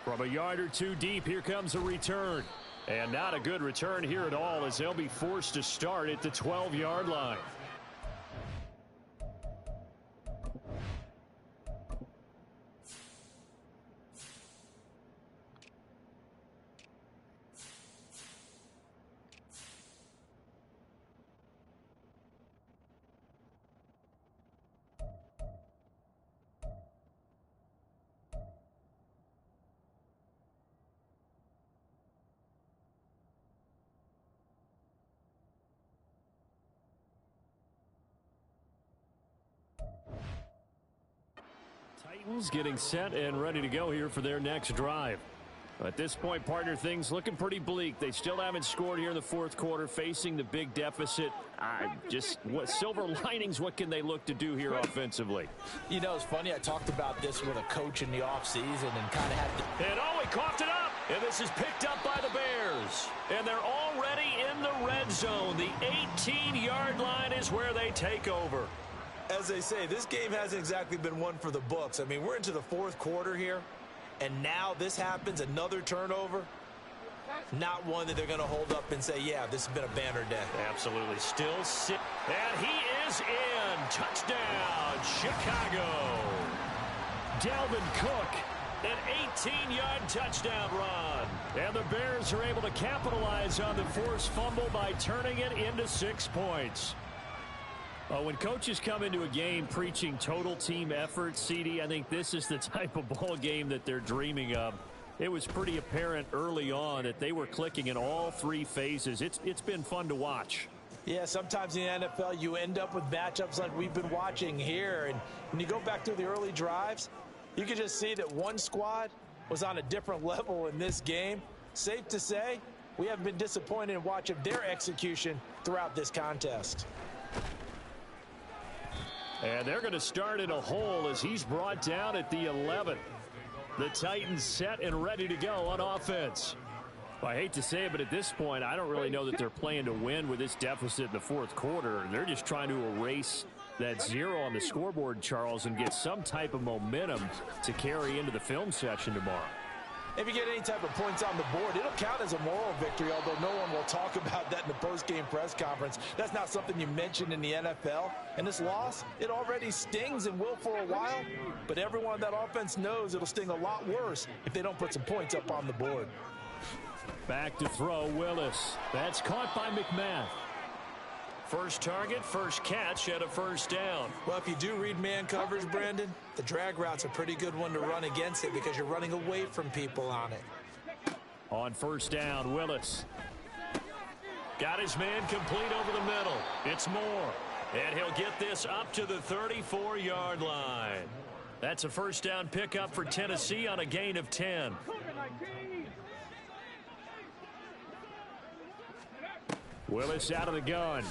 From a yard or 2 deep, here comes a return. And not a good return here at all as they'll be forced to start at the 12-yard line. Titans getting set and ready to go here for their next drive. At this point, partner, things looking pretty bleak. They still haven't scored here in the 4th quarter, facing the big deficit. What silver linings, what can they look to do here offensively? You know, it's funny, I talked about this with a coach in the offseason and kind of had to... And he coughed it up. And this is picked up by the Bears. And they're already in the red zone. The 18-yard line is where they take over. As they say, this game hasn't exactly been one for the books. I mean, we're into the 4th quarter here, and now this happens, another turnover. Not one that they're going to hold up and say, yeah, this has been a banner day. Absolutely. Still sit. And he is in. Touchdown, Chicago. Dalvin Cook, an 18-yard touchdown run. And the Bears are able to capitalize on the forced fumble by turning it into 6 points. When coaches come into a game preaching total team effort, CD, I think this is the type of ball game that they're dreaming of. It was pretty apparent early on that they were clicking in all 3 phases. It's been fun to watch. Yeah, sometimes in the NFL you end up with matchups like we've been watching here. And when you go back through the early drives, you can just see that one squad was on a different level in this game. Safe to say, we haven't been disappointed in watching their execution throughout this contest. And they're going to start in a hole as he's brought down at the 11. The Titans set and ready to go on offense. Well, I hate to say it, but at this point, I don't really know that they're playing to win with this deficit in the fourth quarter. They're just trying to erase that 0 on the scoreboard, Charles, and get some type of momentum to carry into the film session tomorrow. If you get any type of points on the board, it'll count as a moral victory, although no one will talk about that in the post-game press conference. That's not something you mentioned in the NFL. And this loss, it already stings and will for a while, but everyone on that offense knows it'll sting a lot worse if they don't put some points up on the board. Back to throw, Willis. That's caught by McMichael. First target, first catch at a first down. Well, if you do read man coverage, Brandon, the drag route's a pretty good one to run against it because you're running away from people on it. On first down, Willis. Got his man complete over the middle. It's Moore. And he'll get this up to the 34-yard line. That's a first down pickup for Tennessee on a gain of 10. Willis out of the gun.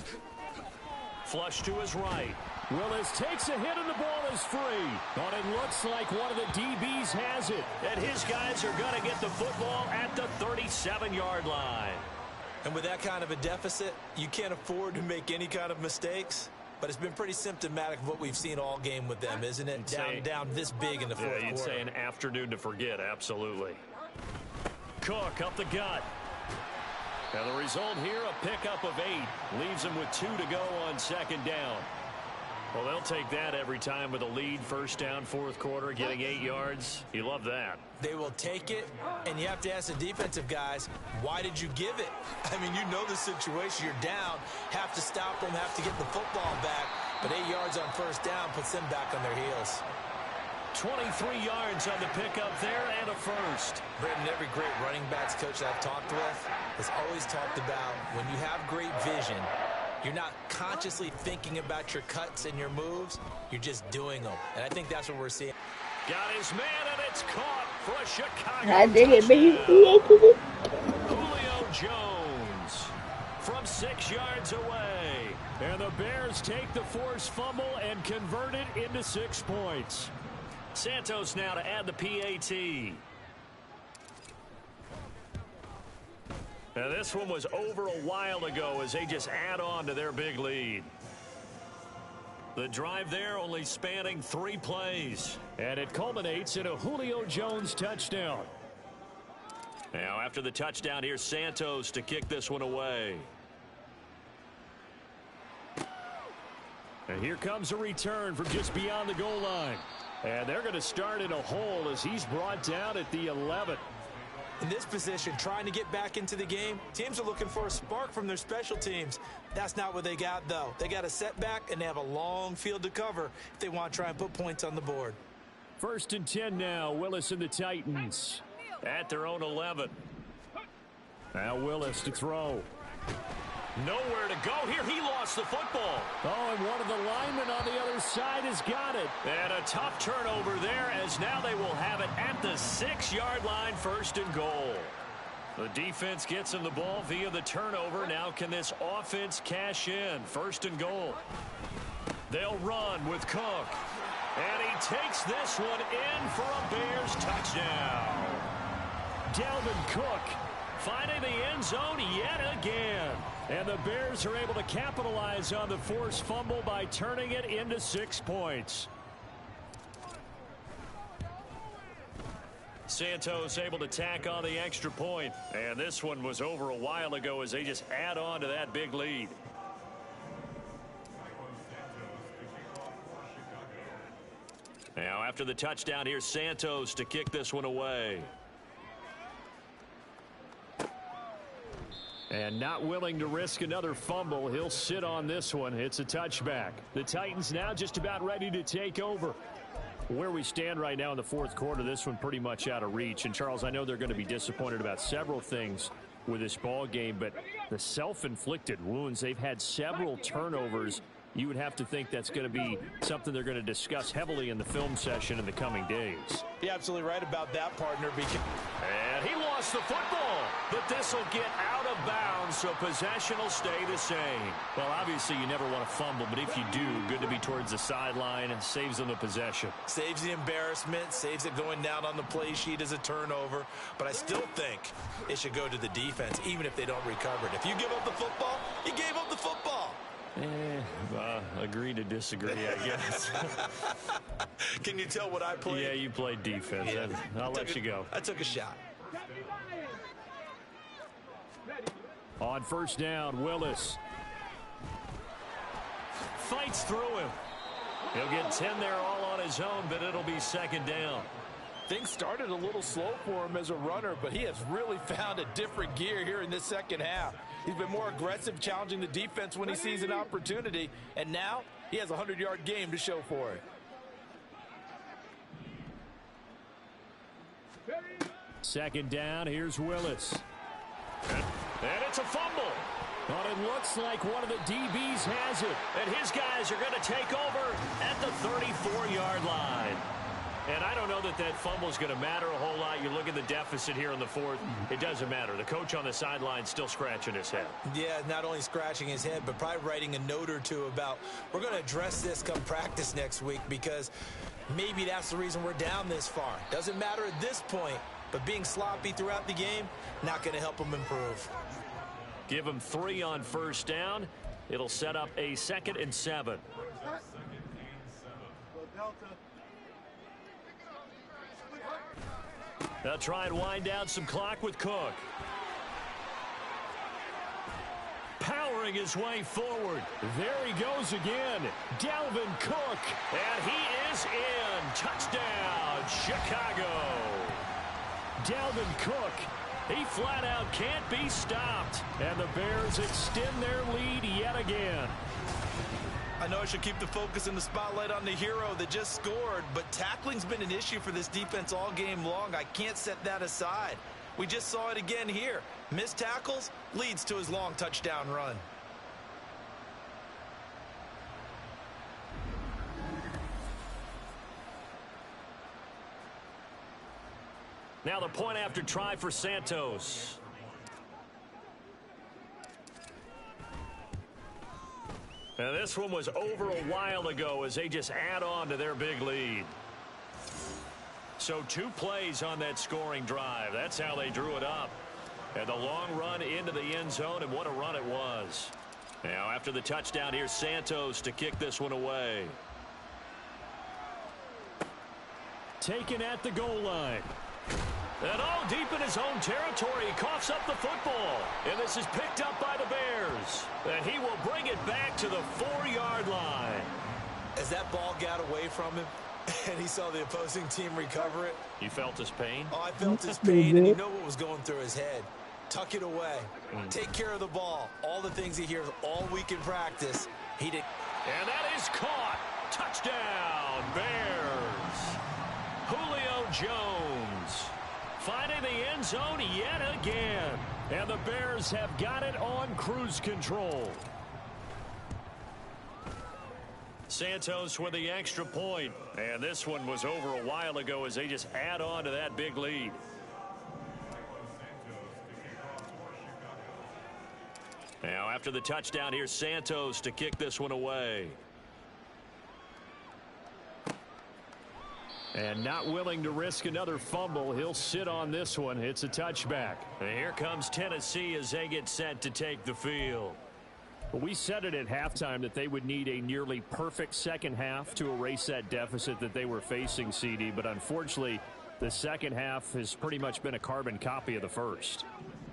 Flush to his right. Willis takes a hit and the ball is free. But it looks like one of the DBs has it. And his guys are going to get the football at the 37-yard line. And with that kind of a deficit, you can't afford to make any kind of mistakes. But it's been pretty symptomatic of what we've seen all game with them, isn't it? Down this big in the fourth quarter. You'd say an afternoon to forget, absolutely. Cook up the gut. And the result here, a pickup of 8. Leaves them with 2 to go on second down. Well, they'll take that every time with a lead, first down, fourth quarter, getting 8 yards. You love that. They will take it, and you have to ask the defensive guys, why did you give it? I mean, you know the situation. You're down, have to stop them, have to get the football back. But 8 yards on first down puts them back on their heels. 23 yards on the pickup there and a first. Brendan, every great running backs coach that I've talked with has always talked about when you have great vision, you're not consciously thinking about your cuts and your moves. You're just doing them. And I think that's what we're seeing. Got his man, and it's caught for a Chicago I did it, baby. Julio Jones from 6 yards away. And the Bears take the forced fumble and convert it into 6 points. Santos now to add the PAT. Now this one was over a while ago as they just add on to their big lead. The drive there only spanning 3 plays. And it culminates in a Julio Jones touchdown. Now after the touchdown, here's Santos to kick this one away. And here comes a return from just beyond the goal line. And they're going to start in a hole as he's brought down at the 11. In this position, trying to get back into the game, teams are looking for a spark from their special teams. That's not what they got, though. They got a setback, and they have a long field to cover if they want to try and put points on the board. 1st and 10 now. Willis and the Titans at their own 11. Now Willis to throw. Nowhere to go here. He lost the football. Oh, and one of the linemen on the other side has got it. And a tough turnover there as now they will have it at the 6-yard line, 1st and goal. The defense gets him the ball via the turnover. Now can this offense cash in? 1st and goal. They'll run with Cook. And he takes this one in for a Bears touchdown. Dalvin Cook finding the end zone yet again. And the Bears are able to capitalize on the forced fumble by turning it into 6 points. Santos able to tack on the extra point. And this one was over a while ago as they just add on to that big lead. Now after the touchdown, here's Santos to kick this one away. And not willing to risk another fumble, he'll sit on this one. It's a touchback. The Titans now just about ready to take over. Where we stand right now in the fourth quarter, this one pretty much out of reach. And Charles, I know they're going to be disappointed about several things with this ball game, but the self-inflicted wounds, they've had several turnovers. You would have to think that's going to be something they're going to discuss heavily in the film session in the coming days. You're absolutely right about that, partner. And he lost lost the football, but this will get out of bounds, so possession will stay the same. Well, obviously you never want to fumble, but if you do, good to be towards the sideline. Saves them the possession. Saves the embarrassment, saves it going down on the play sheet as a turnover. But I still think it should go to the defense, even if they don't recover it. If you give up the football, you gave up the football. Agree to disagree, I guess. Can you tell what I played? Yeah, you played defense. Yeah. I'll let you go. I took a shot. On first down, Willis. Fights through him. He'll get 10 there all on his own, but it'll be second down. Things started a little slow for him as a runner, but he has really found a different gear here in this second half. He's been more aggressive, challenging the defense when he sees an opportunity, and now he has a 100-yard game to show for it. Second down, here's Willis. And it's a fumble. But it looks like one of the DBs has it. And his guys are going to take over at the 34-yard line. And I don't know that that fumble is going to matter a whole lot. You look at the deficit here in the fourth. It doesn't matter. The coach on the sideline still scratching his head. Yeah, not only scratching his head, but probably writing a note or two about, we're going to address this come practice next week, because maybe that's the reason we're down this far. Doesn't matter at this point, but being sloppy throughout the game, not going to help him improve. Give him 3 on first down. It'll set up a 2nd and 7. They'll try and wind down some clock with Cook. Powering his way forward. There he goes again. Dalvin Cook. And he is in. Touchdown, Chicago. Dalvin Cook. He flat out can't be stopped. And the Bears extend their lead yet again. I know I should keep the focus and the spotlight on the hero that just scored, but tackling's been an issue for this defense all game long. I can't set that aside. We just saw it again here. Missed tackles leads to his long touchdown run. Now the point after try for Santos. Now this one was over a while ago as they just add on to their big lead. So 2 plays on that scoring drive. That's how they drew it up. And the long run into the end zone, and what a run it was. Now after the touchdown, here's Santos to kick this one away. Taken at the goal line. And all deep in his own territory, he coughs up the football. And this is picked up by the Bears. And he will bring it back to the 4-yard line. As that ball got away from him and he saw the opposing team recover it. You felt his pain? Oh, I felt his pain, and you know what was going through his head. Tuck it away. Take care of the ball. All the things he hears all week in practice, he did. And that is caught. Touchdown, Bears. Julio Jones finding the end zone yet again. And the Bears have got it on cruise control. Santos with the extra point. And this one was over a while ago as they just add on to that big lead. Now after the touchdown, here's Santos to kick this one away. And not willing to risk another fumble. He'll sit on this one. It's a touchback. And here comes Tennessee as they get set to take the field. Well, we said it at halftime that they would need a nearly perfect second half to erase that deficit that they were facing, CD. But unfortunately, the second half has pretty much been a carbon copy of the first.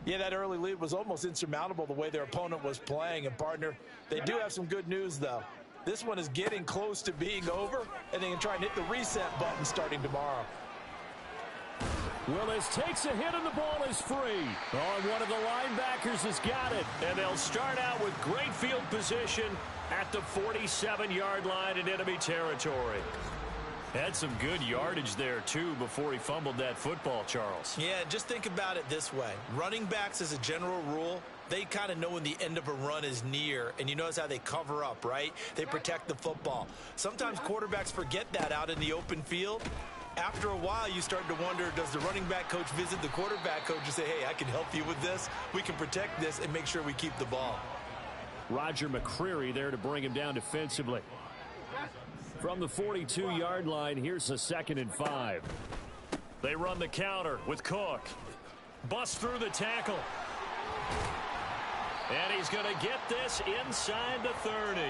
Yeah, that early lead was almost insurmountable the way their opponent was playing. And, partner, they do have some good news, though. This one is getting close to being over, and they can try and hit the reset button starting tomorrow. Willis takes a hit and the ball is free. Oh, one of the linebackers has got it. And they'll start out with great field position at the 47-yard line in enemy territory. Had some good yardage there, too, before he fumbled that football, Charles. Yeah, just think about it this way. Running backs, as a general rule, they kind of know when the end of a run is near, and you notice how they cover up, right? They protect the football. Sometimes quarterbacks forget that out in the open field, After a while, you start to wonder, does the running back coach visit the quarterback coach and say, hey, I can help you with this. We can protect this and make sure we keep the ball. Roger McCreary there to bring him down defensively. From the 42-yard line, here's a 2nd and 5. They run the counter with Cook. Bust through the tackle. And he's going to get this inside the 30.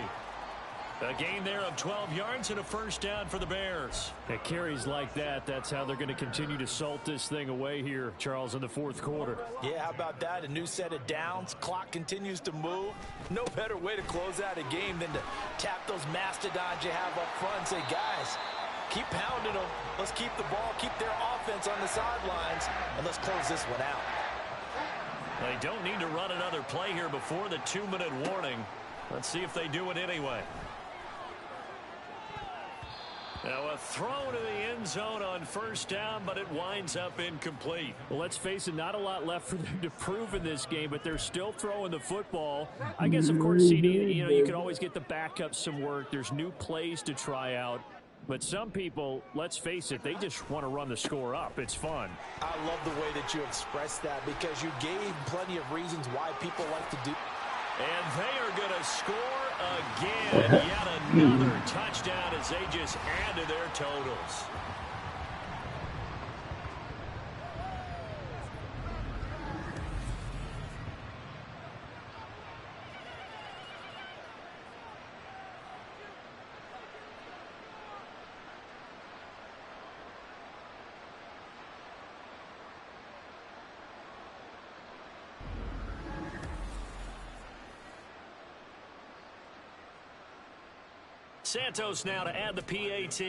A gain there of 12 yards and a first down for the Bears. At carries like that, that's how they're going to continue to salt this thing away here, Charles, in the 4th quarter. Yeah, how about that? A new set of downs. Clock continues to move. No better way to close out a game than to tap those mastodons you have up front and say, guys, keep pounding them. Let's keep the ball, keep their offense on the sidelines, and let's close this one out. They don't need to run another play here before the 2-minute warning. Let's see if they do it anyway. Now a throw to the end zone on first down, but it winds up incomplete. Well, let's face it, not a lot left for them to prove in this game, but they're still throwing the football. I guess, of course, CD, you can always get the backup some work. There's new plays to try out. But some people, let's face it, they just want to run the score up. It's fun. I love the way that you expressed that because you gave plenty of reasons why people like to do. And they are going to score again. Yet another touchdown as they just add to their totals. Santos now to add the PAT.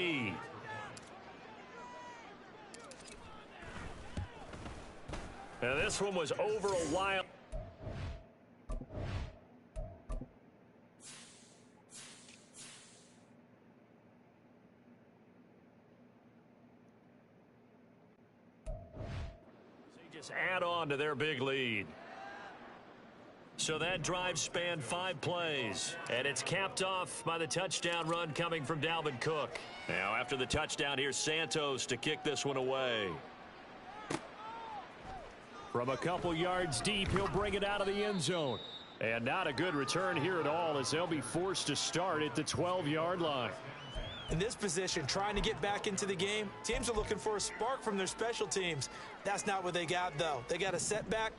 Now this one was over a while. They just add on to their big lead. So that drive spanned 5 plays, and it's capped off by the touchdown run coming from Dalvin Cook. Now after the touchdown, here's Santos to kick this one away. From a couple yards deep, he'll bring it out of the end zone. And not a good return here at all as they'll be forced to start at the 12-yard line. In this position, trying to get back into the game, teams are looking for a spark from their special teams. That's not what they got, though. They got a setback.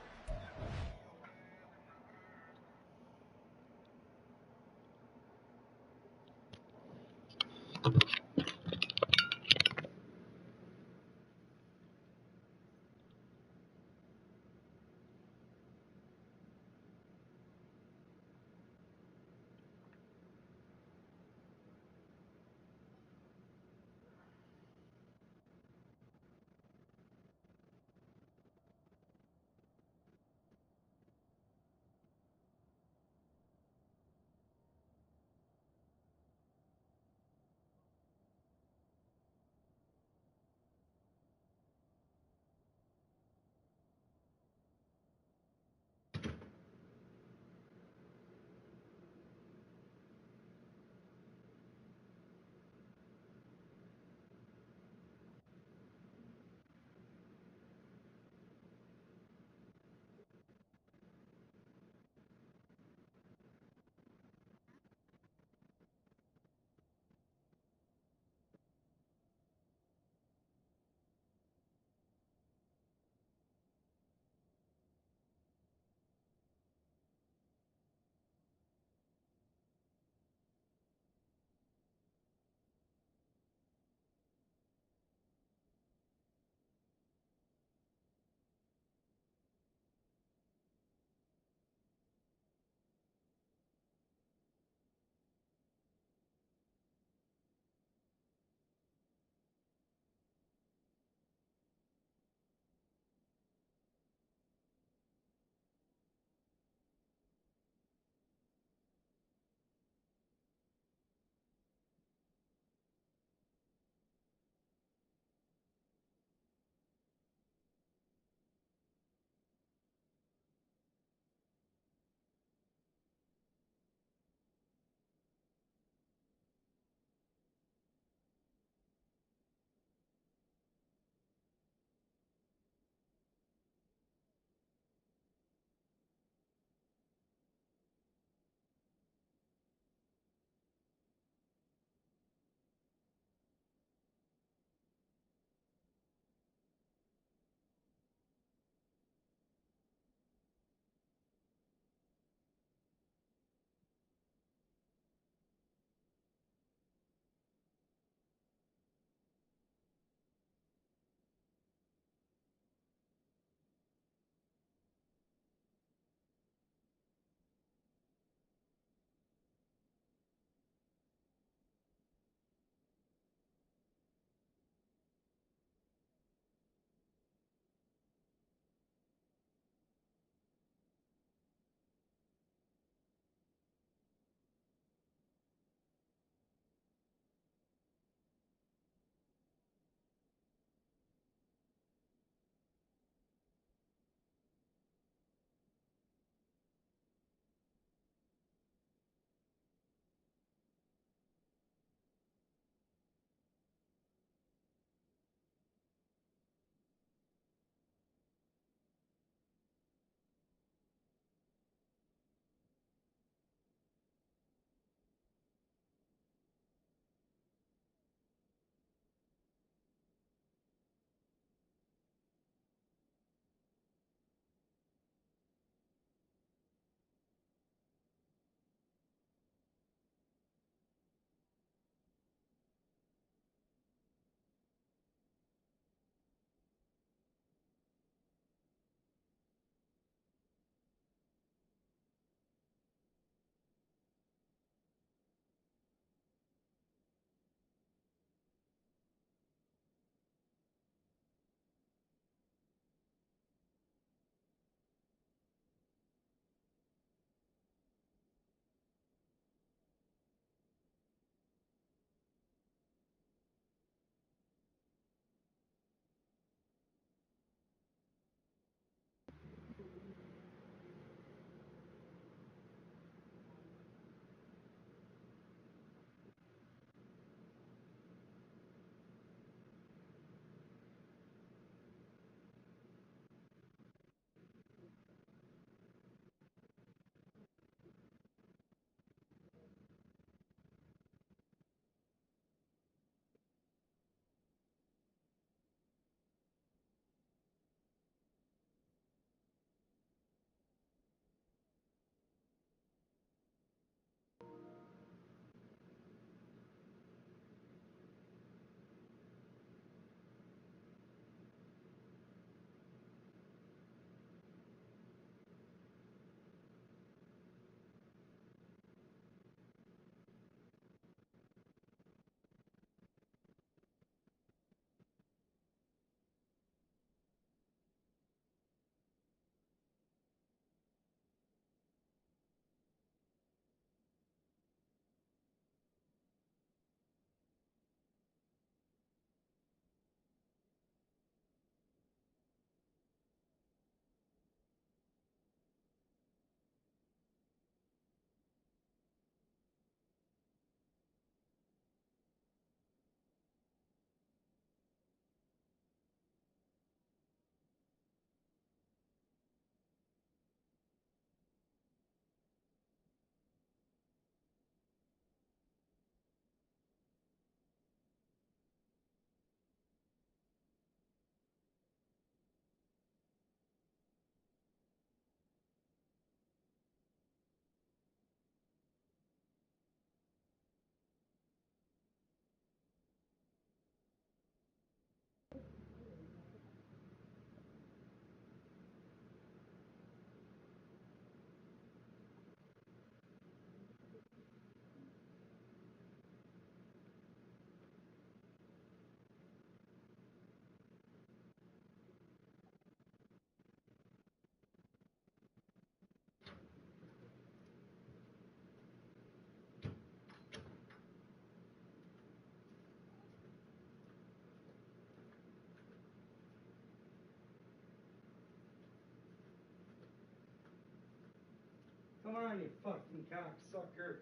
Come on, you fucking cocksucker.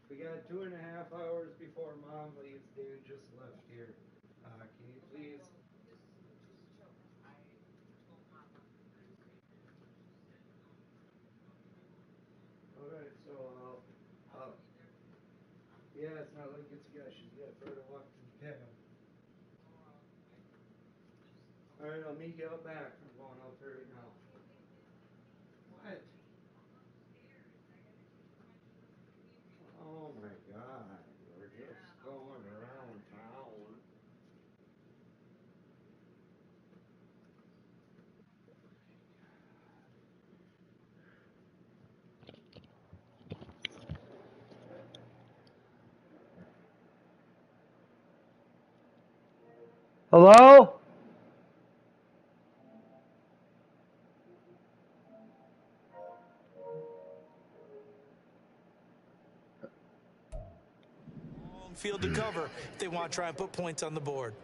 We got 2.5 hours before Mom leaves. Dan just left here. Can you please? Alright, so yeah, it's not like it's she's got further walk to the cabin. Alright, I'll meet you out back. I'm going out there right now. What? Oh my god, we're just going around town. Hello? Long field to cover if they want to try and put points on the board.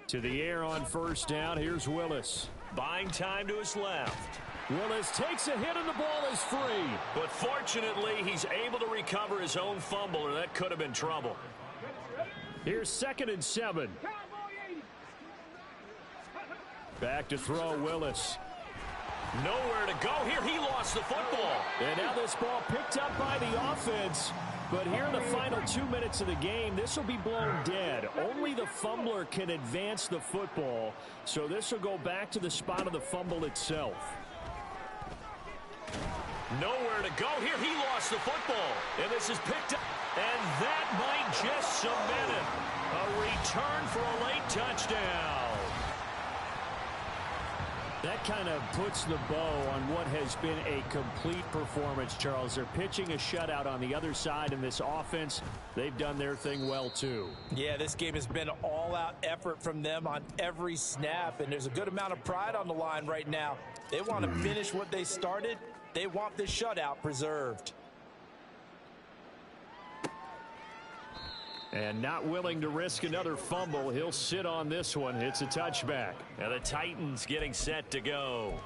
To the air on first down. Here's Willis. Buying time to his left. Willis takes a hit and the ball is free. But fortunately, he's able to recover his own fumble, or that could have been trouble. Here's 2nd and 7. Back to throw Willis. Nowhere to go here. He lost the football. And now this ball picked up by the offense. But here in the final 2 minutes of the game, this will be blown dead. Only the fumbler can advance the football. So this will go back to the spot of the fumble itself. Nowhere to go here. He lost the football. And this is picked up. And that might just cement it. A return for a late touchdown. That kind of puts the bow on what has been a complete performance, Charles. They're pitching a shutout on the other side in this offense. They've done their thing well, too. Yeah, this game has been an all-out effort from them on every snap, and there's a good amount of pride on the line right now. They want to finish what they started. They want this shutout preserved. And not willing to risk another fumble. He'll sit on this one. It's a touchback. Now the Titans getting set to go.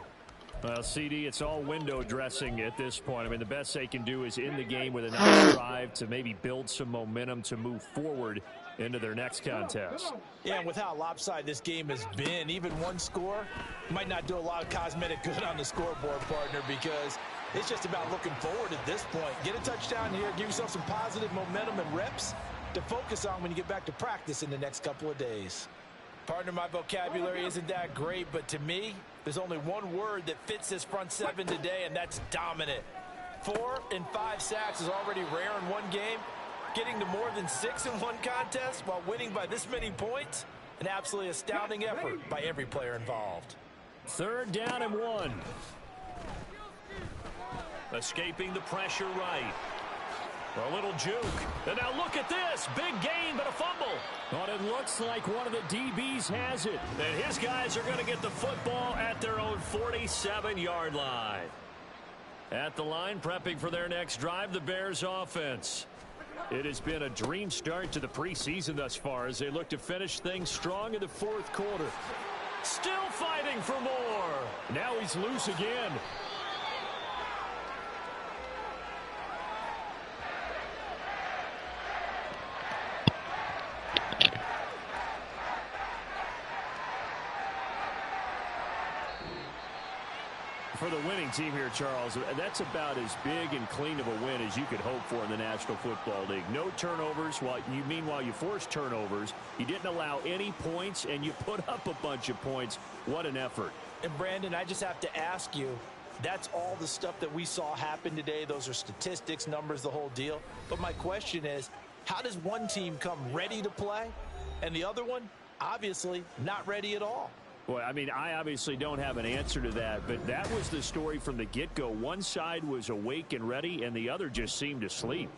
Well, CD, it's all window dressing at this point. I mean, the best they can do is end the game with a nice drive to maybe build some momentum to move forward into their next contest. Yeah, and with how lopsided this game has been, even one score might not do a lot of cosmetic good on the scoreboard, partner, because it's just about looking forward at this point. Get a touchdown here, give yourself some positive momentum and reps to focus on when you get back to practice in the next couple of days. Partner, my vocabulary isn't that great, but to me, there's only one word that fits this front seven today, and that's dominant. 4 and 5 sacks is already rare in one game. Getting to more than 6 in one contest while winning by this many points, an absolutely astounding effort by every player involved. 3rd down and 1. Escaping the pressure right. A little juke. And now look at this. Big gain, but a fumble. But it looks like one of the DBs has it. And his guys are going to get the football at their own 47-yard line. At the line, prepping for their next drive, the Bears offense. It has been a dream start to the preseason thus far as they look to finish things strong in the fourth quarter. Still fighting for more. Now he's loose again. For the winning team here, Charles, that's about as big and clean of a win as you could hope for in the National Football League. No turnovers. Meanwhile, you forced turnovers. You didn't allow any points, and you put up a bunch of points. What an effort. And, Brandon, I just have to ask you, that's all the stuff that we saw happen today. Those are statistics, numbers, the whole deal. But my question is, how does one team come ready to play, and the other one, obviously, not ready at all? Well, I mean, I obviously don't have an answer to that, but that was the story from the get-go. One side was awake and ready, and the other just seemed asleep.